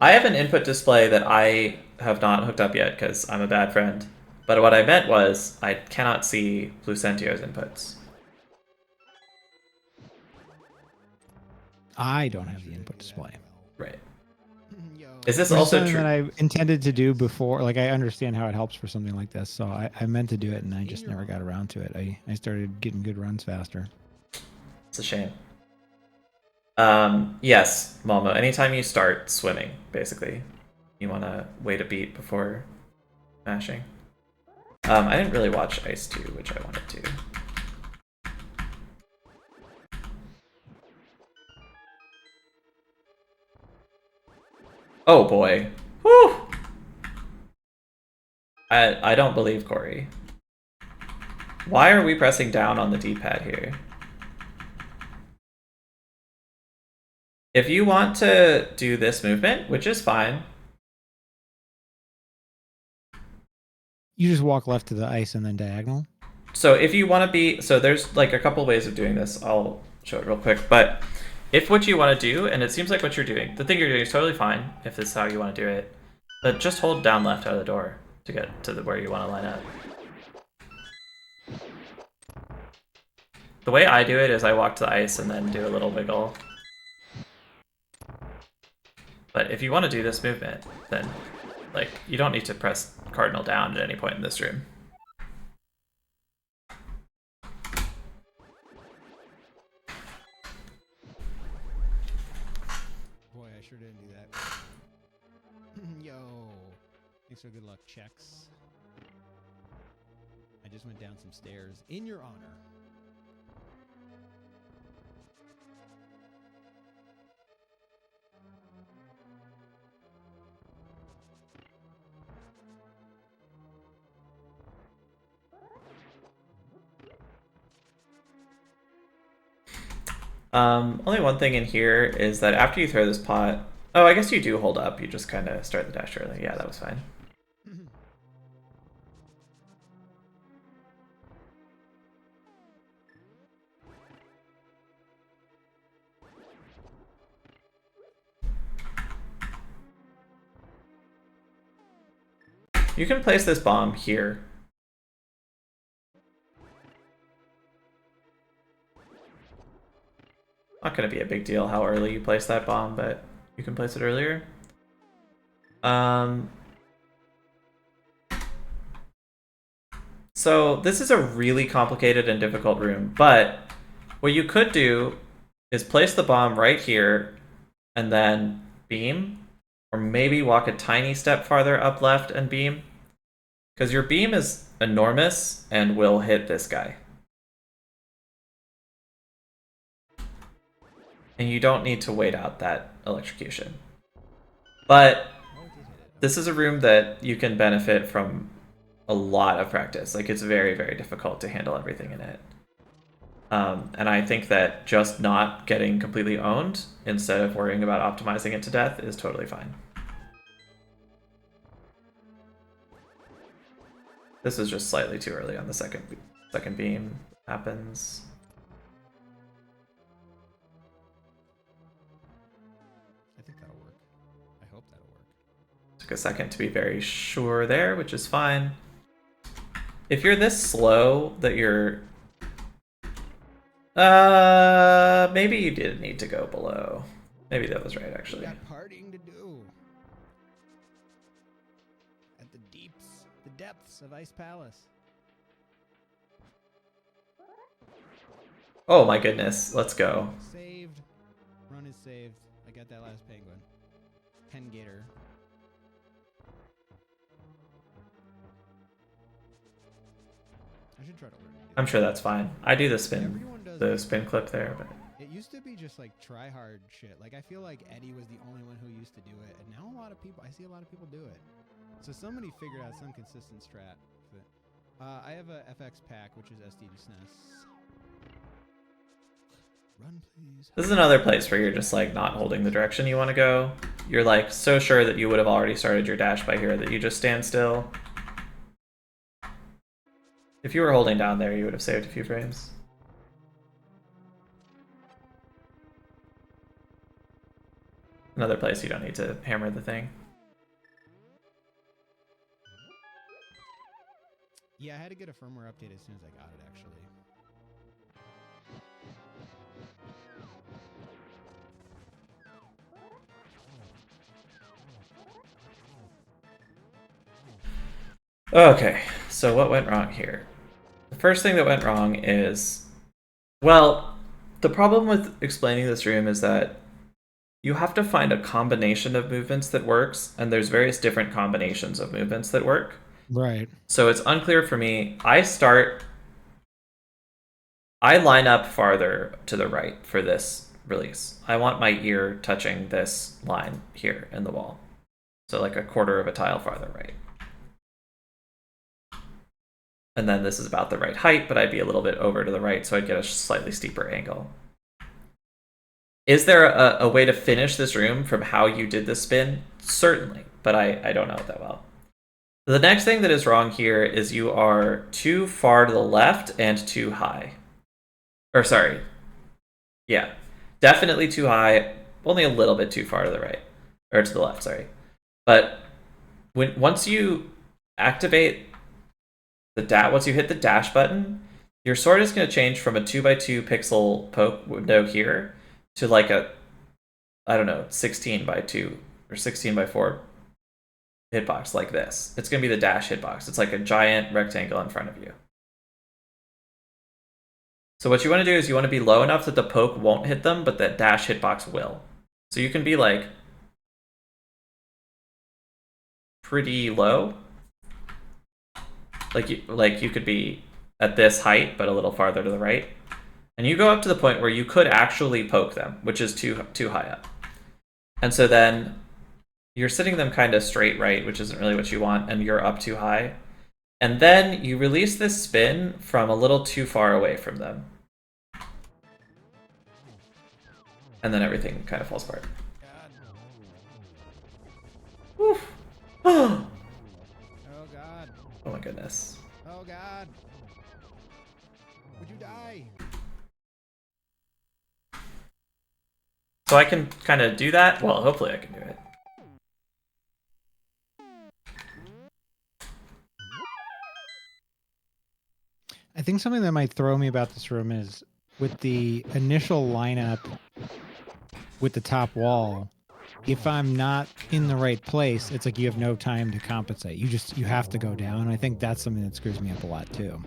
I have an input display that I have not hooked up yet because I'm a bad friend. But what I meant was I cannot see Lucentio's inputs. I don't have the input display. Right. Is this Which also something true? that I intended to do before? Like, I understand how it helps for something like this, so I meant to do it, and I just never got around to it. I started getting good runs faster. It's a shame. Yes, Malmo, anytime you start swimming, basically, you want to wait a beat before mashing. I didn't really watch Ice 2, which I wanted to. Oh boy. Whew! I don't believe Corey. Why are we pressing down on the D-pad here? If you want to do this movement, which is fine. You just walk left to the ice and then diagonal? So if you want to be, so there's like a couple ways of doing this. I'll show it real quick. But if what you want to do, and it seems like what you're doing, the thing you're doing is totally fine if this is how you want to do it. But just hold down left out of the door to get to where you want to line up. The way I do it is I walk to the ice and then do a little wiggle. But if you want to do this movement, then like you don't need to press cardinal down at any point in this room. Boy, I sure didn't do that. Yo. Thanks for good luck checks. I just went down some stairs in your honor. Only one thing in here is that after you throw this pot, oh, I guess you do hold up. You just kind of start the dash early. Yeah, that was fine. You can place this bomb here. Not going to be a big deal how early you place that bomb, but you can place it earlier. So this is a really complicated and difficult room, but what you could do is place the bomb right here and then beam, or maybe walk a tiny step farther up left and beam, because your beam is enormous and will hit this guy. And you don't need to wait out that electrocution. But this is a room that you can benefit from a lot of practice. Like, it's very, very difficult to handle everything in it. And I think that just not getting completely owned instead of worrying about optimizing it to death is totally fine. This is just slightly too early on the second beam. Happens. I think that'll work. I hope that'll work. Took a second to be very sure there, which is fine. If you're this slow that you're... maybe you did need to go below. Maybe that was right, actually. We got partying to do. At the depths of Ice Palace. Oh my goodness, let's go. Saved. Run is saved. I got that last penguin. Pen Gator. I should try to learn. I'm sure that's fine. I do the spin, Everyone does the spin clip there, but It used to be just like try hard shit. Like I feel like Eddie was the only one who used to do it, and now I see a lot of people do it. So somebody figured out some consistent strat. I have a FX pack, which is SD to SNES. Run, please. this is another place where you're just like not holding the direction you want to go. You're like so sure that you would have already started your dash by here that you just stand still. If you were holding down there, you would have saved a few frames. Another place you don't need to hammer the thing. Yeah, I had to get a firmware update as soon as I got it, actually. Okay, so what went wrong here? The first thing that went wrong is, well, the problem with explaining this room is that you have to find a combination of movements that works, and there's various different combinations of movements that work. Right. So it's unclear for me. I line up farther to the right for this release. I want my ear touching this line here in the wall. So like a quarter of a tile farther right. And then this is about the right height, but I'd be a little bit over to the right, so I'd get a slightly steeper angle. Is there a way to finish this room from how you did the spin? Certainly, but I don't know it that well. The next thing that is wrong here is you are too far to the left and too high. Or sorry. Yeah, definitely too high, only a little bit too far to the right. Or to the left, sorry. But once you activate once you hit the dash button, your sword is going to change from a 2x2 pixel poke window here to like a, I don't know, 16x2 or 16x4 hitbox like this. It's going to be the dash hitbox. It's like a giant rectangle in front of you. So what you want to do is you want to be low enough that the poke won't hit them, but that dash hitbox will. So you can be like pretty low. Like you could be at this height, but a little farther to the right. And you go up to the point where you could actually poke them, which is too high up. And so then you're sitting them kind of straight right, which isn't really what you want, and you're up too high. And then you release this spin from a little too far away from them. And then everything kind of falls apart. Oof. Oh God. Oh my goodness. Oh God. Would you die? So I can kind of do that. Well, hopefully I can do it. I think something that might throw me about this room is with the initial lineup with the top wall. If I'm not in the right place, it's like you have no time to compensate. You have to go down. I think that's something that screws me up a lot too.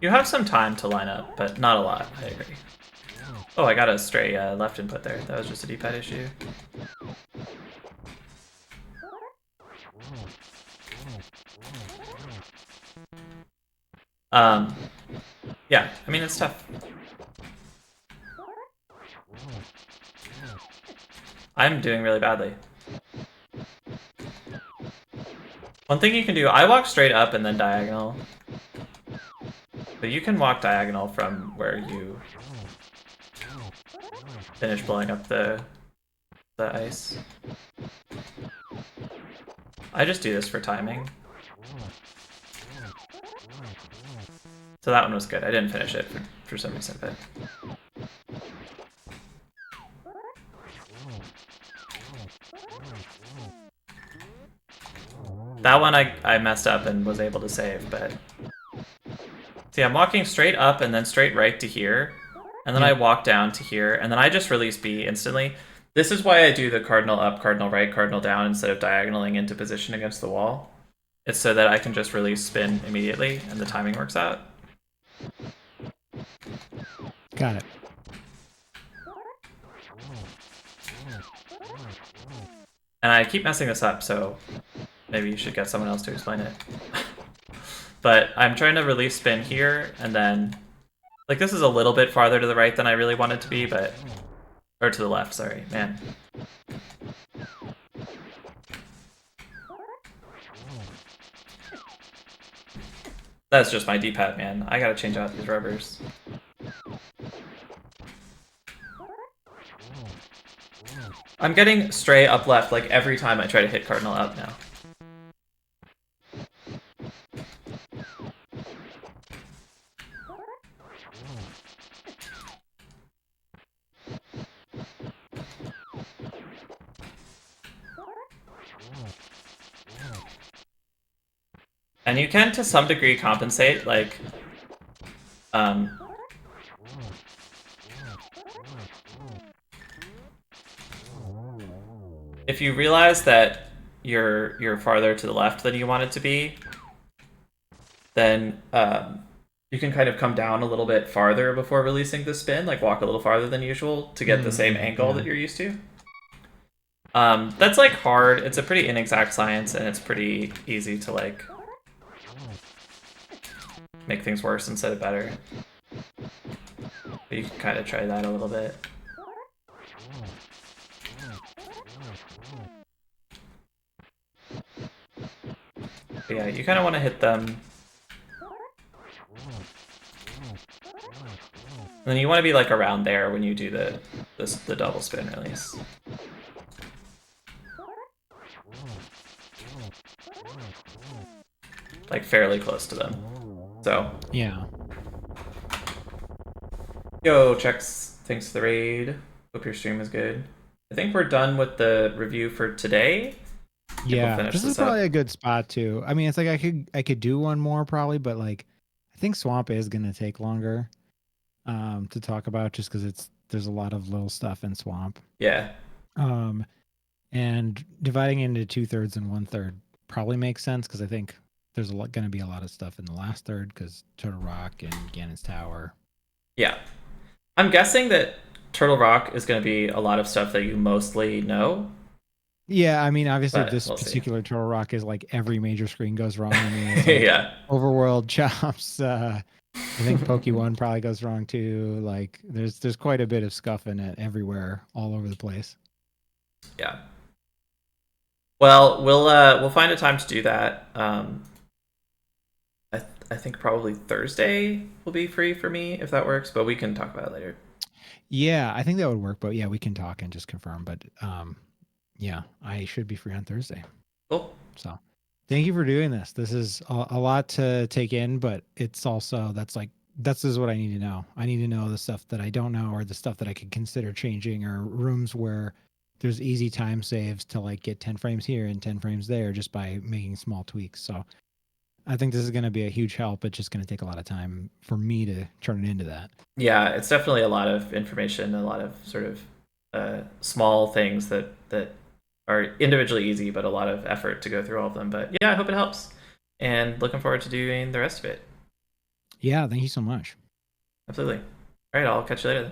You have some time to line up, but not a lot. I agree. Oh, I got a stray left input there. That was just a D-pad issue. Yeah, I mean, it's tough. I'm doing really badly. One thing you can do, I walk straight up and then diagonal. But you can walk diagonal from where you finish blowing up the ice. I just do this for timing. So that one was good. I didn't finish it for some reason, but... That one I messed up and was able to save, but... See, I'm walking straight up and then straight right to here, and then I walk down to here, and then I just release B instantly. This is why I do the cardinal up, cardinal right, cardinal down instead of diagonaling into position against the wall. It's so that I can just release spin immediately, and the timing works out. Got it. And I keep messing this up, so maybe you should get someone else to explain it. But I'm trying to release spin here, and then... Like, this is a little bit farther to the right than I really want it to be, but... Or to the left, sorry. Man. That's just my D-pad, man. I gotta change out these rubbers. I'm getting stray up left like every time I try to hit cardinal up now. And you can, to some degree, compensate, like, if you realize that you're farther to the left than you want it to be, then you can kind of come down a little bit farther before releasing the spin, like walk a little farther than usual to get the same angle that you're used to. That's like hard. It's a pretty inexact science, and it's pretty easy to like make things worse instead of better. But you can kind of try that a little bit. But yeah, you kind of want to hit them. And then you want to be like around there when you do the double spin release. Like fairly close to them. So Yeah. yo, checks. Thanks for the raid. Hope your stream is good. I think we're done with the review for today. Yeah, finish this this is probably up. a good spot too. I mean, it's like I could do one more probably, but like I think Swamp is gonna take longer to talk about just because there's a lot of little stuff in Swamp. Yeah. And dividing into 2/3 and 1/3 probably makes sense because I think there's going to be a lot of stuff in the last third because Turtle Rock and Ganon's Tower. Yeah. I'm guessing that Turtle Rock is going to be a lot of stuff that you mostly know. Yeah, I mean, obviously But this we'll see. particular Turtle Rock is like every major screen goes wrong. I mean, it's like Yeah. Overworld chops. I think Poke1 probably goes wrong too. Like, there's quite a bit of scuff in it everywhere, all over the place. Yeah. Well, we'll find a time to do that. I think probably Thursday will be free for me if that works, but we can talk about it later. Yeah, I think that would work. But yeah, we can talk and just confirm. But yeah, I should be free on Thursday. Cool. So thank you for doing this. This is a lot to take in, but it's also that's what I need to know. I need to know the stuff that I don't know or the stuff that I could consider changing or rooms where there's easy time saves to like get 10 frames here and 10 frames there just by making small tweaks. So I think this is going to be a huge help. It's just going to take a lot of time for me to turn it into that. Yeah, it's definitely a lot of information, a lot of sort of small things that are individually easy, but a lot of effort to go through all of them. But yeah, I hope it helps. And looking forward to doing the rest of it. Yeah, thank you so much. Absolutely. All right, I'll catch you later.